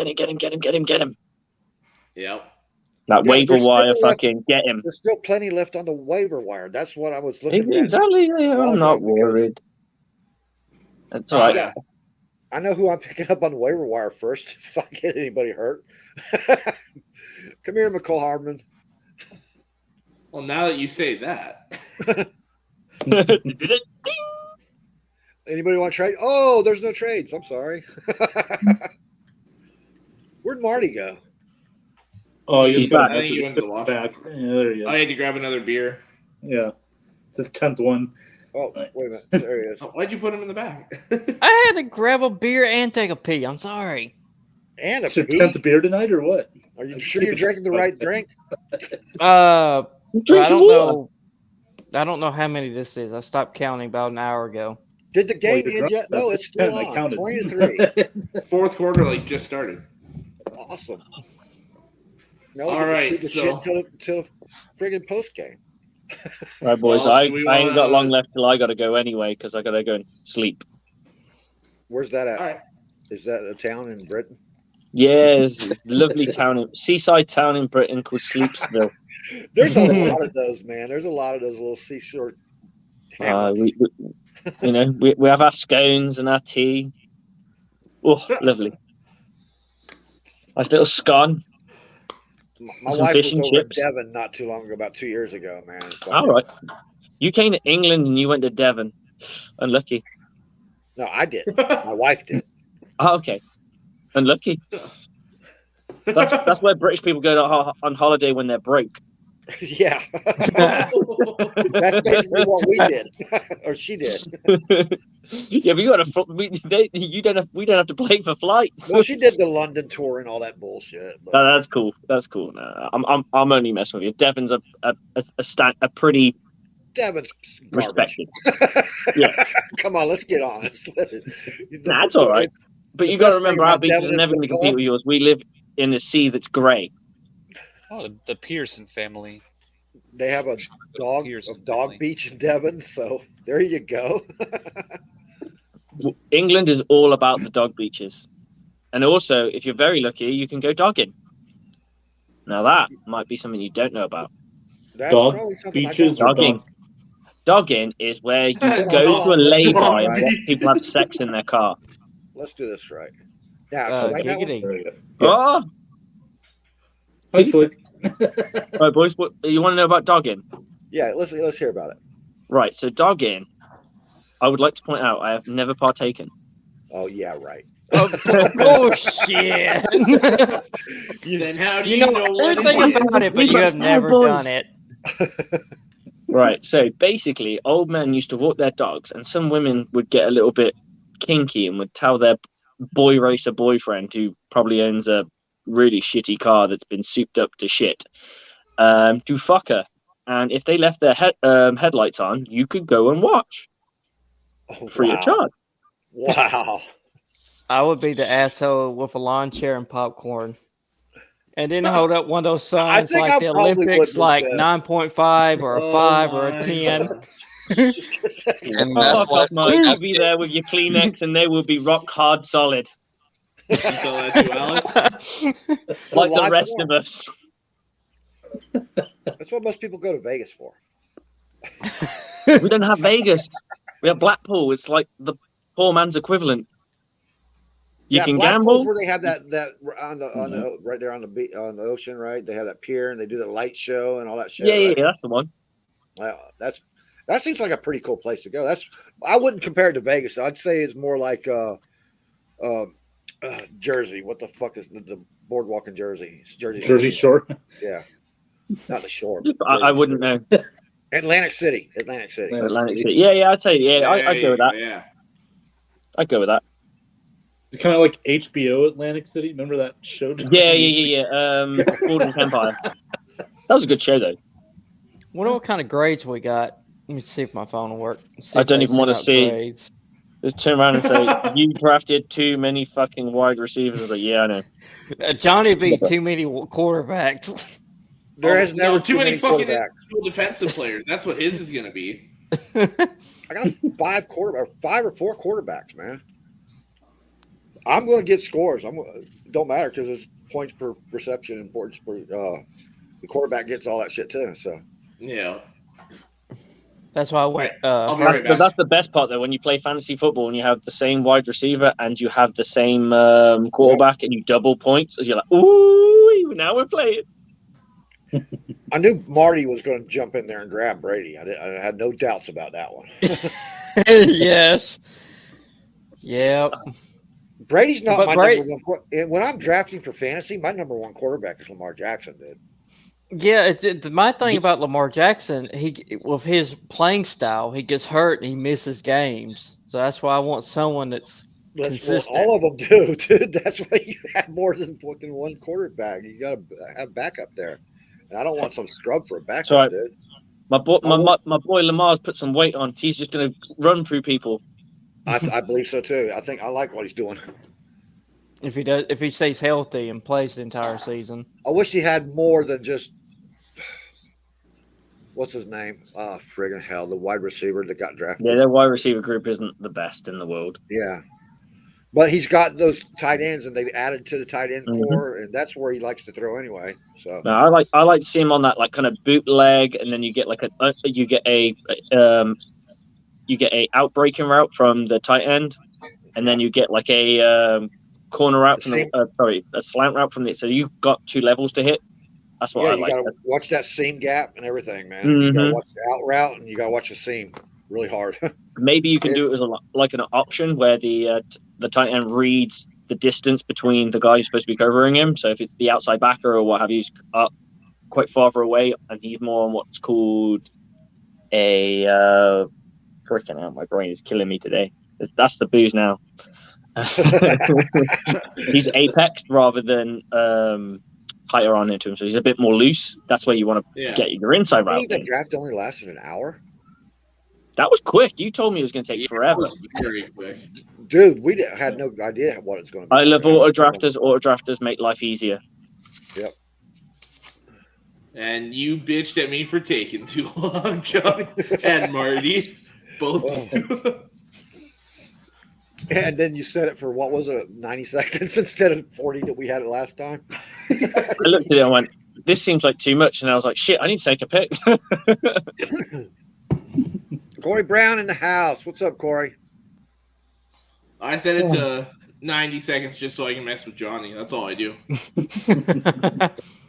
Speaker 3: That
Speaker 4: Yeah,
Speaker 3: waiver
Speaker 4: there's still
Speaker 3: wire,
Speaker 4: left-
Speaker 3: fucking get him.
Speaker 4: There's still plenty left on the waiver wire. That's what I was looking at.
Speaker 3: Exactly. Yeah,
Speaker 4: while
Speaker 3: I'm
Speaker 4: ago
Speaker 3: not
Speaker 4: because-
Speaker 3: worried. That's all
Speaker 1: Oh,
Speaker 3: right.
Speaker 1: yeah.
Speaker 4: I know who I'm picking up on the waiver wire first. If I get anybody hurt, come here, McCall Hardman.
Speaker 1: Well, now that you say that,
Speaker 4: Anybody want to trade? Oh, there's no trades. I'm sorry. Where'd Marty go?
Speaker 6: Oh,
Speaker 3: He's
Speaker 6: he's got
Speaker 3: back.
Speaker 6: a
Speaker 1: I think he
Speaker 6: message
Speaker 1: went to the washroom.
Speaker 6: back. Yeah, there he is.
Speaker 1: I had to grab another beer.
Speaker 6: Yeah. It's his 10th one.
Speaker 4: Oh, wait a minute. There he is.
Speaker 1: Oh, why'd you put him in the back?
Speaker 2: I had to grab a beer and take a pee. I'm sorry.
Speaker 4: And a
Speaker 6: It's your
Speaker 4: pee.
Speaker 6: 10th beer tonight or what?
Speaker 4: Are you sure you're drinking the right drink?
Speaker 2: Well, I
Speaker 3: Drinking
Speaker 2: don't
Speaker 3: water.
Speaker 2: know. I don't know how many this is. I stopped counting about an hour ago.
Speaker 4: Did the game
Speaker 6: you're
Speaker 4: end
Speaker 6: drunk.
Speaker 4: yet? No,
Speaker 6: That's
Speaker 4: it's still
Speaker 6: 10, I
Speaker 4: on.
Speaker 6: counted.
Speaker 4: 20-3.
Speaker 1: Fourth quarter, like, just started.
Speaker 4: Awesome. No,
Speaker 1: All
Speaker 4: you can
Speaker 1: right,
Speaker 4: shoot the
Speaker 1: so-
Speaker 4: shit till friggin' post game.
Speaker 3: Right, boys.
Speaker 1: Well,
Speaker 3: I
Speaker 1: do we
Speaker 3: ain't got
Speaker 1: wanna-
Speaker 3: long left till I got to go anyway because I got to go and sleep.
Speaker 4: Where's that at?
Speaker 1: All right.
Speaker 4: Is that a town in Britain?
Speaker 3: Yes, lovely seaside town in Britain called Sleepsville.
Speaker 4: There's a lot of those, man. There's a lot of those little seashore hamlets.
Speaker 3: We have our scones and our tea. Oh, lovely. Nice little scone.
Speaker 4: My
Speaker 3: some
Speaker 4: wife was
Speaker 3: fish and
Speaker 4: over
Speaker 3: chips.
Speaker 4: in Devon not too long ago, about 2 years ago, man. It's
Speaker 3: All right. You came to England and you went to Devon. Unlucky.
Speaker 4: No, I did. My wife did.
Speaker 3: Oh, okay. Unlucky. That's where British people go on holiday when they're broke.
Speaker 4: Yeah. That's basically what we did. Or she did.
Speaker 3: Yeah, but we don't have to pay for flights.
Speaker 4: Well, she did the London tour and all that bullshit. But
Speaker 3: No, that's cool. That's cool. No, I'm only messing with you. Devon's a pretty
Speaker 4: Devon's garbage.
Speaker 3: respected. Yeah,
Speaker 4: Come on, let's get honest.
Speaker 3: that's all right. But
Speaker 4: The
Speaker 3: you got to
Speaker 4: best thing
Speaker 3: remember, our
Speaker 4: about
Speaker 3: beaches
Speaker 4: Devon
Speaker 3: are
Speaker 4: is
Speaker 3: never
Speaker 4: the
Speaker 3: going to compete
Speaker 4: pub.
Speaker 3: with yours. We live in a sea that's grey.
Speaker 5: Oh, the Pearson family.
Speaker 4: They have a dog beach in Devon, so there you go.
Speaker 3: England is all about the dog beaches. And also, if you're very lucky, you can go dogging. Now that might be something you don't know about.
Speaker 4: That's
Speaker 6: Dog
Speaker 4: probably something
Speaker 6: beaches
Speaker 4: I
Speaker 6: or
Speaker 3: Dogging.
Speaker 6: dog?
Speaker 3: Dogging is where you
Speaker 1: Dog-
Speaker 3: go to a lay-by
Speaker 1: dog
Speaker 3: and watch
Speaker 1: beaches.
Speaker 3: people have sex in their car.
Speaker 4: Let's do this right. Now, explain that one.
Speaker 2: Giggity.
Speaker 6: There you go. Yeah.
Speaker 3: Oh,
Speaker 6: Hi, Slick.
Speaker 3: right, boys. What you want to know about dogging?
Speaker 4: Yeah, let's hear about it.
Speaker 3: Right. So dogging, I would like to point out, I have never partaken.
Speaker 4: Oh yeah, right.
Speaker 2: Bullshit.
Speaker 1: Then how do
Speaker 2: You
Speaker 1: you
Speaker 2: know
Speaker 1: know what
Speaker 2: everything
Speaker 1: it is?
Speaker 2: about it, but you have never done it.
Speaker 3: Right. So basically, old men used to walk their dogs, and some women would get a little bit kinky and would tell their boy racer boyfriend, who probably owns a really shitty car that's been souped up to shit, to fuck her. And if they left their headlights on, you could go and watch
Speaker 4: Oh,
Speaker 3: free of charge.
Speaker 4: Wow.
Speaker 2: I would be the asshole with a lawn chair and popcorn. And then hold up one of those signs
Speaker 4: think
Speaker 2: like
Speaker 4: I
Speaker 2: the
Speaker 4: probably
Speaker 2: Olympics,
Speaker 4: wouldn't,
Speaker 2: like
Speaker 4: Jeff.
Speaker 2: 9.5 or a 5 or a
Speaker 1: my
Speaker 2: 10.
Speaker 1: God.
Speaker 5: And
Speaker 3: Fuck
Speaker 5: that's why
Speaker 3: off, Mike.
Speaker 5: Slick
Speaker 3: You'll
Speaker 5: has
Speaker 3: be there
Speaker 5: kids.
Speaker 3: with your Kleenex, and they will be rock hard solid,
Speaker 1: You saw that too, Alex?
Speaker 3: like the
Speaker 4: live
Speaker 3: rest
Speaker 4: porn.
Speaker 3: of us.
Speaker 4: That's what most people go to Vegas for.
Speaker 3: We don't have Vegas. We have Blackpool. It's like the poor man's equivalent. You can
Speaker 4: Blackpool's
Speaker 3: gamble.
Speaker 4: where they have that on the right there on the ocean, right? They have that pier and they do the light show and all that shit.
Speaker 3: Yeah,
Speaker 4: right?
Speaker 3: yeah, that's the one.
Speaker 4: That seems like a pretty cool place to go. I wouldn't compare it to Vegas. I'd say it's more like Jersey. What the fuck is the boardwalk in Jersey? It's
Speaker 6: Jersey Shore.
Speaker 4: Yeah, not the shore.
Speaker 3: I wouldn't know.
Speaker 4: Atlantic City.
Speaker 3: Atlantic City. Yeah, I'd say I'd go with that.
Speaker 1: Yeah.
Speaker 3: I'd go with that.
Speaker 6: It's kind of like HBO Atlantic City. Remember that show?
Speaker 3: Yeah. Gordon's Empire. That was a good show, though.
Speaker 2: Wonder what kind of grades we got. Let me see if my phone will work. See
Speaker 3: I
Speaker 2: if
Speaker 3: don't
Speaker 2: they
Speaker 3: even want to
Speaker 2: sent out
Speaker 3: see.
Speaker 2: grades.
Speaker 3: Just turn around and say, you drafted too many fucking wide receivers. I was like, yeah, I know.
Speaker 2: Johnny beat too many quarterbacks.
Speaker 4: There has never
Speaker 1: too many fucking
Speaker 4: quarterbacks.
Speaker 1: defensive players. That's what his is going to be.
Speaker 4: I got 5 or 4 quarterbacks, man. I'm going to get scores. Don't matter because it's points per reception and points per the quarterback gets all that shit too. So
Speaker 1: Yeah.
Speaker 2: That's why I went.
Speaker 1: I'll be right
Speaker 3: Because
Speaker 1: back.
Speaker 3: that's the best part, though, when you play fantasy football and you have the same wide receiver and you have the same quarterback and you double points, as you're like, ooh, now we're playing.
Speaker 4: I knew Marty was going to jump in there and grab Brady. I had no doubts about that one.
Speaker 2: Yes. Yep.
Speaker 4: Brady's not
Speaker 2: But
Speaker 4: my
Speaker 2: Brady-
Speaker 4: number one. When I'm drafting for fantasy, my number one quarterback is Lamar Jackson, dude.
Speaker 2: Yeah, my thing about Lamar Jackson, he with his playing style, he gets hurt and he misses games. So that's why I want someone that's consistent.
Speaker 4: All of them do, dude. That's why you have more than fucking one quarterback. You got to have backup there. And I don't want some scrub for a backup,
Speaker 3: Right.
Speaker 4: dude.
Speaker 3: My boy Lamar's put some weight on. He's just going to run through people.
Speaker 4: I believe so too. I like what he's doing.
Speaker 2: If he stays healthy and plays the entire season.
Speaker 4: I wish he had more than just what's his name? Friggin' hell, the wide receiver that got drafted.
Speaker 3: Yeah, their wide receiver group isn't the best in the world.
Speaker 4: Yeah. But he's got those tight ends, and they added to the tight end
Speaker 3: Mhm.
Speaker 4: core, and that's where he likes to throw anyway. So
Speaker 3: No, I like to see him on that like kind of bootleg, and then you get like you get a outbreaking route from the tight end, and then you get like a corner route from a slant route from the. So you've got 2 levels to hit. That's what I
Speaker 4: you
Speaker 3: like.
Speaker 4: gotta watch that seam gap and everything, man. You gotta watch the out route, and you gotta watch the seam really hard.
Speaker 3: Maybe you can do it as like an option where the tight end reads the distance between the guy who's supposed to be covering him. So if it's the outside backer or what have you, he's up quite farther away, and he's more on what's called a freaking out. My brain is killing me today. That's the booze now. He's apexed rather than tighter on into him, so he's a bit more loose. That's where you want to get your inside route.
Speaker 4: The draft only lasted an hour.
Speaker 3: That was quick. You told me it was going to take forever.
Speaker 1: It was very quick.
Speaker 4: Dude, we had no idea what it's going to be.
Speaker 3: I love auto drafters. Auto drafters make life easier.
Speaker 4: Yep.
Speaker 1: And you bitched at me for taking too long, Johnny and Marty. Both.
Speaker 4: And then you said it for what was it, 90 seconds instead of 40 that we had it last time?
Speaker 3: I looked at it and went, this seems like too much. And I was like, shit, I need to take a pic.
Speaker 4: Corey Brown in the house. What's up, Corey?
Speaker 1: I set it to 90 seconds just so I can mess with Johnny. That's all I do.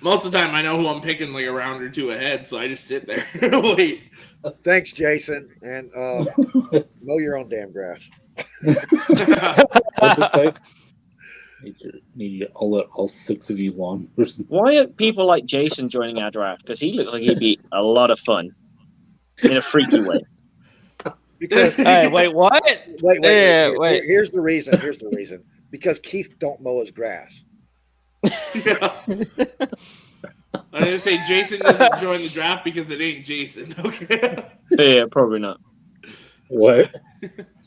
Speaker 1: Most of the time, I know who I'm picking like a round or two ahead, so I just sit there. Wait.
Speaker 4: Thanks, Jason. And mow your own damn grass.
Speaker 6: Need all 6 of you long.
Speaker 3: Why are people like Jason joining our draft? Because he looks like he'd be a lot of fun in a freaky way.
Speaker 4: Because
Speaker 2: Hey, wait, what?
Speaker 4: wait. Here's the reason. Because Keith don't mow his grass.
Speaker 1: Yeah. I didn't say Jason doesn't join the draft because it ain't Jason. Okay.
Speaker 3: Yeah, probably not.
Speaker 6: What?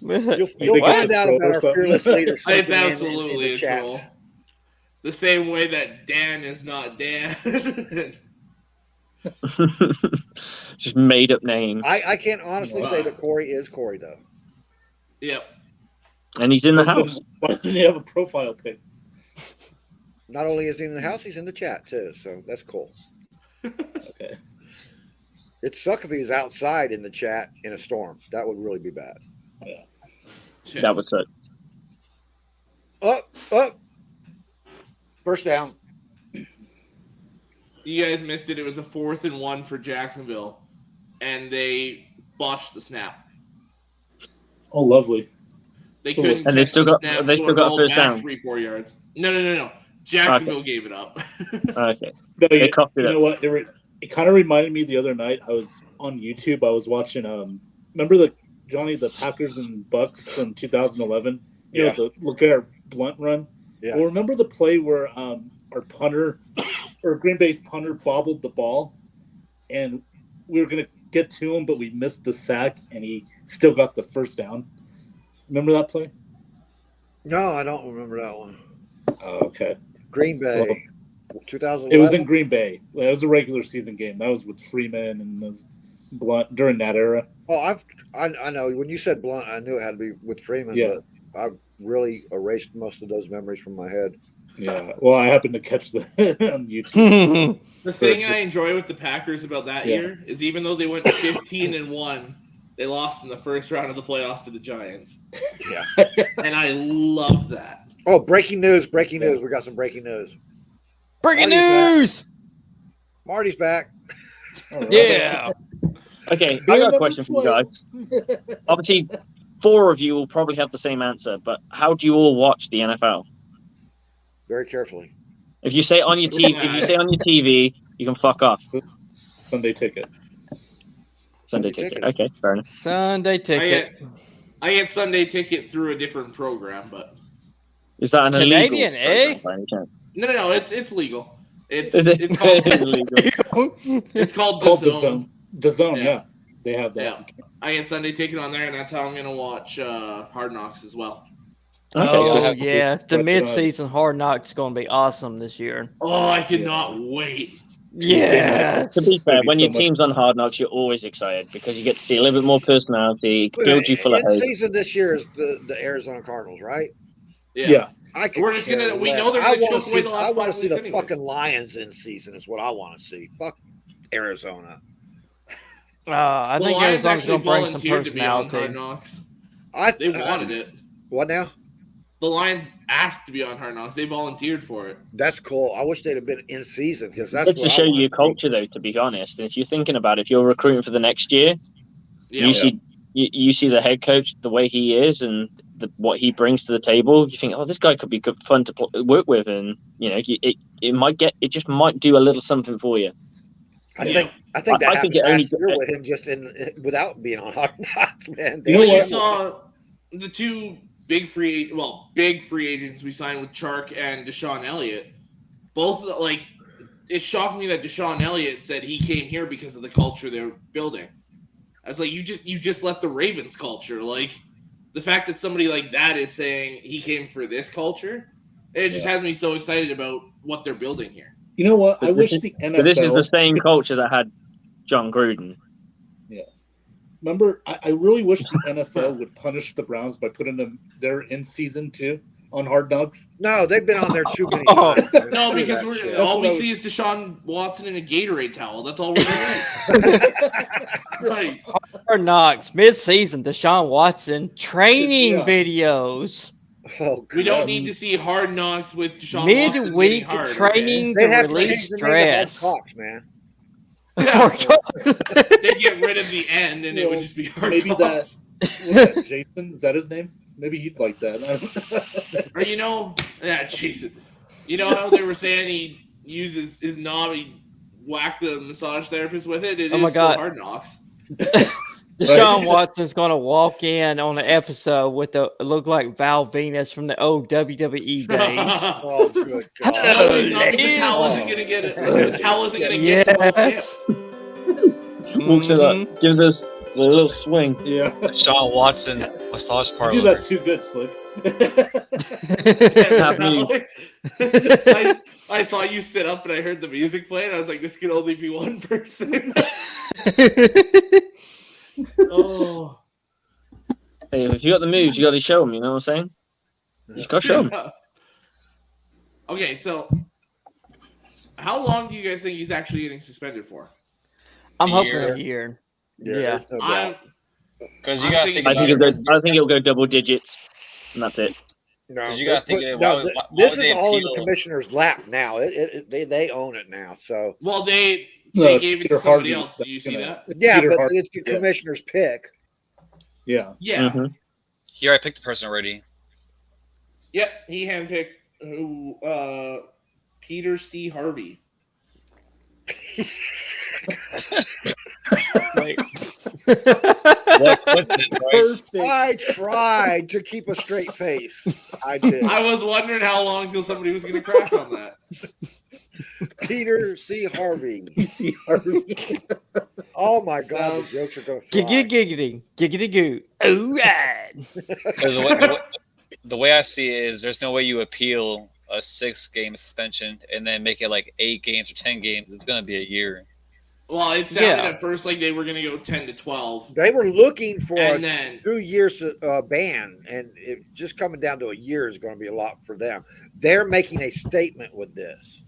Speaker 4: You'll find out about our fearless leader.
Speaker 1: It's absolutely a troll. The same way that Dan is not Dan.
Speaker 3: Just made up name.
Speaker 4: I can't honestly say that Corey is Corey though.
Speaker 1: Yep.
Speaker 3: And he's in the house.
Speaker 6: Why doesn't he have a profile pic?
Speaker 4: Not only is he in the house, he's in the chat too. So that's cool.
Speaker 6: Okay.
Speaker 4: It'd suck if he was outside in the chat in a storm. That would really be bad.
Speaker 6: Yeah.
Speaker 3: That was it.
Speaker 4: Up. First down.
Speaker 1: You guys missed it. It was a 4th and 1 for Jacksonville, and they botched the snap.
Speaker 6: Oh, lovely.
Speaker 1: They
Speaker 6: So-
Speaker 1: couldn't.
Speaker 3: And they
Speaker 1: catch
Speaker 3: still
Speaker 1: the
Speaker 3: got-
Speaker 1: snap,
Speaker 3: they
Speaker 1: so
Speaker 3: still
Speaker 1: it
Speaker 3: got
Speaker 1: rolled
Speaker 3: first
Speaker 1: back
Speaker 3: down.
Speaker 1: 3-4 yards. No. Jacksonville gave it up.
Speaker 3: Okay.
Speaker 6: No,
Speaker 3: They copied
Speaker 6: you
Speaker 3: it.
Speaker 6: know what? It kind of reminded me the other night. I was on YouTube. I was watching. Remember the Packers and Bucs from 2011? You know, the LeGarrette Blunt run.
Speaker 4: Yeah.
Speaker 6: Well, remember the play where our punter or Green Bay's punter bobbled the ball, and we were gonna get to him, but we missed the sack, and he still got the first down. Remember that play?
Speaker 4: No, I don't remember that one.
Speaker 6: Oh, okay.
Speaker 4: Green Bay, 2011.
Speaker 6: It was in Green Bay. It was a regular season game. That was with Freeman and those Blunt during that era.
Speaker 4: Oh, I know. When you said Blunt, I knew it had to be with Freeman.
Speaker 6: Yeah.
Speaker 4: But I really erased most of those memories from my head.
Speaker 6: Yeah. Well, I happened to catch the on YouTube.
Speaker 1: The thing I enjoy with the Packers about that year is even though they went 15 and 1, they lost in the first round of the playoffs to the Giants.
Speaker 4: Yeah.
Speaker 1: And I love that.
Speaker 4: Oh, breaking news. We got some breaking news.
Speaker 2: Breaking
Speaker 4: Marty's
Speaker 2: news!
Speaker 4: Marty's back.
Speaker 6: All right.
Speaker 2: Yeah.
Speaker 3: Okay, I
Speaker 6: Beer
Speaker 3: got a
Speaker 6: number
Speaker 3: question for you
Speaker 6: 12.
Speaker 3: guys. Obviously, 4 of you will probably have the same answer, but how do you all watch the NFL?
Speaker 4: Very carefully.
Speaker 3: If you say on your TV, you can fuck off.
Speaker 6: Sunday ticket.
Speaker 3: Sunday ticket. Okay, fair enough.
Speaker 2: Sunday ticket.
Speaker 1: I get Sunday ticket through a different program, but
Speaker 3: Is that an
Speaker 2: Canadian,
Speaker 3: illegal program by any chance?
Speaker 1: no, it's legal. It's
Speaker 3: Is it?
Speaker 1: it's called
Speaker 3: Illegal.
Speaker 1: it's called
Speaker 6: Called
Speaker 1: The
Speaker 6: the
Speaker 1: Zone.
Speaker 6: Zone. The Zone,
Speaker 1: Yeah.
Speaker 6: yeah. They have that.
Speaker 1: Yeah, I get Sunday ticket on there, and that's how I'm gonna watch Hard Knocks as well.
Speaker 3: Okay,
Speaker 2: Oh,
Speaker 6: have to
Speaker 2: yes. The
Speaker 6: but,
Speaker 2: mid-season Hard Knocks going to be awesome this year.
Speaker 1: Oh, I cannot wait.
Speaker 2: Yes.
Speaker 3: To be fair,
Speaker 6: That'd be
Speaker 3: when
Speaker 6: so
Speaker 3: your
Speaker 6: much
Speaker 3: team's on Hard Knocks, you're always excited because you get to see a little bit more personality, build you full of
Speaker 4: In
Speaker 3: hate.
Speaker 4: season this year is the Arizona Cardinals, right?
Speaker 6: Yeah.
Speaker 4: I could
Speaker 1: We're just
Speaker 4: care
Speaker 1: gonna- we
Speaker 4: less.
Speaker 1: know they're
Speaker 4: I
Speaker 1: gonna
Speaker 4: wanna
Speaker 1: choke away
Speaker 4: see-
Speaker 1: the last
Speaker 4: I want
Speaker 1: 5
Speaker 4: to see the
Speaker 1: weeks anyways.
Speaker 4: fucking Lions in season. Is what I want to see. Fuck Arizona.
Speaker 2: I
Speaker 1: The
Speaker 2: think
Speaker 1: Lions
Speaker 2: Arizona's
Speaker 1: actually
Speaker 2: going to bring some
Speaker 1: volunteered to be on Hard
Speaker 2: personality.
Speaker 1: Knocks.
Speaker 4: They
Speaker 1: They wanted it.
Speaker 4: What now?
Speaker 1: The Lions asked to be on Hard Knocks. They volunteered for it.
Speaker 4: That's cool. I wish they'd have been in season because that's
Speaker 3: It's to
Speaker 4: what I
Speaker 3: show
Speaker 4: wanna
Speaker 3: you your
Speaker 4: see.
Speaker 3: culture, though, to be honest. And if you're thinking about it, if you're recruiting for the next year,
Speaker 1: Yeah,
Speaker 3: you see the head coach, the way he is, and what he brings to the table. You think, oh, this guy could be good fun to work with, and you know, it just might do a little something for you.
Speaker 4: I
Speaker 1: Yeah.
Speaker 4: think
Speaker 3: I
Speaker 4: that
Speaker 3: think
Speaker 4: happened
Speaker 3: it only-
Speaker 4: last year with him just without being on Hard Knocks, man.
Speaker 6: You know
Speaker 1: Well, you
Speaker 6: what?
Speaker 1: saw the two big free agents we signed with Chark and Deshaun Elliott. Both it shocked me that Deshaun Elliott said he came here because of the culture they're building. I was like, you just left the Ravens culture. Like the fact that somebody like that is saying he came for this culture, it just has me so excited about what they're building here.
Speaker 6: You know what? I
Speaker 3: But
Speaker 6: wish
Speaker 3: this
Speaker 6: the
Speaker 3: But
Speaker 6: NFL.
Speaker 3: this is the same culture that had John Gruden.
Speaker 6: Remember, I really wish the NFL would punish the Browns by putting them there in season 2 on Hard Knocks.
Speaker 4: No, they've been on there too many times. man.
Speaker 1: No,
Speaker 4: Screw
Speaker 1: because
Speaker 4: that
Speaker 1: we're
Speaker 4: shit.
Speaker 1: all
Speaker 6: what
Speaker 1: we
Speaker 6: I was-
Speaker 1: see is Deshaun Watson in a Gatorade towel. That's all we're gonna see. Right.
Speaker 2: Hard Knocks mid-season. Deshaun Watson training
Speaker 6: Yes.
Speaker 2: videos.
Speaker 4: Oh,
Speaker 1: We don't
Speaker 4: God.
Speaker 1: need to see Hard Knocks with Deshaun Watson getting
Speaker 2: Midweek
Speaker 1: hard.
Speaker 2: training
Speaker 4: They'd
Speaker 2: to
Speaker 4: have to
Speaker 2: release
Speaker 4: change the name to Hard
Speaker 2: stress.
Speaker 4: Cocks, man.
Speaker 1: Yeah. They get rid of the end, and it would just be Hard
Speaker 6: Maybe
Speaker 1: Knocks.
Speaker 6: was that Jason? Is that his name? Maybe he'd like that.
Speaker 1: Or Jason. You know how they were saying he uses his knob, he whacked the massage therapist with it? It
Speaker 2: Oh
Speaker 1: is
Speaker 2: my
Speaker 1: still
Speaker 2: God.
Speaker 1: Hard Knocks.
Speaker 2: Deshaun Watson's gonna walk in on an episode with the look like Val Venus from the old WWE days.
Speaker 4: Oh, good God.
Speaker 1: No, he's not, because the
Speaker 2: Ladies.
Speaker 1: towel isn't gonna get it. The towel isn't gonna get to both
Speaker 2: Yes.
Speaker 1: hips.
Speaker 3: Walks it up, gives us a little swing.
Speaker 6: Yeah.
Speaker 5: Sean Watson's massage
Speaker 6: You
Speaker 5: parlor.
Speaker 6: do that too good, Slick.
Speaker 3: Have me.
Speaker 1: I saw you sit up and I heard the music play and I was like, this could only be one person. Oh.
Speaker 3: Hey, if you got the moves, you got to show them. You know what I'm saying? You just got to show them.
Speaker 1: Okay, so how long do you guys think he's actually getting suspended for?
Speaker 2: I'm
Speaker 5: A
Speaker 2: hoping
Speaker 5: year.
Speaker 2: a year.
Speaker 4: Yeah,
Speaker 2: Yeah.
Speaker 4: there's no
Speaker 1: I'm
Speaker 4: doubt.
Speaker 5: Because you
Speaker 1: I'm
Speaker 5: got to
Speaker 1: thinking-
Speaker 5: think about it.
Speaker 3: I think it'll go double digits, and that's it.
Speaker 4: No,
Speaker 5: You gotta think
Speaker 4: but-
Speaker 5: of it,
Speaker 4: no,
Speaker 5: why
Speaker 4: this
Speaker 5: would
Speaker 4: is
Speaker 5: they
Speaker 4: all in the
Speaker 5: appeal?
Speaker 4: commissioner's lap now. They own it now. So
Speaker 1: Well, they
Speaker 6: No,
Speaker 1: they
Speaker 6: it's
Speaker 1: gave it
Speaker 6: Peter
Speaker 1: to somebody
Speaker 6: Harvey
Speaker 1: else. Do you see
Speaker 6: that's
Speaker 1: that?
Speaker 4: yeah,
Speaker 6: Peter
Speaker 4: but
Speaker 6: Harvey,
Speaker 4: it's the
Speaker 6: yeah.
Speaker 4: commissioner's pick.
Speaker 6: Yeah.
Speaker 1: Yeah.
Speaker 3: Mhm.
Speaker 5: He already picked the person already.
Speaker 1: Yep. He handpicked Peter C. Harvey.
Speaker 2: Wait.
Speaker 5: What coincidence, right?
Speaker 6: Perfect.
Speaker 4: I tried to keep a straight face. I did.
Speaker 1: I was wondering how long till somebody was going to crack on that.
Speaker 4: Peter C. Harvey.
Speaker 6: PC Harvey.
Speaker 4: Oh my God, the jokes are going to fly.
Speaker 2: Giggity goo. Oh, right.
Speaker 5: Because the way I see it is there's no way you appeal a 6-game suspension and then make it like 8 games or 10 games. It's going to be a year.
Speaker 1: Well, it sounded
Speaker 2: Yeah.
Speaker 1: at first like they were going to go 10 to 12.
Speaker 4: They were looking for
Speaker 1: And
Speaker 4: a
Speaker 1: then
Speaker 4: 2 years ban, and it just coming down to a year is going to be a lot for them. They're making a statement with this.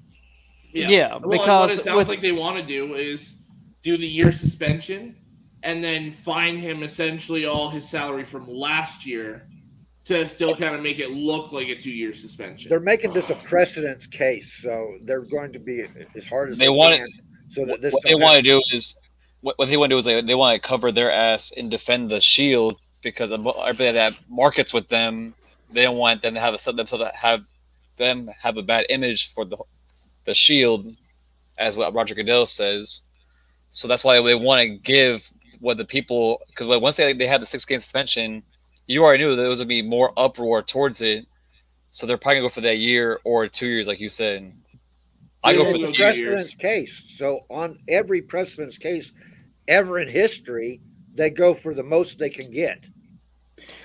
Speaker 2: Yeah,
Speaker 1: Well, and what
Speaker 2: because
Speaker 1: it sounds like they want to do is do the year suspension and then fine him essentially all his salary from last year to still kind of make it look like a 2-year suspension.
Speaker 4: They're making this a precedence case, so they're going to be as hard as
Speaker 5: They
Speaker 4: they
Speaker 5: want
Speaker 4: can. So that this
Speaker 5: What they
Speaker 4: don't
Speaker 5: want to
Speaker 4: happen.
Speaker 5: do is what they want to do is they want to cover their ass and defend the Shield because of everybody that markets with them. They don't want them to have a bad image for the Shield, as what Roger Goodell says. So that's why they want to give what the people, because once they had the 6-game suspension, you already knew there was going to be more uproar towards it. So they're probably going to go for that year or 2 years, like you said. I go
Speaker 1: Yeah,
Speaker 5: for
Speaker 4: It's
Speaker 1: so
Speaker 4: a
Speaker 1: 2 years.
Speaker 4: precedence case. So on every precedence case ever in history, they go for the most they can get.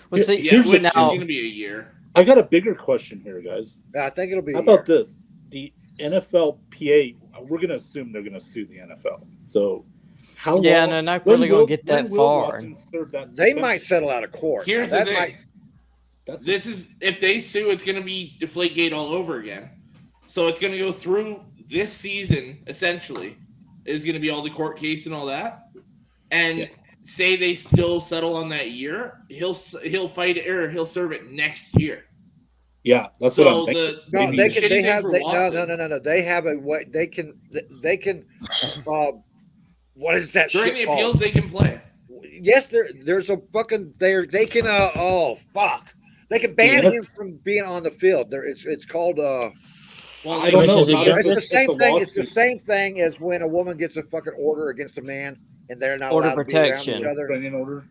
Speaker 2: Well, see,
Speaker 1: Yeah,
Speaker 6: Here's
Speaker 1: which
Speaker 6: the-
Speaker 1: is
Speaker 2: now,
Speaker 1: going to be a year.
Speaker 6: I got a bigger question here, guys.
Speaker 4: I think it'll be.
Speaker 6: How
Speaker 4: a year.
Speaker 6: about this? The NFLPA, we're going to assume they're going to sue the NFL. So, how
Speaker 2: yeah,
Speaker 6: long?
Speaker 2: they're not
Speaker 6: when
Speaker 2: really going
Speaker 6: will-
Speaker 2: to get
Speaker 6: when
Speaker 2: that
Speaker 6: will
Speaker 2: far.
Speaker 6: Watson serve that
Speaker 4: They
Speaker 6: suspension?
Speaker 4: might settle out of court.
Speaker 1: Here's
Speaker 4: Now,
Speaker 1: the
Speaker 4: that
Speaker 1: thing.
Speaker 6: That's
Speaker 1: This is if they sue, it's going to be Deflategate all over again. So it's going to go through this season. Essentially, is going to be all the court case and all that. And
Speaker 6: Yeah.
Speaker 1: say they still settle on that year, he'll fight it or he'll serve it next year.
Speaker 6: yeah, that's what
Speaker 1: So
Speaker 6: I'm thinking.
Speaker 1: the
Speaker 4: No,
Speaker 6: Maybe
Speaker 4: they
Speaker 6: you
Speaker 4: can.
Speaker 1: shitty
Speaker 4: They
Speaker 1: thing
Speaker 4: have.
Speaker 1: for
Speaker 4: They, no,
Speaker 1: Watson-
Speaker 4: no. They have a way. They can. They can. What is that
Speaker 1: during
Speaker 4: shit
Speaker 1: the
Speaker 4: called?
Speaker 1: appeals they can play.
Speaker 4: Yes, there's a fucking they can oh fuck. They can ban
Speaker 6: Yeah.
Speaker 4: him from being on the field. It's called
Speaker 1: Well,
Speaker 6: I don't know.
Speaker 3: Not
Speaker 6: Not
Speaker 3: if
Speaker 6: if
Speaker 4: it's the
Speaker 6: it's
Speaker 4: same
Speaker 6: the
Speaker 4: thing. It's the
Speaker 6: lawsuit.
Speaker 4: same thing as when a woman gets a fucking order against a man and they're not
Speaker 2: Order
Speaker 4: allowed to be around
Speaker 2: protection.
Speaker 4: each other.
Speaker 6: Restraining order.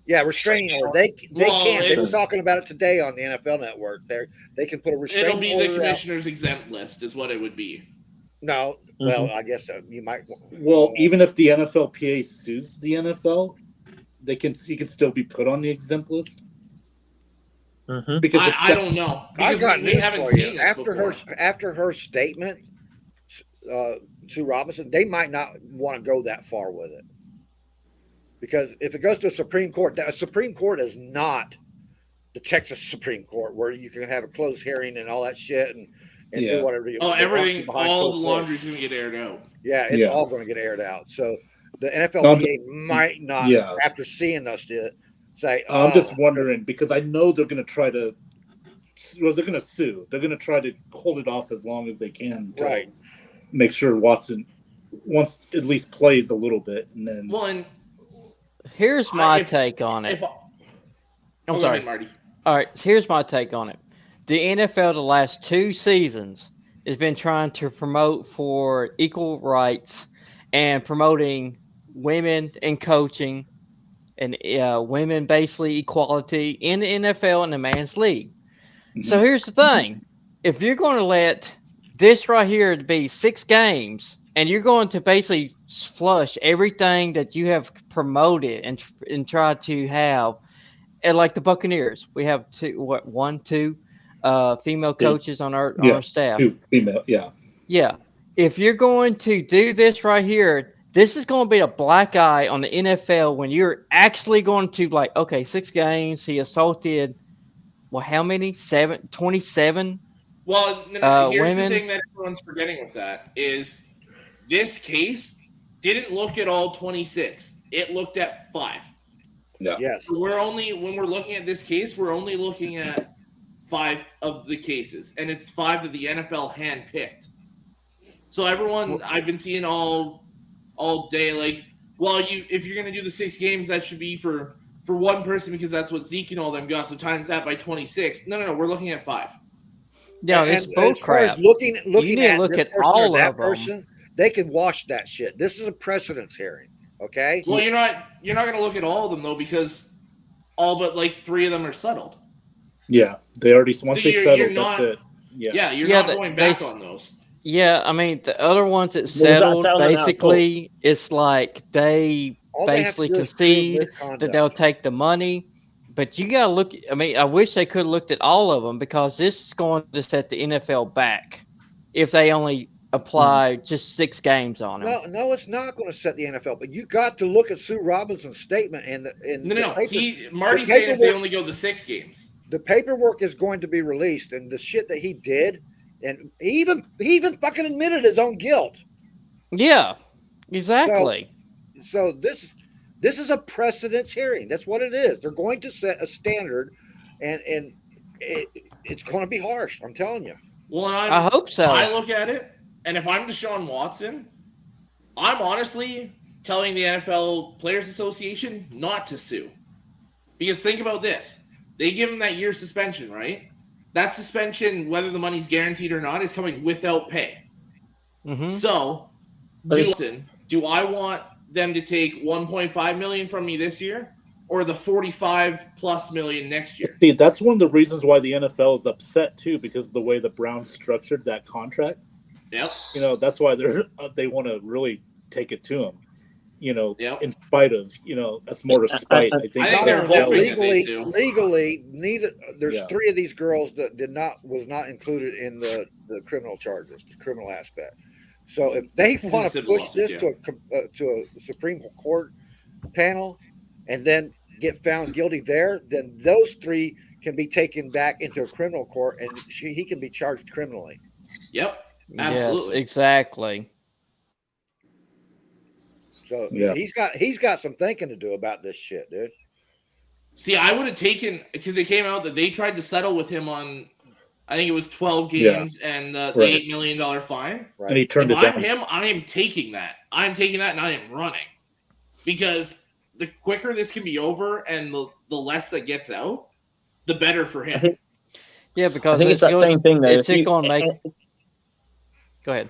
Speaker 4: Yeah, restraining order. They
Speaker 1: Well,
Speaker 4: can. They were
Speaker 1: it's-
Speaker 4: talking about it today on the NFL Network. They can put a restraining
Speaker 1: it'll be
Speaker 4: order
Speaker 1: the
Speaker 4: out.
Speaker 1: commissioner's exempt list, is what it would be.
Speaker 4: No, well, I guess you might.
Speaker 6: Well, even if the NFLPA sues the NFL, he can still be put on the exempt list
Speaker 3: Mhm.
Speaker 6: because if
Speaker 1: I don't know
Speaker 4: I've
Speaker 1: because
Speaker 4: got
Speaker 1: we
Speaker 4: news
Speaker 1: haven't
Speaker 4: for
Speaker 1: seen
Speaker 4: you.
Speaker 1: this
Speaker 4: After
Speaker 1: before.
Speaker 4: her statement, Sue Robinson, they might not want to go that far with it. Because if it goes to the Supreme Court, the Supreme Court is not the Texas Supreme Court where you can have a closed hearing and all that shit and do whatever you want.
Speaker 1: Everything, all the laundry's going to get aired out.
Speaker 4: Yeah, it's all going to get aired out. So the NFLPA might not, after seeing us, say,
Speaker 6: I'm just wondering because I know they're going to try to, they're going to sue. They're going to try to hold it off as long as they can to make sure Watson at least plays a little bit. And then.
Speaker 1: Well, and
Speaker 2: here's my take on it. I'm sorry,
Speaker 1: ahead, Marty.
Speaker 2: All right, here's my take on it. The NFL the last 2 seasons has been trying to promote for equal rights and promoting women in coaching and women basically equality in the NFL and the men's league. Mm-hmm. So here's the thing. If you're going to let this right here be 6 games and you're going to basically flush everything that you have promoted and try to have, and like the Buccaneers, we have 2 female coaches on our staff.
Speaker 6: 2 female,
Speaker 2: yeah. If you're going to do this right here, this is going to be a black eye on the NFL when you're actually going to 6 games. He assaulted, how many? 27.
Speaker 1: Well, here's
Speaker 2: women.
Speaker 1: The thing that everyone's forgetting with that is this case didn't look at all 26. It looked at 5.
Speaker 6: Yeah.
Speaker 4: Yes.
Speaker 1: So when we're looking at this case, we're only looking at 5 of the cases, and it's 5 that the NFL handpicked. So everyone, I've been seeing all day, if you're gonna do the 6 games, that should be for one person because that's what Zeke and all them got. So times that by 26. No, we're looking at 5.
Speaker 2: Yeah, it's bullcrap.
Speaker 4: Looking
Speaker 2: you need to look at all of them.
Speaker 4: They can wash that shit. This is a precedence hearing. Okay.
Speaker 1: Well, you're not going to look at all of them though because all but 3 of them are settled.
Speaker 6: Yeah, they already once they settled. That's it.
Speaker 1: Yeah, you're not going back on those.
Speaker 2: Yeah, I mean the other ones that settled basically it's like they basically concede that they'll take the money. But you got to look. I mean, I wish they could have looked at all of them because this is going to set the NFL back if they only apply just 6 games on him.
Speaker 4: No, it's not going to set the NFL. But you got to look at Sue Robinson's statement
Speaker 1: Marty's saying if they only go to 6 games.
Speaker 4: The paperwork is going to be released, and the shit that he did, and he even fucking admitted his own guilt.
Speaker 2: Yeah, exactly.
Speaker 4: So this is a precedence hearing. That's what it is. They're going to set a standard, and it's going to be harsh. I'm telling you.
Speaker 1: Well,
Speaker 2: I hope so.
Speaker 1: I look at it. And if I'm Deshaun Watson, I'm honestly telling the NFL Players Association not to sue. Because think about this. They give him that year suspension, right? That suspension, whether the money's guaranteed or not, is coming without pay.
Speaker 2: Mm-hmm.
Speaker 1: So, do I want them to take $1.5 million from me this year or the $45+ million next year?
Speaker 6: See, that's one of the reasons why the NFL is upset, too, because of the way the Browns structured that contract.
Speaker 1: Yep.
Speaker 6: That's why they want to really take it to him. In spite of, that's more of spite. I think
Speaker 1: they're hoping
Speaker 4: legally, neither. There's 3 of these girls that was not included in the criminal charges, the criminal aspect. So if they want to push this to a Supreme Court panel and then get found guilty there, then those 3 can be taken back into a criminal court and he can be charged criminally.
Speaker 1: Yep. Absolutely.
Speaker 2: Yes, exactly.
Speaker 4: So he's got some thinking to do about this shit, dude.
Speaker 1: See, I would have taken because it came out that they tried to settle with him on, I think it was 12 games and the $8 million fine.
Speaker 6: Right. And he turned it down.
Speaker 1: I'm him, I am taking that. I'm taking that and I am running because the quicker this can be over and the less that gets out, the better for him.
Speaker 2: Yeah, because
Speaker 3: it's that same thing though.
Speaker 2: It's going to make. Go ahead.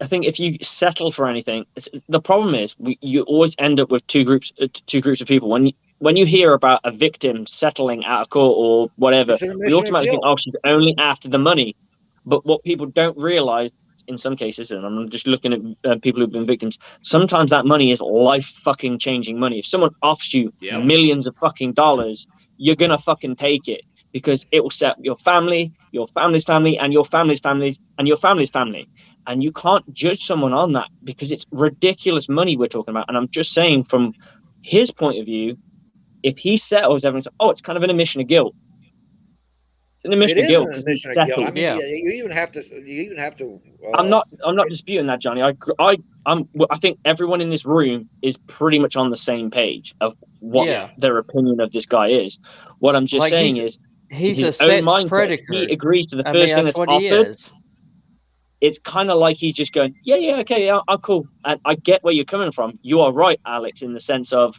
Speaker 3: I think if you settle for anything, the problem is you always end up with two groups of people. When you hear about a victim settling out of court or whatever, we automatically think, oh, she's only after the money. But what people don't realize in some cases, and I'm just looking at people who've been victims, sometimes that money is life fucking changing money. If someone offers you millions of fucking dollars, you're gonna fucking take it. because it will set up your family, your family's family, and your family's families, and your family's family. And you can't judge someone on that because it's ridiculous money we're talking about. And I'm just saying, from his point of view, if he settles, everyone's it's kind of an admission of guilt. It's an admission of guilt because he's settled.
Speaker 4: I mean, you even have to.
Speaker 3: I'm not disputing that, Johnny. I think everyone in this room is pretty much on the same page of what their opinion of this guy is. What I'm just saying is
Speaker 2: he's
Speaker 3: his
Speaker 2: a sex
Speaker 3: own mindset.
Speaker 2: predator.
Speaker 3: He agrees to the first thing that's offered. It's kind of like he's just going, okay, I'm cool. And I get where you're coming from. You are right, Alex, in the sense of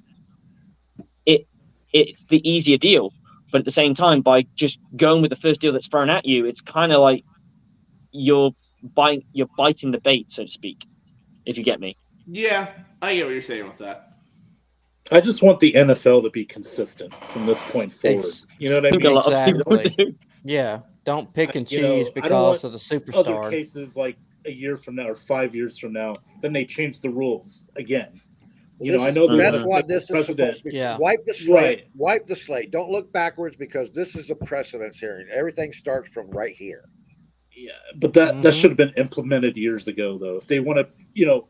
Speaker 3: it's the easier deal. But at the same time, by just going with the first deal that's thrown at you, it's kind of like you're biting the bait, so to speak, if you get me.
Speaker 1: Yeah, I get what you're saying with that.
Speaker 6: I just want the NFL to be consistent from this point forward. You know what I mean?
Speaker 2: Exactly. Yeah. Don't pick and choose because of the superstar.
Speaker 6: Other cases like a year from now or 5 years from now, then they change the rules again. I know
Speaker 4: that's why this is supposed to be. Wipe the slate. Right. Wipe the slate. Don't look backwards because this is a precedence hearing. Everything starts from right here.
Speaker 6: Yeah, but that should have been implemented years ago, though. If they want to,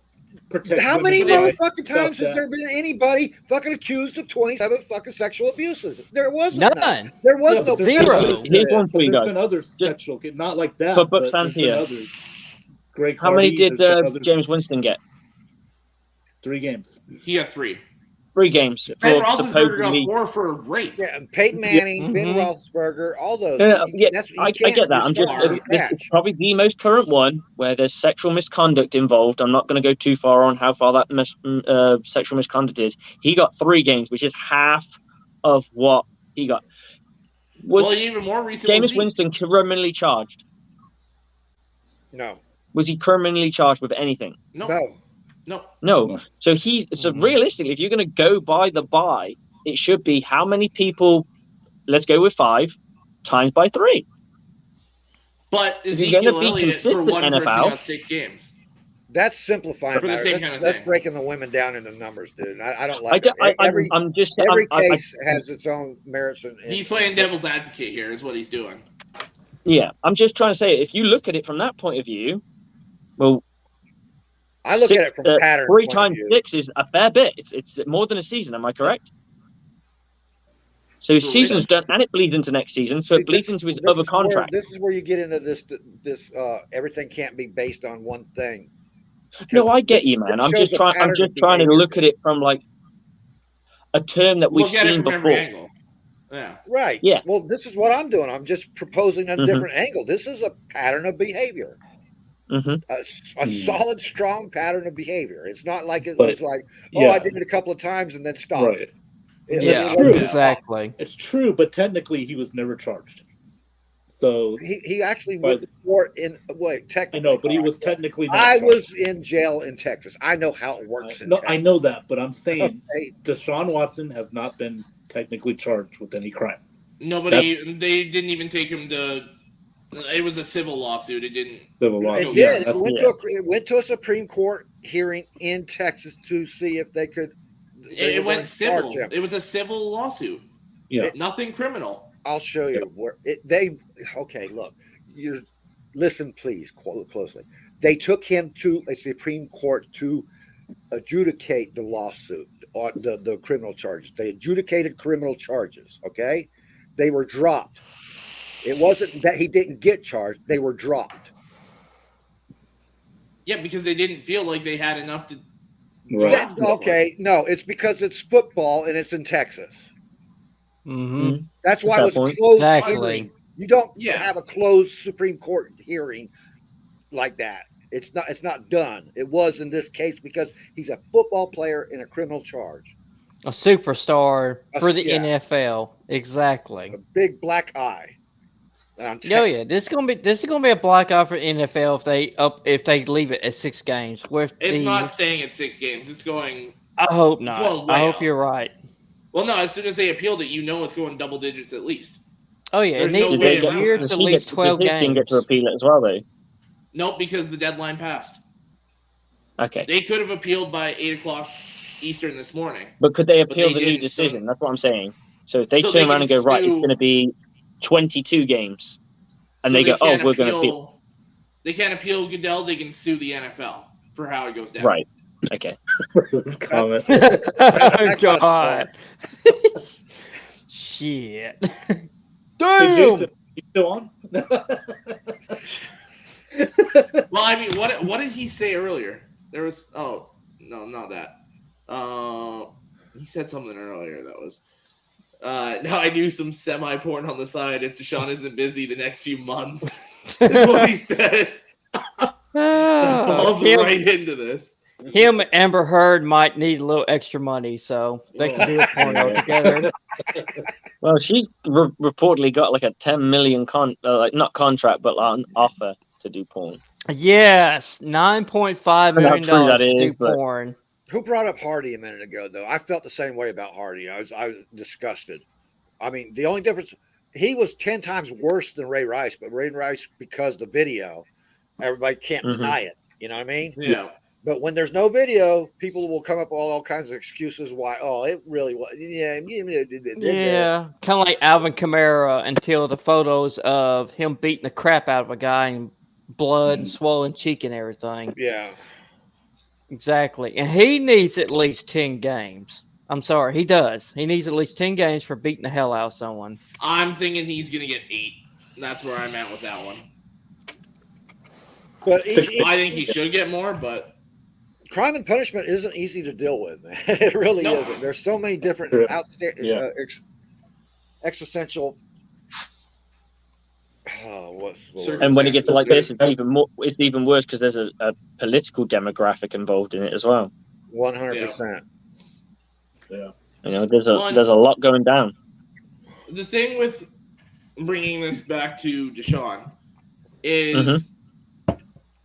Speaker 6: protect.
Speaker 4: How many motherfucking times has there been anybody fucking accused of 27 fucking sexual abuses? There wasn't none. There was no
Speaker 2: zero.
Speaker 3: Here's one for you guys.
Speaker 6: There's been other sexual, not like that,
Speaker 3: but there's been
Speaker 6: others. Greg
Speaker 3: How
Speaker 6: Hardy,
Speaker 3: many did James Winston get?
Speaker 6: 3 games.
Speaker 1: He got 3.
Speaker 3: 3 games.
Speaker 1: Ben Roethlisberger got 4 for rape.
Speaker 4: Yeah, and Peyton Manning, Ben Roethlisberger, all those.
Speaker 3: I get that. It's probably the most current one where there's sexual misconduct involved. I'm not going to go too far on how far that sexual misconduct is. He got 3 games, which is half of what he got.
Speaker 1: Even more recent.
Speaker 3: James Winston criminally charged?
Speaker 4: No.
Speaker 3: Was he criminally charged with anything?
Speaker 1: No.
Speaker 3: So realistically, if you're going to go by the buy, it should be how many people? Let's go with 5 times by 3.
Speaker 1: But Ezekiel Elliott for one person got 6 games.
Speaker 4: That's simplifying.
Speaker 1: For the same kind of
Speaker 4: that's
Speaker 1: thing.
Speaker 4: breaking the women down into numbers, dude. I don't like
Speaker 3: every
Speaker 4: case has its own merits.
Speaker 1: He's playing devil's advocate here, is what he's doing.
Speaker 3: Yeah, I'm just trying to say, if you look at it from that point of view, well.
Speaker 4: I look at it from a pattern.
Speaker 3: 3 times 6 is a fair bit. It's more than a season. Am I correct? So his season's done, and it bleeds into next season. So it bleeds into his other contract.
Speaker 4: This is where you get into this. Everything can't be based on one thing.
Speaker 3: No, I get you, man. I'm just trying to look at it from like a term that we've seen before.
Speaker 1: Yeah.
Speaker 4: Right.
Speaker 3: Yeah.
Speaker 4: Well, this is what I'm doing. I'm just proposing a different angle. This is a pattern of behavior. A solid, strong pattern of behavior. It's not like it was like, I did it a couple of times and then stopped.
Speaker 6: Right.
Speaker 3: It's
Speaker 6: true.
Speaker 2: Exactly.
Speaker 6: It's true, but technically he was never charged. So
Speaker 4: he actually was technically.
Speaker 6: I know, but he was technically not
Speaker 4: I
Speaker 6: charged.
Speaker 4: was in jail in Texas. I know how it works.
Speaker 6: I know that, but I'm saying Deshaun Watson has not been technically charged with any crime.
Speaker 1: They didn't even take him to. It was a civil lawsuit. It didn't.
Speaker 6: Civil lawsuit.
Speaker 4: It did. It went to a Supreme Court hearing in Texas to see if they could.
Speaker 1: It went civil. It was a civil lawsuit.
Speaker 6: Yeah.
Speaker 1: Nothing criminal.
Speaker 4: I'll show you where Okay, look. Listen, please, closely. They took him to a Supreme Court to adjudicate the lawsuit or the criminal charges. They adjudicated criminal charges. Okay, they were dropped. It wasn't that he didn't get charged; they were dropped.
Speaker 1: Yeah, because they didn't feel like they had enough to.
Speaker 6: Right.
Speaker 4: Okay, no, it's because it's football and it's in Texas.
Speaker 2: Mm-hmm.
Speaker 4: That's why it was closed.
Speaker 2: Exactly.
Speaker 4: You don't have a closed Supreme Court hearing like that. It's not done. It was in this case because he's a football player in a criminal charge.
Speaker 2: A superstar for the NFL. Exactly.
Speaker 4: A big black eye.
Speaker 2: This is gonna be a black eye for NFL if they leave it at 6 games.
Speaker 1: It's not staying at 6 games. It's going.
Speaker 2: I hope not. I hope you're right.
Speaker 1: Well, no. As soon as they appealed it, it's going double digits at least.
Speaker 2: Oh yeah, it needs to be geared to at least 12 games.
Speaker 3: Didn't get to appeal it as well, though.
Speaker 1: Nope, because the deadline passed.
Speaker 3: Okay.
Speaker 1: They could have appealed by 8:00 Eastern this morning.
Speaker 3: But could they appeal the new decision? That's what I'm saying. So if they turn around and go, right, it's going to be 22 games, and
Speaker 1: So
Speaker 3: they go, "Oh,
Speaker 1: can't
Speaker 3: we're going to be
Speaker 1: appeal. They can't appeal Goodell. They can sue the NFL for how it goes down.
Speaker 3: right." Okay.
Speaker 6: This comment.
Speaker 2: Oh,
Speaker 4: got
Speaker 2: God. Shit.
Speaker 6: Hey,
Speaker 2: Damn.
Speaker 6: Jason, you still on?
Speaker 1: Well, I mean, what did he say earlier? There was no, not that. He said something earlier that was. Now I do some semi-porn on the side if Deshaun isn't busy the next few months. Is what he said. Falls right into this.
Speaker 2: Him and Amber Heard might need a little extra money, so they can do a porno together.
Speaker 3: Well, she reportedly got like a 10 million not contract, but like an offer to do porn.
Speaker 2: Yes, $9.5 million to do porn.
Speaker 4: Who brought up Hardy a minute ago, though? I felt the same way about Hardy. I was disgusted. I mean, the only difference, he was 10 times worse than Ray Rice, but Ray Rice, because the video, everybody can't deny it. You know what I mean?
Speaker 1: Yeah.
Speaker 4: But when there's no video, people will come up with all kinds of excuses why, it really was. Yeah,
Speaker 2: kind of like Alvin Kamara until the photos of him beating the crap out of a guy and blood and swollen cheek and everything.
Speaker 4: Yeah.
Speaker 2: Exactly. And he needs at least 10 games. I'm sorry, he does. He needs at least 10 games for beating the hell out of someone.
Speaker 1: I'm thinking he's going to get 8. That's where I'm at with that one.
Speaker 4: But
Speaker 1: I think he should get more, but
Speaker 4: crime and punishment isn't easy to deal with, man. It really isn't. There's so many different existential.
Speaker 3: And when it gets to like this, it's even worse because there's a political demographic involved in it as well.
Speaker 4: 100%.
Speaker 6: Yeah.
Speaker 3: You know, there's a lot going down.
Speaker 1: The thing with bringing this back to Deshaun is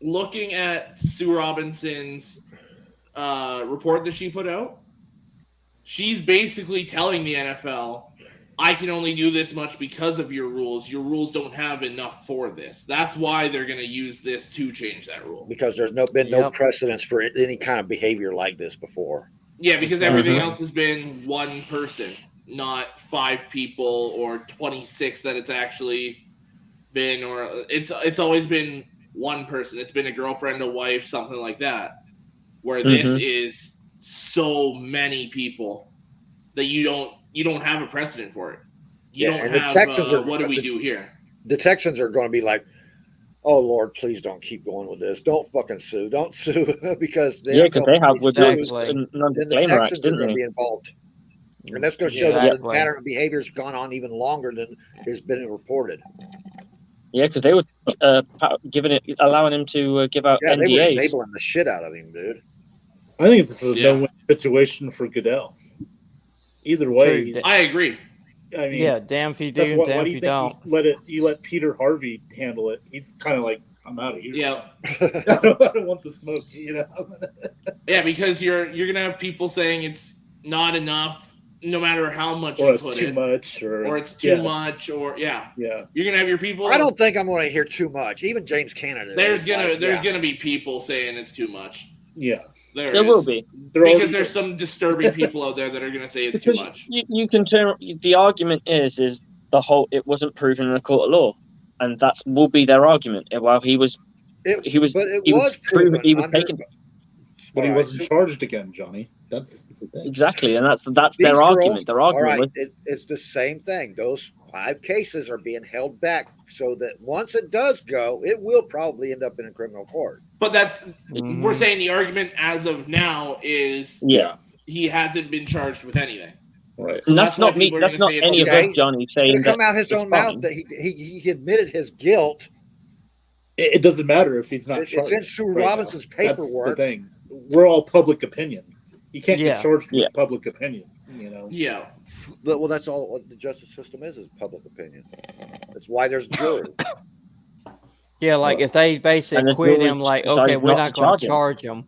Speaker 1: looking at Sue Robinson's report that she put out. She's basically telling the NFL, I can only do this much because of your rules. Your rules don't have enough for this. That's why they're going to use this to change that rule.
Speaker 4: Because there's been no precedence for any kind of behavior like this before.
Speaker 1: Yeah, because everything else has been one person, not 5 people or 26 that it's actually been, or it's always been one person. It's been a girlfriend, a wife, something like that. Where this is so many people that you don't have a precedent for it. You don't have the Texans what do we do here?
Speaker 4: The Texans are going to be like, oh Lord, please don't keep going with this. Don't fucking sue. Don't sue because
Speaker 3: they have with
Speaker 4: then the Texans are going to be involved. And that's going to show that the pattern of behavior has gone on even longer than has been reported.
Speaker 3: Yeah, because they were allowing him to give out NDAs.
Speaker 4: They were enabling the shit out of him, dude.
Speaker 6: I think this is a no-win situation for Goodell. Either way,
Speaker 1: I agree.
Speaker 6: I mean,
Speaker 2: damn if you do, damn if you don't.
Speaker 6: You let Peter Harvey handle it. He's kind of like, I'm out of here.
Speaker 1: Yeah,
Speaker 6: I don't want the smoke. You know.
Speaker 1: Yeah, because you're gonna have people saying it's not enough, no matter how much
Speaker 6: or
Speaker 1: you
Speaker 6: it's
Speaker 1: put
Speaker 6: too
Speaker 1: it,
Speaker 6: much, or
Speaker 1: it's too much, or you're gonna have your people.
Speaker 4: I don't think I'm going to hear too much. Even James Canada.
Speaker 1: There's gonna be people saying it's too much.
Speaker 6: Yeah.
Speaker 3: There will be.
Speaker 1: Because there's some disturbing people out there that are going to say it's too much.
Speaker 3: You can turn. The argument is the whole. It wasn't proven in a court of law, and will be their argument. While he was proven. He was taken.
Speaker 6: But he wasn't charged again, Johnny. That's the thing.
Speaker 3: Exactly, and that's their argument. Their argument.
Speaker 4: It's the same thing. Those 5 cases are being held back so that once it does go, it will probably end up in a criminal court.
Speaker 1: But we're saying the argument as of now is he hasn't been charged with anything.
Speaker 6: Right.
Speaker 3: So and that's not me. That's not any of us, Johnny, saying
Speaker 4: that. Come out his own mouth that he admitted his guilt.
Speaker 6: It doesn't matter if he's not charged.
Speaker 4: It's in Sue Robinson's paperwork.
Speaker 6: That's the thing. We're all public opinion. You can't get charged with public opinion, you know.
Speaker 1: Yeah.
Speaker 4: But that's all what the justice system is public opinion. That's why there's juries.
Speaker 2: Yeah, like if they basically acquit him, like, okay, we're not going to charge him.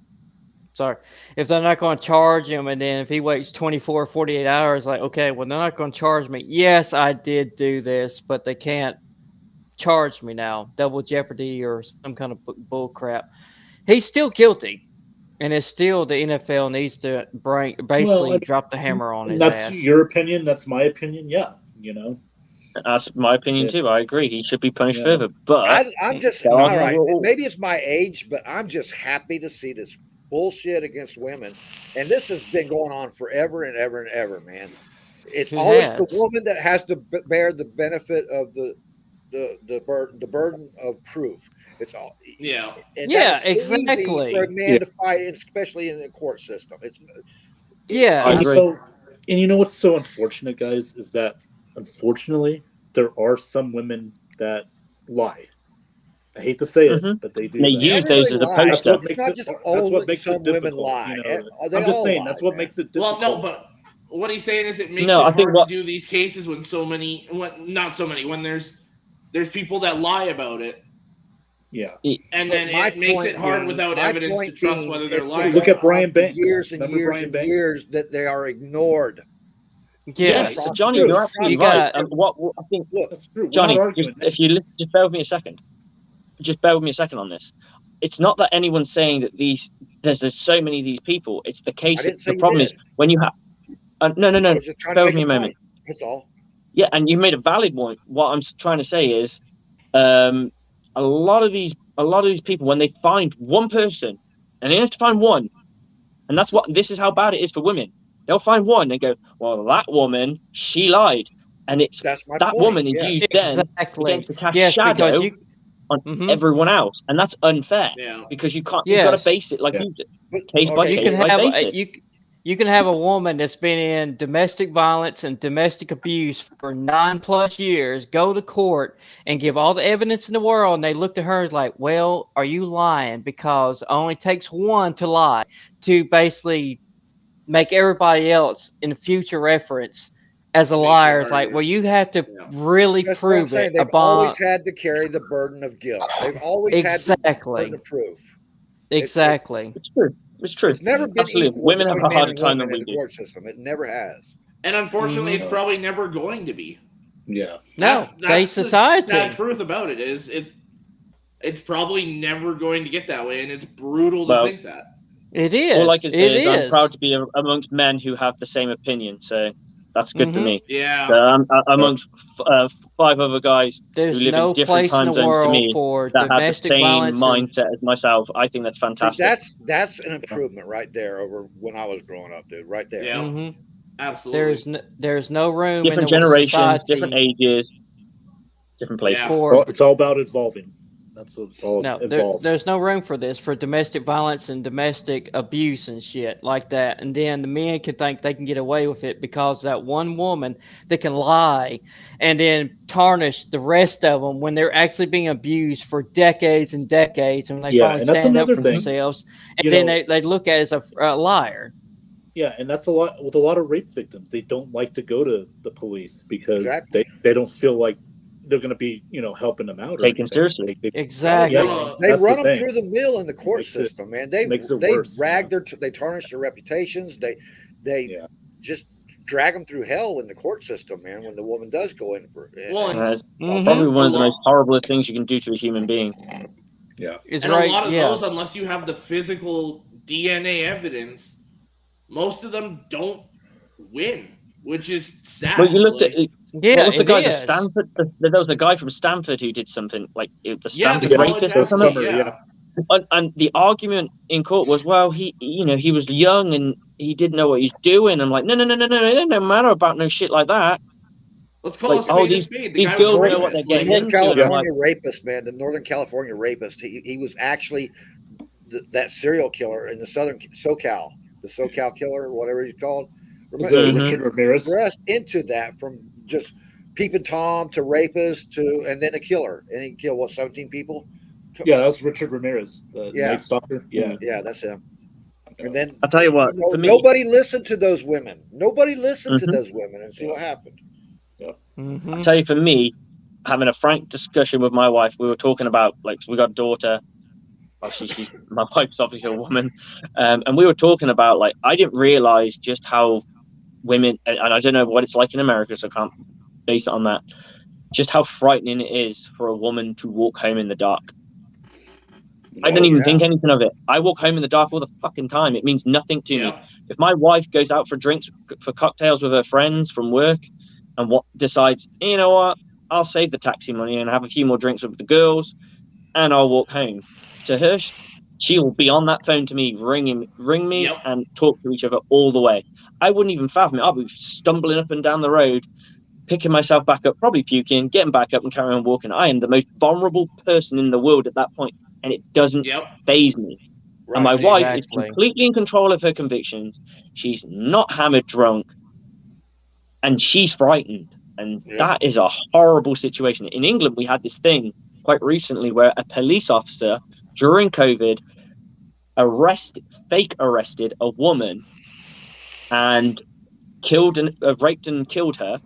Speaker 2: Sorry. If they're not going to charge him, and then if he waits 24, 48 hours, like, okay, well, they're not going to charge me. Yes, I did do this, but they can't charge me now. Double jeopardy or some kind of bull crap. He's still guilty. And it's still the NFL needs to drop the hammer on his ass.
Speaker 6: That's your opinion. That's my opinion. Yeah, you know.
Speaker 3: That's my opinion
Speaker 6: Yeah.
Speaker 3: too. I agree. He should be punished
Speaker 6: Yeah.
Speaker 3: further. But
Speaker 4: I'm just
Speaker 3: there
Speaker 4: all
Speaker 3: are no
Speaker 4: right.
Speaker 3: rules.
Speaker 4: Maybe it's my age, but I'm just happy to see this bullshit against women, and this has been going on forever and ever and ever, man. It's
Speaker 2: It
Speaker 4: always the
Speaker 2: has.
Speaker 4: woman that has to bear the benefit of the burden of proof. It's all
Speaker 1: Yeah.
Speaker 4: and
Speaker 2: Yeah,
Speaker 4: that is so easy for a
Speaker 2: exactly.
Speaker 4: man to fight, especially in the court system.
Speaker 2: Yeah,
Speaker 3: I
Speaker 6: And
Speaker 3: agree.
Speaker 6: you know what's so unfortunate, guys, is that unfortunately there are some women that lie. I hate to say it,
Speaker 3: Mhm.
Speaker 6: but they do.
Speaker 3: They
Speaker 6: that.
Speaker 3: use those as a
Speaker 4: Everybody lies.
Speaker 6: That's
Speaker 3: poster.
Speaker 6: what
Speaker 4: It's
Speaker 6: makes
Speaker 4: not
Speaker 6: it.
Speaker 4: just
Speaker 6: That's
Speaker 4: only
Speaker 6: what makes
Speaker 4: some
Speaker 6: it
Speaker 4: women
Speaker 6: difficult.
Speaker 4: lie.
Speaker 6: You know,
Speaker 4: They
Speaker 6: I'm just
Speaker 4: all
Speaker 6: saying
Speaker 4: lie,
Speaker 6: that's what
Speaker 4: man.
Speaker 6: makes it
Speaker 1: Well,
Speaker 6: difficult.
Speaker 1: no, but what he's saying is it makes
Speaker 3: No,
Speaker 1: it
Speaker 3: I think
Speaker 1: hard
Speaker 3: what-
Speaker 1: to do these cases when not so many, when there's people that lie about it,
Speaker 6: Yeah.
Speaker 1: and
Speaker 4: But
Speaker 1: then
Speaker 4: my
Speaker 1: it makes
Speaker 4: point
Speaker 1: it hard
Speaker 4: being-
Speaker 1: without
Speaker 4: my
Speaker 1: evidence to
Speaker 4: point
Speaker 1: trust
Speaker 4: being,
Speaker 1: whether they're
Speaker 4: it's been
Speaker 1: lying.
Speaker 6: Look at
Speaker 4: going on
Speaker 6: Brian
Speaker 4: for
Speaker 6: Banks.
Speaker 4: years and
Speaker 6: Remember
Speaker 4: years
Speaker 6: Brian
Speaker 4: and
Speaker 6: Banks?
Speaker 4: years that they are ignored.
Speaker 3: Yes,
Speaker 2: yes.
Speaker 3: Johnny,
Speaker 4: true.
Speaker 3: you're absolutely
Speaker 2: You
Speaker 3: right.
Speaker 2: got-
Speaker 3: What I think,
Speaker 4: Look,
Speaker 6: That's true. We're
Speaker 3: Johnny,
Speaker 6: not arguing.
Speaker 3: if you just bear with me a second. Just bear with me a second on this. It's not that anyone's saying that there's so many of these people. It's the
Speaker 4: I
Speaker 3: case that
Speaker 4: didn't say
Speaker 3: the
Speaker 4: you
Speaker 3: problem
Speaker 4: did.
Speaker 3: is when you have. No.
Speaker 4: I was just trying to
Speaker 3: Bear
Speaker 4: make
Speaker 3: with me
Speaker 4: a
Speaker 3: a moment.
Speaker 4: point. That's all.
Speaker 3: Yeah, and you made a valid point. What I'm trying to say is, a lot of these people, when they find one person, and they have to find one, and this is how bad it is for women. They'll find one and go, well, that woman, she lied, and it's
Speaker 4: That's my
Speaker 3: that
Speaker 4: point.
Speaker 3: woman is
Speaker 4: Yeah.
Speaker 3: used then
Speaker 2: Exactly.
Speaker 3: against the cast
Speaker 2: Yes,
Speaker 3: shadow
Speaker 2: because you.
Speaker 3: on
Speaker 2: Mhm.
Speaker 3: everyone else, and that's unfair
Speaker 1: Yeah.
Speaker 3: because you can't. You've got to
Speaker 2: Yes.
Speaker 3: base it like
Speaker 6: Yeah.
Speaker 3: you did,
Speaker 4: But,
Speaker 3: case by
Speaker 4: okay,
Speaker 2: You can
Speaker 3: case by
Speaker 2: have
Speaker 3: basis.
Speaker 2: you can have a woman that's been in domestic violence and domestic abuse for 9+ years, go to court and give all the evidence in the world, and they look to her like, well, are you lying? Because it only takes one to lie to basically make everybody else in future reference as a
Speaker 1: Makes it
Speaker 2: liar. It's like,
Speaker 1: harder.
Speaker 2: well, you have to
Speaker 1: Yeah.
Speaker 2: really
Speaker 4: that's what I'm
Speaker 2: prove
Speaker 4: saying.
Speaker 2: it.
Speaker 4: They've always had to carry the burden of guilt. They've always had the
Speaker 2: Exactly.
Speaker 4: burden of proof.
Speaker 2: Exactly.
Speaker 3: It's true. It's true.
Speaker 4: It's never been
Speaker 3: Absolutely.
Speaker 4: equal
Speaker 3: Women have
Speaker 4: between
Speaker 3: a
Speaker 4: man
Speaker 3: harder
Speaker 4: and
Speaker 3: time
Speaker 4: women
Speaker 3: than
Speaker 4: in
Speaker 3: we
Speaker 4: the
Speaker 3: do.
Speaker 4: court system. It never has.
Speaker 1: And unfortunately,
Speaker 2: Mhm.
Speaker 1: it's probably never going to be.
Speaker 6: Yeah.
Speaker 2: No,
Speaker 1: That's
Speaker 2: society.
Speaker 1: the sad truth about it is it's probably never going to get that way, and it's brutal to
Speaker 3: Well,
Speaker 1: think that.
Speaker 2: It is.
Speaker 3: All I can say
Speaker 2: It
Speaker 3: is I'm
Speaker 2: is.
Speaker 3: proud to be amongst men who have the same opinion. So that's good for
Speaker 2: Mhm.
Speaker 3: me.
Speaker 1: Yeah.
Speaker 3: So I'm amongst 5 other guys
Speaker 2: There's
Speaker 3: who live
Speaker 2: no
Speaker 3: in different
Speaker 2: place in
Speaker 3: time
Speaker 2: the
Speaker 3: zones to
Speaker 2: world
Speaker 3: me
Speaker 2: for
Speaker 3: that have the
Speaker 2: domestic
Speaker 3: same
Speaker 2: violence and
Speaker 3: mindset as myself. I think that's
Speaker 4: See,
Speaker 3: fantastic.
Speaker 4: that's an improvement right there over when I was growing up, dude. Right there.
Speaker 1: Yeah.
Speaker 2: Mhm.
Speaker 1: Absolutely.
Speaker 2: There's no room
Speaker 3: Different
Speaker 2: in the
Speaker 3: generations,
Speaker 2: society
Speaker 3: different ages, different places.
Speaker 1: Yeah.
Speaker 2: for
Speaker 6: It's all about evolving. That's what it's all
Speaker 2: no.
Speaker 6: evolve.
Speaker 2: There's no room for this for domestic violence and domestic abuse and shit like that. And then the men can think they can get away with it because that one woman that can lie and then tarnish the rest of them when they're actually being abused for decades and decades, and they
Speaker 6: Yeah,
Speaker 2: finally
Speaker 6: and that's
Speaker 2: stand up
Speaker 6: another
Speaker 2: for
Speaker 6: thing.
Speaker 2: themselves, and
Speaker 6: You
Speaker 2: then
Speaker 6: know-
Speaker 2: they look at it as a liar.
Speaker 6: Yeah, and that's a lot with a lot of rape victims. They don't like to go to the police because
Speaker 4: Exactly.
Speaker 6: they don't feel like they're going to be helping them out or
Speaker 3: Taken
Speaker 6: anything.
Speaker 3: seriously.
Speaker 2: Exactly.
Speaker 6: Yeah,
Speaker 4: They
Speaker 6: that's
Speaker 4: run
Speaker 6: the
Speaker 4: them
Speaker 6: thing.
Speaker 4: through the mill in the court
Speaker 6: Makes it-
Speaker 4: system, man. They
Speaker 6: makes it
Speaker 4: they
Speaker 6: worse,
Speaker 4: drag they tarnish their reputations. They
Speaker 6: Yeah.
Speaker 4: just drag them through hell in the court system, man. When the woman does go in for
Speaker 1: Well, and-
Speaker 3: It's
Speaker 2: Mhm.
Speaker 3: probably one of the
Speaker 1: A lot-
Speaker 3: most horrible things you can do to a human being.
Speaker 2: It's
Speaker 1: And
Speaker 2: right.
Speaker 1: a lot of
Speaker 2: yeah.
Speaker 1: those, unless you have the physical DNA evidence, most of them don't win, which is sad.
Speaker 3: Well, you look
Speaker 1: Like,
Speaker 3: at
Speaker 2: Yeah,
Speaker 3: what was the
Speaker 2: it
Speaker 3: guy? The
Speaker 2: is.
Speaker 3: Stanford. There was a guy from Stanford who did something like the
Speaker 1: yeah,
Speaker 3: Stanford
Speaker 1: the college
Speaker 3: rapist or something.
Speaker 1: athlete, yeah.
Speaker 3: And the argument in court was, well, he was young and he didn't know what he's doing. I'm like, no, it don't matter about no shit like that.
Speaker 1: Let's call
Speaker 3: Like,
Speaker 1: a spade a spade. The
Speaker 3: these
Speaker 1: guy was a
Speaker 3: girls know what
Speaker 1: rapist.
Speaker 3: they're
Speaker 1: Like,
Speaker 3: getting
Speaker 4: Northern
Speaker 3: into.
Speaker 4: California rapist, man. The Northern California rapist. He was actually that serial killer in the Southern SoCal, the SoCal killer, whatever he's called.
Speaker 6: Was
Speaker 4: Remember,
Speaker 6: it
Speaker 4: he
Speaker 6: Richard Ramirez?
Speaker 4: progressed into that from just peeping Tom to rapist to and then a killer, and he killed what 17 people.
Speaker 6: Yeah, that was Richard Ramirez, the
Speaker 4: Yeah.
Speaker 6: Night Stalker. Yeah.
Speaker 4: Yeah, that's him. And then
Speaker 3: I'll tell you what. For me,
Speaker 4: nobody listened to those women. Nobody listened to
Speaker 3: Mhm.
Speaker 4: those women and see what happened.
Speaker 2: Mhm.
Speaker 3: I'll tell you, for me, having a frank discussion with my wife, we were talking about, like, we got a daughter. Well, she's my wife's obviously a woman, and we were talking about, like, I didn't realize just how women, and I don't know what it's like in America, so I can't base it on that. Just how frightening it is for a woman to walk home in the dark. I don't even think anything of it. I walk home in the dark all the fucking time. It means nothing to me.
Speaker 1: yeah.
Speaker 3: If my wife goes out for drinks, for cocktails with her friends from work, and what decides, you know what, I'll save the taxi money and have a few more drinks with the girls, and I'll walk home. To her, she will be on that phone to me, ring me,
Speaker 1: Yep.
Speaker 3: and talk to each other all the way. I wouldn't even fathom it. I'll be stumbling up and down the road, picking myself back up, probably puking, getting back up and carrying on walking. I am the most vulnerable person in the world at that point, and it doesn't faze me.
Speaker 4: Right.
Speaker 3: And my wife is
Speaker 2: Exactly.
Speaker 3: completely in control of her convictions. She's not hammered drunk, and she's frightened. And that is a horrible situation. In England, we had this thing quite recently where a police officer during COVID fake arrested a woman and raped and killed her.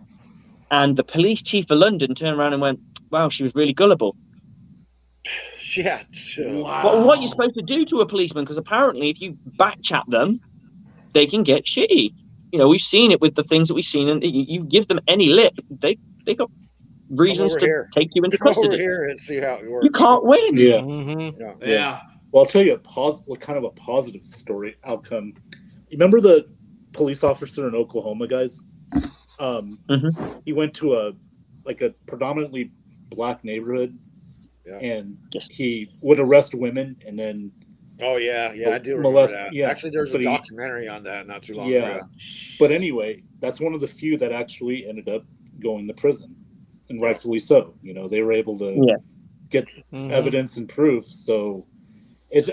Speaker 3: And the police chief of London turned around and went, "Wow, she was really gullible."
Speaker 4: Yeah.
Speaker 1: Wow.
Speaker 3: What are you supposed to do to a policeman? Because apparently, if you backchat them, they can get shitty. We've seen it with the things that we've seen, and you give them any lip, they got reasons to take you into custody.
Speaker 4: Come over here and see how it works.
Speaker 3: You can't win.
Speaker 6: Yeah.
Speaker 2: Mm-hmm.
Speaker 1: Yeah.
Speaker 6: Well, I'll tell you kind of a positive story outcome. You remember the police officer in Oklahoma, guys? He went to a predominantly black neighborhood, and he would arrest women and then.
Speaker 4: Oh yeah, I do remember that.
Speaker 6: Yeah,
Speaker 4: actually, there's a documentary on that not too long ago.
Speaker 6: Yeah, but anyway, that's one of the few that actually ended up going to prison, and rightfully so. They were able to get evidence and proof. So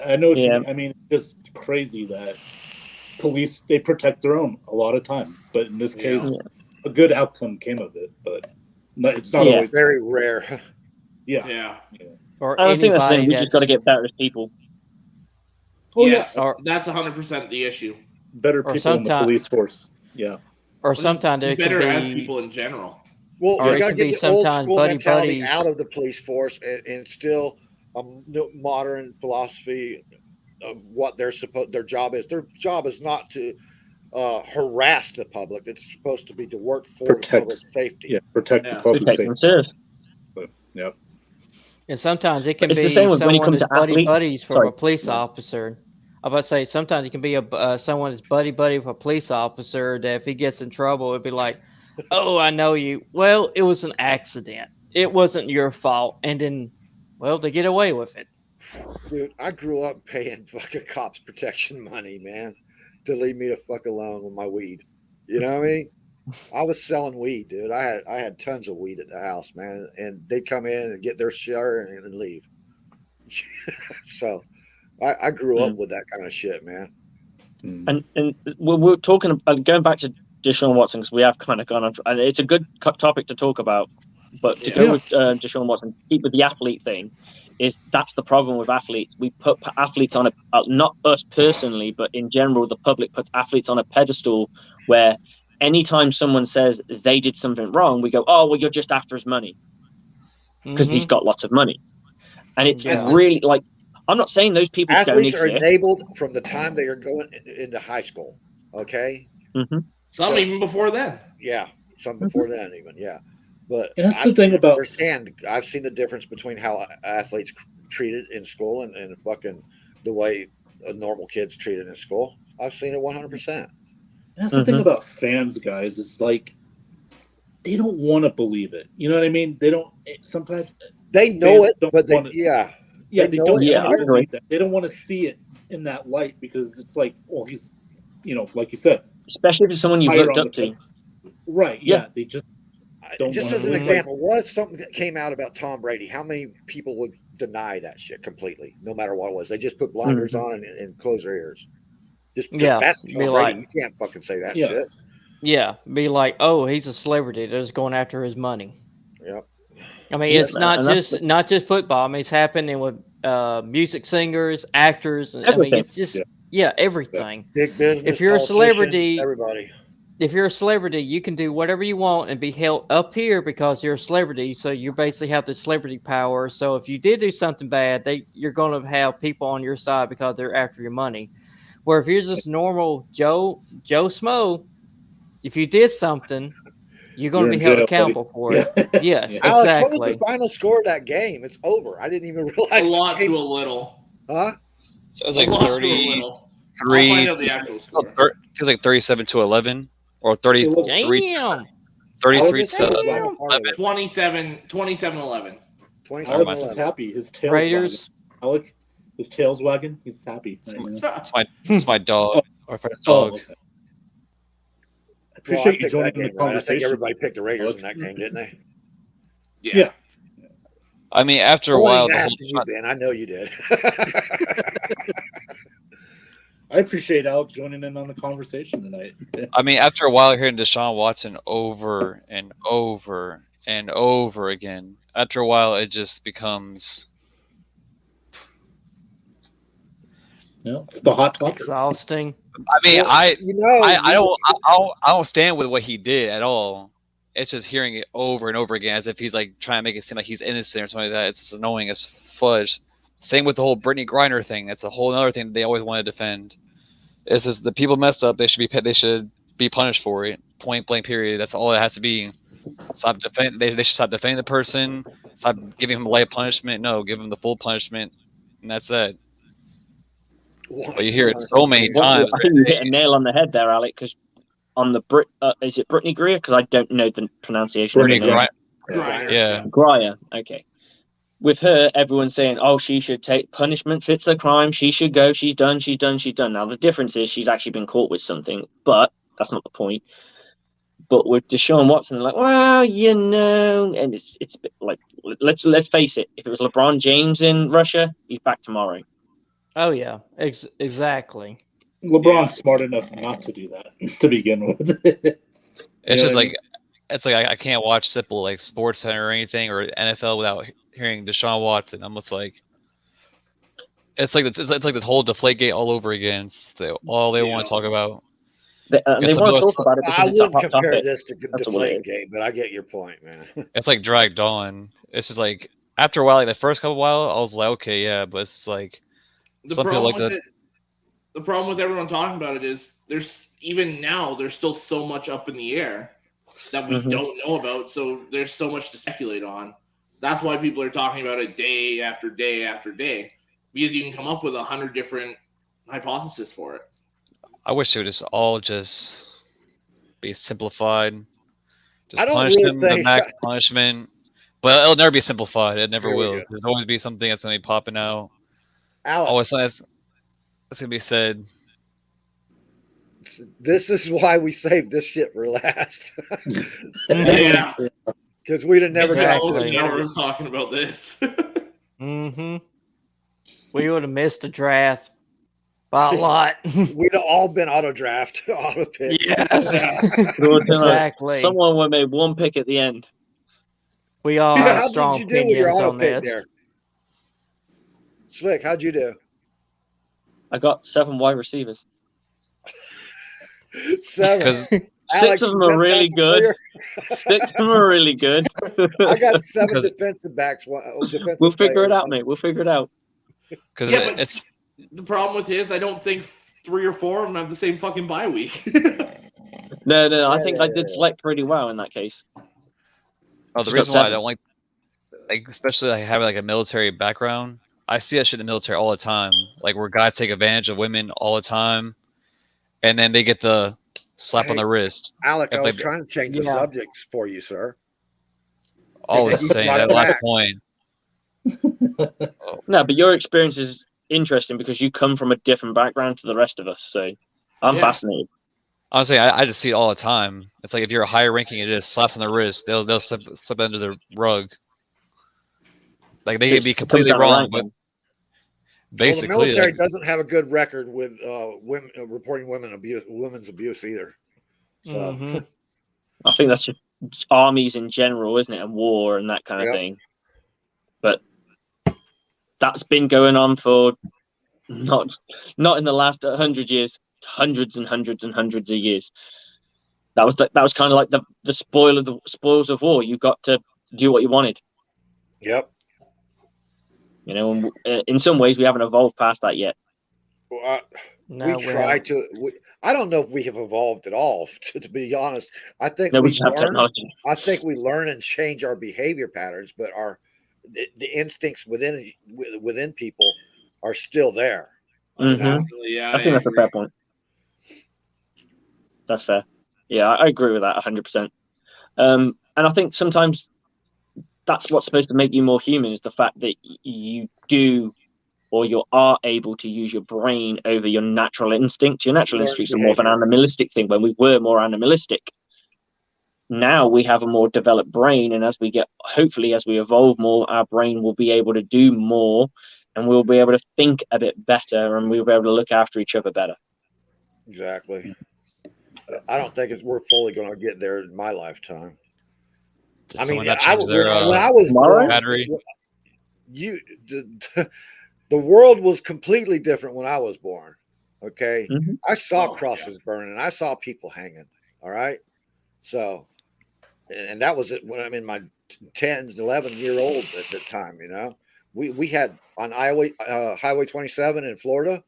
Speaker 6: I know. I mean, it's just crazy that police, they protect their own a lot of times, but in this case, a good outcome came of it. But it's not always
Speaker 4: very rare.
Speaker 6: Yeah.
Speaker 2: Or
Speaker 3: I think that's the thing. We just got to get better as people.
Speaker 1: Oh, yes, that's 100% the issue.
Speaker 6: Better people in the police force. Yeah.
Speaker 2: Or sometimes it
Speaker 1: better
Speaker 2: can
Speaker 1: as
Speaker 2: be
Speaker 1: people in general.
Speaker 4: Well,
Speaker 2: or
Speaker 4: you
Speaker 2: it
Speaker 4: got to
Speaker 2: can be
Speaker 4: get the old
Speaker 2: sometimes
Speaker 4: school mentality
Speaker 2: buddies.
Speaker 4: out of the police force and instill a modern philosophy of what their job is. Their job is not to harass the public. It's supposed to be to work for the public safety.
Speaker 6: Yeah, protect the public safety. Yep.
Speaker 2: And sometimes it can
Speaker 3: It's the
Speaker 2: be
Speaker 3: same when it
Speaker 2: someone
Speaker 3: comes
Speaker 2: that's
Speaker 3: to
Speaker 2: buddies from a police officer. I'm about to say sometimes it can be someone that's buddy with a police officer that if he gets in trouble, it'd be like, "Oh, I know you. Well, it was an accident. It wasn't your fault." And then, well, they get away with it.
Speaker 4: Dude, I grew up paying fucking cops protection money, man, to leave me the fuck alone with my weed. You know what I mean? I was selling weed, dude. I had tons of weed at the house, man, and they'd come in and get their share and leave. So I grew up with that kind of shit, man.
Speaker 3: And we're talking going back to Deshaun Watson, because we have kind of gone on, and it's a good topic to talk about. But to go with Deshaun Watson, keep with the athlete thing, that's the problem with athletes. We put athletes on not us personally, but in general, the public puts athletes on a pedestal where anytime someone says they did something wrong, we go, "Oh, well, you're just after his money because he's got lots of money." And it's really like, I'm not saying those people
Speaker 4: athletes
Speaker 3: don't
Speaker 4: are
Speaker 3: exist.
Speaker 4: enabled from the time they are going into high school. Okay,
Speaker 1: Some even before then.
Speaker 4: Yeah, some before then even. Yeah, but
Speaker 6: that's the thing about.
Speaker 4: And I've seen the difference between how athletes treated in school and fucking the way normal kids treated in school. I've seen it 100%.
Speaker 6: That's the thing about fans, guys. It's like they don't want to believe it. You know what I mean? They don't. Sometimes
Speaker 4: they know it, but they don't.
Speaker 6: They don't want to see it in that light because it's like, well, he's, like you said,
Speaker 3: especially if it's someone you looked up to.
Speaker 6: Right? Yeah. They just don't.
Speaker 4: Just as an example, what if something came out about Tom Brady? How many people would deny that shit completely, no matter what it was? They just put blinders on and close their ears. Just that's Tom Brady.
Speaker 2: Like,
Speaker 4: you can't fucking say that shit.
Speaker 2: Yeah, be like, oh, he's a celebrity that's going after his money.
Speaker 4: Yep.
Speaker 2: I mean, it's not just football. I mean, it's happening with music singers, actors. I mean, it's just everything.
Speaker 4: Big business.
Speaker 2: If you're a celebrity,
Speaker 4: everybody.
Speaker 2: If you're a celebrity, you can do whatever you want and be held up here because you're a celebrity. So you basically have the celebrity power. So if you did do something bad, you're going to have people on your side because they're after your money. Where if you're just normal Joe Smo, if you did something, you're going to be held accountable for it. Yes, exactly.
Speaker 4: Alex, what was the final score of that game? It's over. I didn't even realize.
Speaker 1: A lot to a little.
Speaker 4: Huh?
Speaker 5: So it was like 33.
Speaker 1: I'll find out the actual score.
Speaker 5: It was like 37-11 or 30.
Speaker 2: Damn.
Speaker 5: 33
Speaker 6: Alex is
Speaker 5: to
Speaker 6: wagging.
Speaker 1: 27-11.
Speaker 6: Alex
Speaker 4: 27-11.
Speaker 6: is happy. His tail's
Speaker 2: Raiders.
Speaker 6: wagging. Alex, his tail's wagging. He's happy.
Speaker 5: It's my dog. Our friend's dog.
Speaker 6: Okay. I
Speaker 4: Well,
Speaker 6: appreciate
Speaker 4: I
Speaker 6: you
Speaker 4: picked
Speaker 6: joining
Speaker 4: that
Speaker 6: in the
Speaker 4: game, right? I think
Speaker 6: conversation.
Speaker 4: everybody picked the Raiders
Speaker 6: Alex.
Speaker 4: in that game, didn't they?
Speaker 6: Yeah.
Speaker 5: I mean, after a
Speaker 4: Only
Speaker 5: while, the
Speaker 4: nasty you,
Speaker 5: whole
Speaker 4: Ben. I know you did.
Speaker 6: I appreciate Alex joining in on the conversation tonight.
Speaker 5: I mean, after a while, hearing Deshaun Watson over and over and over again, after a while, it just becomes.
Speaker 6: It's the hot topic.
Speaker 2: Exhausting.
Speaker 5: I mean,
Speaker 4: Well,
Speaker 5: I don't stand with what he did at all. It's just hearing it over and over again, as if he's like trying to make it seem like he's innocent or something like that. It's annoying as fudge. Same with the whole Brittany Griner thing. That's a whole other thing that they always want to defend. It's just the people messed up. They should be punished for it. Point blank. Period. That's all it has to be. Stop defend. They should stop defending the person. Stop giving him light punishment. No, give him the full punishment, and that's that. But you hear it so many times.
Speaker 3: I think you hit a nail on the head there, Alec. Because on the is it Brittany Greer? Because I don't know the pronunciation.
Speaker 5: Brittany
Speaker 3: of
Speaker 5: Griner.
Speaker 1: Griner.
Speaker 5: Yeah.
Speaker 3: Grier. Okay. With her, everyone's saying, "Oh, she should take punishment. Fits the crime. She should go. She's done. She's done. She's done." Now the difference is she's actually been caught with something, but that's not the point. But with Deshaun Watson, like, well, and it's a bit like, let's face it. If it was LeBron James in Russia, he's back tomorrow.
Speaker 2: Oh yeah, exactly.
Speaker 6: LeBron's smart enough not to do that to begin with.
Speaker 5: It's just like I can't watch simple like Sports Center or anything or NFL without hearing Deshaun Watson. I'm just like, it's like the whole Deflategate all over again. It's all they want to talk about.
Speaker 3: They want to talk about it
Speaker 4: I
Speaker 3: because it's a
Speaker 4: wouldn't
Speaker 3: hot
Speaker 4: compare
Speaker 3: topic.
Speaker 4: this to Deflategate, but I get your point, man.
Speaker 5: It's like dragged on. It's just like after a while, like the first couple while, I was like, okay, yeah, but it's like
Speaker 1: The problem with everyone talking about it is there's still so much up in the air that we don't know about. So there's so much to speculate on. That's why people are talking about it day after day after day, because you can come up with 100 different hypotheses for it.
Speaker 5: I wish it would just all be simplified. Just
Speaker 4: I don't
Speaker 5: punish
Speaker 4: really
Speaker 5: them
Speaker 4: think-
Speaker 5: the max punishment. But it'll never be simplified. It never
Speaker 4: Here we
Speaker 5: will.
Speaker 4: go.
Speaker 5: There's always be something that's gonna be popping out.
Speaker 4: Alex,
Speaker 5: Always that's gonna be said.
Speaker 4: this is why we saved this shit for last.
Speaker 1: Yeah,
Speaker 4: Because we'd have never got
Speaker 2: Exactly.
Speaker 4: to
Speaker 1: never talking about this.
Speaker 2: Mm-hmm. We would have missed the draft by a lot.
Speaker 4: We'd have all been auto picked.
Speaker 2: Yes.
Speaker 3: Exactly.
Speaker 2: Exactly.
Speaker 3: Someone would make one pick at the end.
Speaker 2: We all
Speaker 4: Yeah,
Speaker 2: have
Speaker 4: how
Speaker 2: strong
Speaker 4: did you do with your
Speaker 2: opinions
Speaker 4: auto
Speaker 2: on
Speaker 4: pick
Speaker 2: this.
Speaker 4: there? Slick, how'd you do?
Speaker 3: I got 7 wide receivers.
Speaker 4: 7.
Speaker 5: Because
Speaker 3: 6
Speaker 4: Alex,
Speaker 3: of them
Speaker 4: does
Speaker 3: are
Speaker 4: that
Speaker 3: really
Speaker 4: sound
Speaker 3: good.
Speaker 4: familiar?
Speaker 3: 6 of them are really good.
Speaker 4: I got 7
Speaker 5: Because-
Speaker 4: defensive backs. Defensive
Speaker 3: We'll figure
Speaker 4: players.
Speaker 3: it out, mate. We'll figure it out.
Speaker 1: Yeah, but
Speaker 5: it's
Speaker 1: the problem with his, I don't think 3 or 4 of them have the same fucking bye week.
Speaker 3: No. I think I did select pretty well in that case.
Speaker 5: the
Speaker 3: Just
Speaker 5: reason
Speaker 3: got
Speaker 5: why I
Speaker 3: 7.
Speaker 5: don't like especially like having like a military background. I see that shit in the military all the time. Like where guys take advantage of women all the time, and then they get the slap on the wrist.
Speaker 4: Alec, I
Speaker 5: If
Speaker 4: was
Speaker 5: they-
Speaker 4: trying to change the
Speaker 2: Yeah.
Speaker 4: subjects for you, sir.
Speaker 5: Always
Speaker 4: You
Speaker 5: saying
Speaker 4: brought
Speaker 5: that
Speaker 4: it
Speaker 5: last
Speaker 4: back.
Speaker 5: point.
Speaker 3: No, but your experience is interesting because you come from a different background to the rest of us. So I'm
Speaker 1: Yeah.
Speaker 3: fascinated.
Speaker 5: Honestly, I just see it all the time. It's like if you're a higher ranking, it just slaps on the wrist. They'll slip under the rug. Like they
Speaker 3: So
Speaker 5: can
Speaker 3: it's
Speaker 5: be
Speaker 3: come
Speaker 5: completely
Speaker 3: down the
Speaker 5: wrong,
Speaker 3: rank
Speaker 5: but
Speaker 3: then.
Speaker 4: Well, the
Speaker 5: basically,
Speaker 4: military
Speaker 5: like,
Speaker 4: doesn't have a good record with women reporting women's abuse either. So
Speaker 2: Mhm.
Speaker 3: I think that's just armies in general, isn't it? And war and that kind of
Speaker 4: Yep.
Speaker 3: thing. But that's been going on for not in the last 100 years, hundreds and hundreds and hundreds of years. That was kind of like the spoils of war. You got to do what you wanted.
Speaker 4: yep.
Speaker 3: You know, and in some ways we haven't evolved past that yet.
Speaker 4: Well,
Speaker 2: No,
Speaker 4: we try to. I don't know if we have evolved at all. To be honest, I think
Speaker 3: No, we
Speaker 4: we
Speaker 3: just have
Speaker 4: learn.
Speaker 3: technology.
Speaker 4: I think we learn and change our behavior patterns, but the instincts within people are still there.
Speaker 3: Mhm.
Speaker 1: Actually, yeah,
Speaker 3: I think that's a fair point. That's fair. Yeah, I agree with that 100%. And I think sometimes that's what's supposed to make you more human, is the fact that you do, or you are able to use your brain over your natural instinct. Your natural instincts are more of an animalistic thing when we were more animalistic. Now we have a more developed brain, and hopefully as we evolve more, our brain will be able to do more, and we'll be able to think a bit better, and we'll be able to look after each other better.
Speaker 4: Exactly. I don't think we're fully going to get there in my lifetime.
Speaker 5: Did
Speaker 4: I mean,
Speaker 5: someone not change their
Speaker 4: when I was born,
Speaker 5: battery?
Speaker 4: The world was completely different when I was born. Okay,
Speaker 3: Mm-hmm.
Speaker 4: I saw crosses burning. I saw people hanging. All right, so, and that was it when I'm in my 10, 11-year-old at the time. You know, we had on Highway 27 in Florida.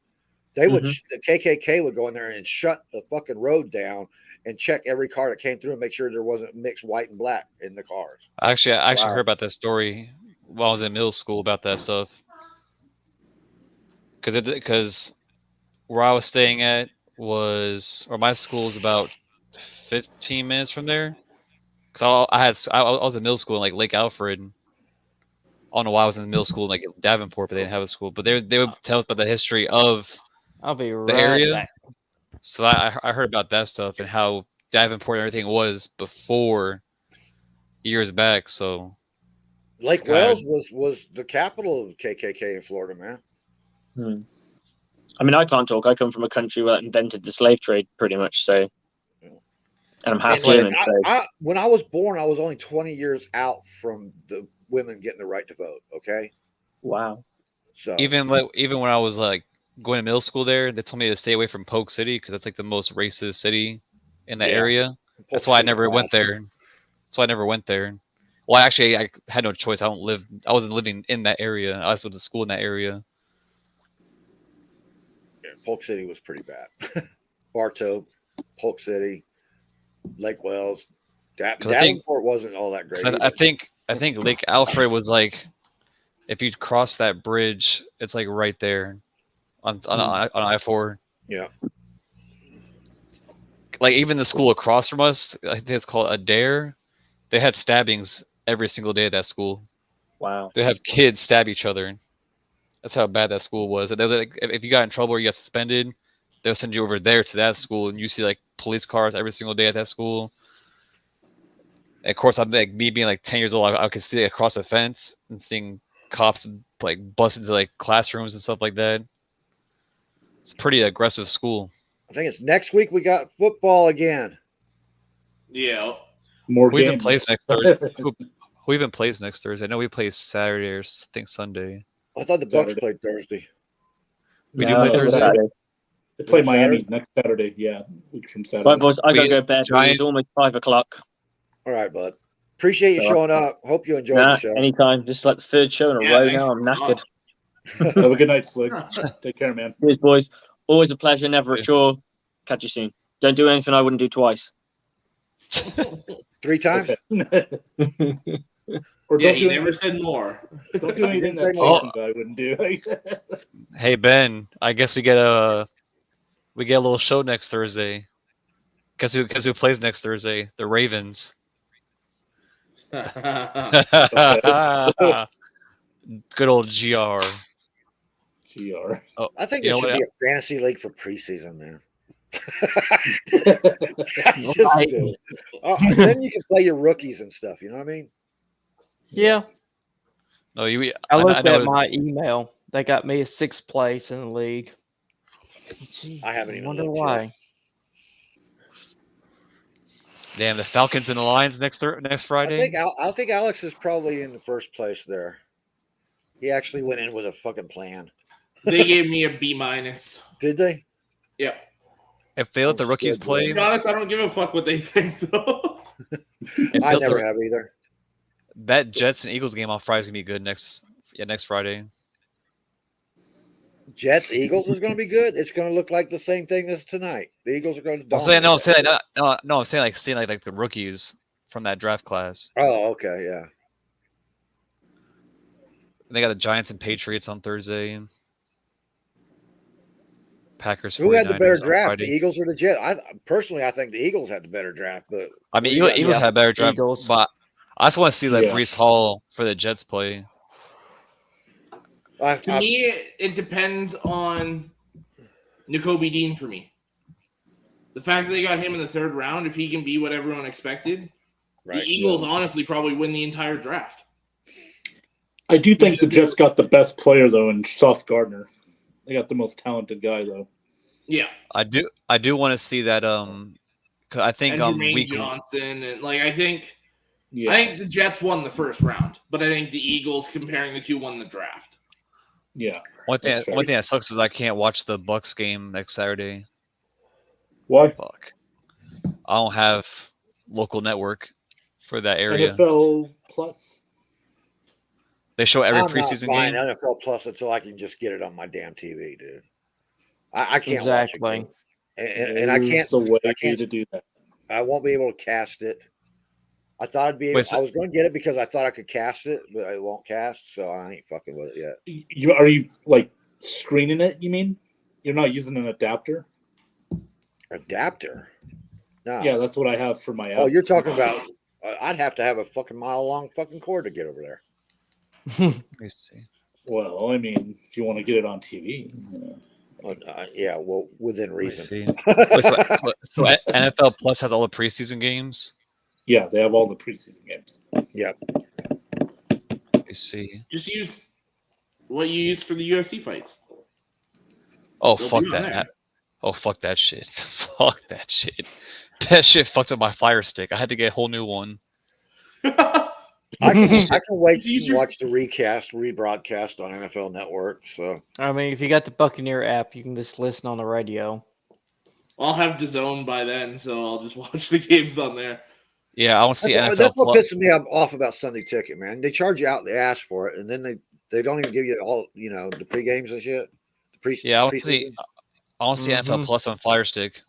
Speaker 4: They would the KKK would go in there and shut the fucking road down and check every car that came through and make sure there wasn't mixed white and black in the cars.
Speaker 5: I actually heard about that story while I was in middle school about that stuff. Because where I was staying at my school was about 15 minutes from there. Because I was in middle school in like Lake Alfred. I don't know why I was in middle school in like Davenport, but they didn't have a school. But they would tell us about the history of
Speaker 2: I'll be
Speaker 5: the
Speaker 2: right
Speaker 5: area.
Speaker 2: back.
Speaker 5: So I heard about that stuff and how Davenport and everything was before years back. So
Speaker 4: Lake Wales was the capital of KKK in Florida, man.
Speaker 3: I mean, I can't talk. I come from a country that invented the slave trade, pretty much. So, and I'm half German.
Speaker 4: When I was born, I was only 20 years out from the women getting the right to vote. Okay.
Speaker 3: Wow.
Speaker 4: So
Speaker 5: even when I was like going to middle school there, they told me to stay away from Polk City because that's like the most racist city in that area. That's why I never went there. That's why I never went there. Well, actually, I had no choice. I wasn't living in that area. I was with the school in that area.
Speaker 4: Yeah, Polk City was pretty bad. Bartow, Polk City, Lake Wales, Davenport wasn't all that great.
Speaker 5: I think Lake Alfred was like, if you cross that bridge, it's like right there on I-4.
Speaker 4: Yeah.
Speaker 5: Like even the school across from us, I think it's called Adair. They had stabbings every single day at that school.
Speaker 3: Wow.
Speaker 5: They have kids stab each other. That's how bad that school was. And like, if you got in trouble or you got suspended, they'll send you over there to that school, and you see like police cars every single day at that school. And of course, I'm like me being like 10 years old, I could see across a fence and seeing cops like bust into like classrooms and stuff like that. It's a pretty aggressive school.
Speaker 4: I think it's next week we got football again.
Speaker 1: Yeah.
Speaker 6: More
Speaker 5: Who
Speaker 6: games.
Speaker 5: even plays next Thursday? Who even plays next Thursday? I know we play Saturday or I think Sunday.
Speaker 4: I thought the Bucs played Thursday.
Speaker 5: We do play Thursday.
Speaker 3: Saturday.
Speaker 6: They play Miami next Saturday. Yeah, week from Saturday.
Speaker 3: Right, boys, I gotta go to bed. It's almost 5 o'clock.
Speaker 4: All right, bud. Appreciate you showing up. Hope you enjoyed the show.
Speaker 3: Anytime. This is like the third show in a row now. I'm knackered.
Speaker 6: Have a good night, Slick. Take care, man.
Speaker 3: Cheers, boys. Always a pleasure, never a chore. Catch you soon. Don't do anything I wouldn't do twice.
Speaker 4: 3 times?
Speaker 6: Or
Speaker 1: yeah, he never said more.
Speaker 6: Don't do anything that Jason guy wouldn't do.
Speaker 5: Hey Ben, I guess we get a little show next Thursday. Guess who plays next Thursday? The Ravens. Good old GR.
Speaker 6: GR.
Speaker 5: Oh,
Speaker 4: I think there should be a fantasy league for preseason, man. Then you can play your rookies and stuff. You know what I mean?
Speaker 2: Yeah.
Speaker 5: No,
Speaker 2: I looked at my email. They got me a 6th place in the league. Gee,
Speaker 4: I haven't even
Speaker 2: wonder why.
Speaker 4: Yet.
Speaker 5: Damn, the Falcons and the Lions next Friday.
Speaker 4: I think Alex is probably in the first place there. He actually went in with a fucking plan.
Speaker 1: They gave me a B-.
Speaker 4: Did they?
Speaker 1: Yeah.
Speaker 5: If they let the rookies play,
Speaker 1: to be honest, I don't give a fuck what they think though.
Speaker 4: I never have either.
Speaker 5: That Jets and Eagles game on Friday is gonna be good next Friday.
Speaker 4: Jets Eagles is going to be good. It's going to look like the same thing as tonight. The Eagles are going to.
Speaker 5: I'm saying seeing like the rookies from that draft class.
Speaker 4: Oh, okay, yeah.
Speaker 5: They got the Giants and Patriots on Thursday. Packers.
Speaker 4: Who had the better
Speaker 5: 49ers on
Speaker 4: draft,
Speaker 5: Friday.
Speaker 4: the Eagles or the Jets? I think the Eagles had the better draft, but
Speaker 5: I mean,
Speaker 4: what do you guys
Speaker 5: Eagles
Speaker 2: Yeah.
Speaker 5: had a better draft,
Speaker 2: Eagles.
Speaker 5: but I just want to see like
Speaker 6: Yeah.
Speaker 5: Brees Hall for the Jets play.
Speaker 1: To me, it depends on N'Kobe Dean for me. The fact that they got him in the third round, if he can be what everyone expected,
Speaker 4: right,
Speaker 1: the Eagles honestly probably win the entire draft.
Speaker 6: I do think the Jets got the best player though in Sauce Gardner. They got the most talented guy though.
Speaker 1: Yeah,
Speaker 5: I do want to see that. 'Cause I think
Speaker 1: and Jermaine
Speaker 5: week
Speaker 1: Johnson, and like I think
Speaker 6: Yeah,
Speaker 1: the Jets won the first round, but I think the Eagles, comparing the two, won the draft.
Speaker 6: yeah.
Speaker 5: one
Speaker 6: That's
Speaker 5: thing
Speaker 6: fair.
Speaker 5: that sucks is I can't watch the Bucs game next Saturday.
Speaker 6: Why?
Speaker 5: Fuck, I don't have local network for that area.
Speaker 6: NFL Plus.
Speaker 5: They show every
Speaker 4: I'm not
Speaker 5: preseason
Speaker 4: buying
Speaker 5: game.
Speaker 4: NFL Plus until I can just get it on my damn TV, dude. I can't
Speaker 2: Exactly.
Speaker 4: watch it, and I can't.
Speaker 6: There's a way
Speaker 4: I can't.
Speaker 6: to do that.
Speaker 4: I won't be able to cast it. I thought I'd be able.
Speaker 5: Wait, so-
Speaker 4: I was going to get it because I thought I could cast it, but I won't cast, so I ain't fucking with it yet.
Speaker 6: Are you like screening it? You mean you're not using an adapter?
Speaker 4: Adapter? No.
Speaker 6: Yeah, that's what I have for my.
Speaker 4: Oh,
Speaker 6: app.
Speaker 4: you're talking about? I'd have to have a fucking mile-long fucking cord to get over there.
Speaker 5: Let me see.
Speaker 6: Well, I mean, if you want to get it on TV.
Speaker 4: Yeah, well, within
Speaker 5: Let me
Speaker 4: reason.
Speaker 5: see. Wait, so NFL Plus has all the preseason games.
Speaker 6: Yeah, they have all the preseason games.
Speaker 4: Yep.
Speaker 5: Let me see.
Speaker 1: Just use what you use for the UFC fights.
Speaker 5: Oh
Speaker 1: They'll
Speaker 5: fuck
Speaker 1: be on
Speaker 5: that!
Speaker 1: there.
Speaker 5: Oh fuck that shit! Fuck that shit! That shit fucked up my Fire Stick. I had to get a whole new one.
Speaker 4: I can wait
Speaker 1: It's
Speaker 4: to
Speaker 1: easier-
Speaker 4: watch the rebroadcast on NFL Network. So
Speaker 2: I mean, if you got the Buccaneer app, you can just listen on the radio.
Speaker 1: I'll have DAZN by then, so I'll just watch the games on there.
Speaker 5: Yeah, I want to see NFL
Speaker 4: that's what
Speaker 5: Plus.
Speaker 4: pisses me off about Sunday Ticket, man. They charge you out the ass for it, and then they don't even give you all the pre games and shit.
Speaker 5: Yeah, I want to see. I want to see NFL
Speaker 2: Mhm.
Speaker 5: Plus on Fire Stick.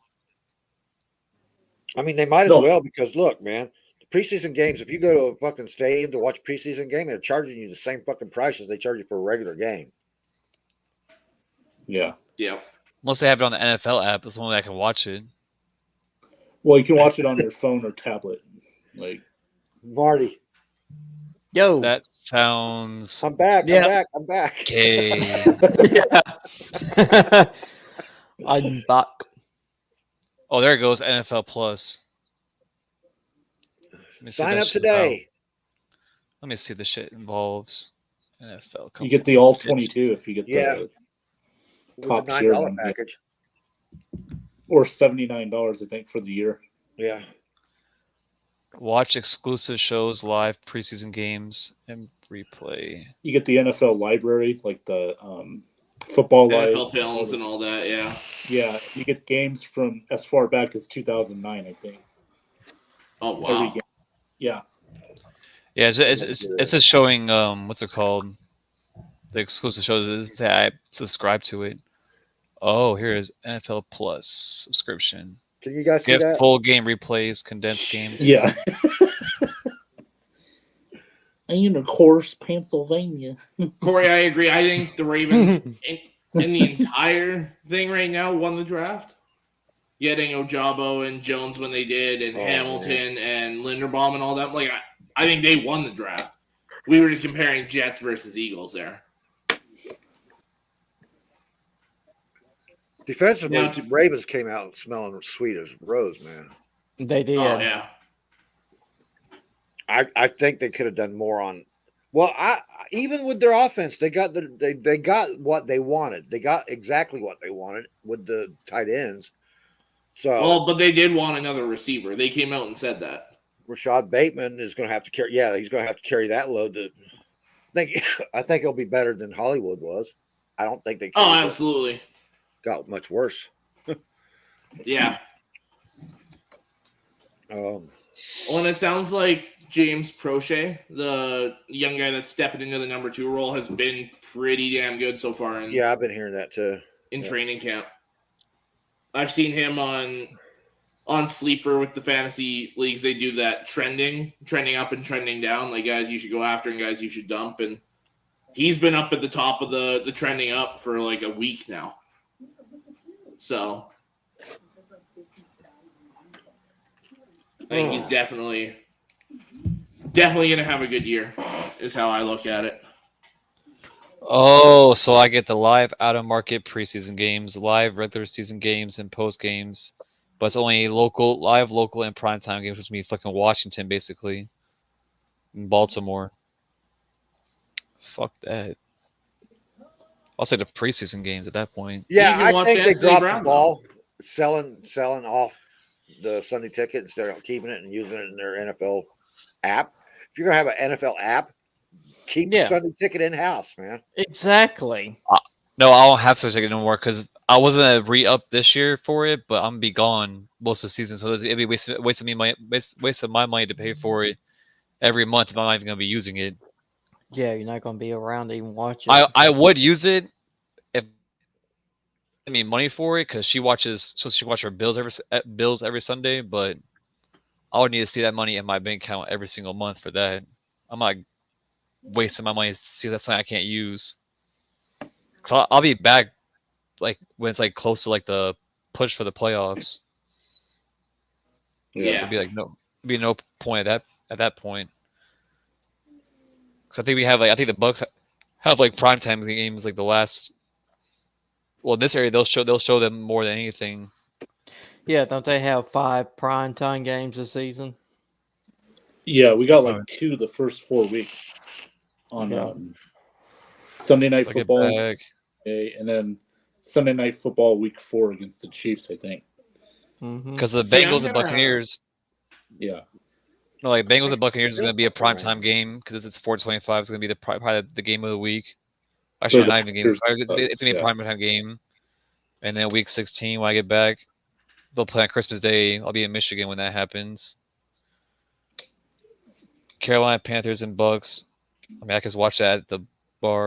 Speaker 4: I mean, they might as
Speaker 6: No.
Speaker 4: well because look, man, the preseason games. If you go to a fucking stadium to watch a preseason game, they're charging you the same fucking price as they charge you for a regular game.
Speaker 6: Yeah.
Speaker 1: Yeah.
Speaker 5: Unless they have it on the NFL app, that's the only way I can watch it.
Speaker 6: Well, you can watch it on your phone or tablet. Like,
Speaker 4: Marty,
Speaker 2: Yo.
Speaker 5: That sounds
Speaker 4: I'm back.
Speaker 2: Yeah.
Speaker 4: I'm back.
Speaker 5: gay.
Speaker 2: I'm back.
Speaker 5: Oh, there it goes. NFL Plus. Let me see what
Speaker 4: Sign
Speaker 5: that
Speaker 4: up
Speaker 5: shit's about.
Speaker 4: today.
Speaker 5: Let me see if the shit involves NFL.
Speaker 6: you get the all 22 if you get
Speaker 4: Yeah.
Speaker 6: the
Speaker 4: With
Speaker 6: top
Speaker 4: the
Speaker 6: tier
Speaker 4: $9
Speaker 6: one, yeah.
Speaker 4: package.
Speaker 6: or $79, I think, for the year.
Speaker 4: Yeah.
Speaker 5: Watch exclusive shows, live preseason games, and replay.
Speaker 6: You get the NFL library, like the football live,
Speaker 1: NFL films and all that, yeah.
Speaker 6: Yeah, you get games from as far back as 2009, I think.
Speaker 1: Oh,
Speaker 6: Every
Speaker 1: wow.
Speaker 6: game. Yeah.
Speaker 5: Yeah, it's just showing what's it called? The exclusive shows. Is that I subscribe to it. Oh, here is NFL Plus subscription.
Speaker 4: Can you guys see
Speaker 5: Get
Speaker 4: that?
Speaker 5: full game replays, condensed games.
Speaker 6: Yeah. And of course, Pennsylvania.
Speaker 1: Corey, I agree. I think the Ravens in the entire thing right now won the draft. Getting Ojabo and Jones when they did, and
Speaker 4: Oh,
Speaker 1: Hamilton and Linderbaum and all that. Like, I think they won the draft. We were just comparing Jets versus Eagles there.
Speaker 4: Defensively,
Speaker 1: Now
Speaker 4: Ravens came out smelling sweet as rose, man.
Speaker 2: They did.
Speaker 1: Oh, yeah.
Speaker 4: I think they could have done more on. Well, even with their offense, they got they got what they wanted. They got exactly what they wanted with the tight ends. So
Speaker 1: Well, but they did want another receiver. They came out and said that.
Speaker 4: Rashad Bateman is going to have to carry. Yeah, he's going to have to carry that load. I think he'll be better tand Hollywood was. I don't think they.
Speaker 1: Oh, absolutely.
Speaker 4: Got much worse.
Speaker 1: Yeah.
Speaker 4: Um,
Speaker 1: Well, and it sounds like James Prochet, the young guy that's stepping into the number 2 role, has been pretty damn good so far in
Speaker 4: yeah, I've been hearing that too.
Speaker 1: in
Speaker 4: Yeah.
Speaker 1: training camp. I've seen him on Sleeper with the fantasy leagues. They do that trending up and trending down, like guys you should go after and guys you should dump. And he's been up at the top of the trending up for like a week now. So I think he's definitely going to have a good year, is how I look at it.
Speaker 5: Oh, so I get the live out-of-market preseason games, live regular season games, and post games, but it's only live, local, and primetime games, which means fucking Washington, basically, in Baltimore. Fuck that. I'll say the preseason games at that point.
Speaker 4: Yeah,
Speaker 1: You can
Speaker 4: I
Speaker 1: watch
Speaker 4: think they
Speaker 1: Anthony
Speaker 4: dropped
Speaker 1: Brown,
Speaker 4: the ball selling off the Sunday ticket instead of keeping it and using it in their NFL app. If you're gonna have an NFL app, keep the Sunday ticket in house, man.
Speaker 2: Exactly.
Speaker 5: No, I don't have to take it no more because I wasn't gonna re-up this year for it, but I'm gonna be gone most of the season, so it'd be waste of my money to pay for it every month if I'm not even gonna be using it.
Speaker 2: Yeah, you're not gonna be around to even watch it.
Speaker 5: I would use it if I mean money for it because she watch her bills every Sunday, but I would need to see that money in my bank account every single month for that. I'm not wasting my money to see that's something I can't use. So I'll be back like when it's like close to like the push for the playoffs.
Speaker 1: Yeah.
Speaker 5: So it'd be no point at that point. So I think the Bucs have like primetime games like the last. Well, in this area they'll show them more than anything.
Speaker 2: Yeah, don't they have 5 primetime games this season?
Speaker 6: Yeah, we got like 2 the first 4 weeks on Sunday Night Football, and then Sunday Night Football week 4 against the Chiefs, I think.
Speaker 5: Because the Bengals and Buccaneers.
Speaker 6: Yeah.
Speaker 5: No, like Bengals and Buccaneers is going to be a primetime game because it's 4:25. It's going to be probably the game of the week. Actually, not even game. It's going to be a primetime game. And then week 16, when I get back, they'll play on Christmas Day. I'll be in Michigan when that happens. Carolina Panthers and Bucs. I mean, I can watch that at the bar.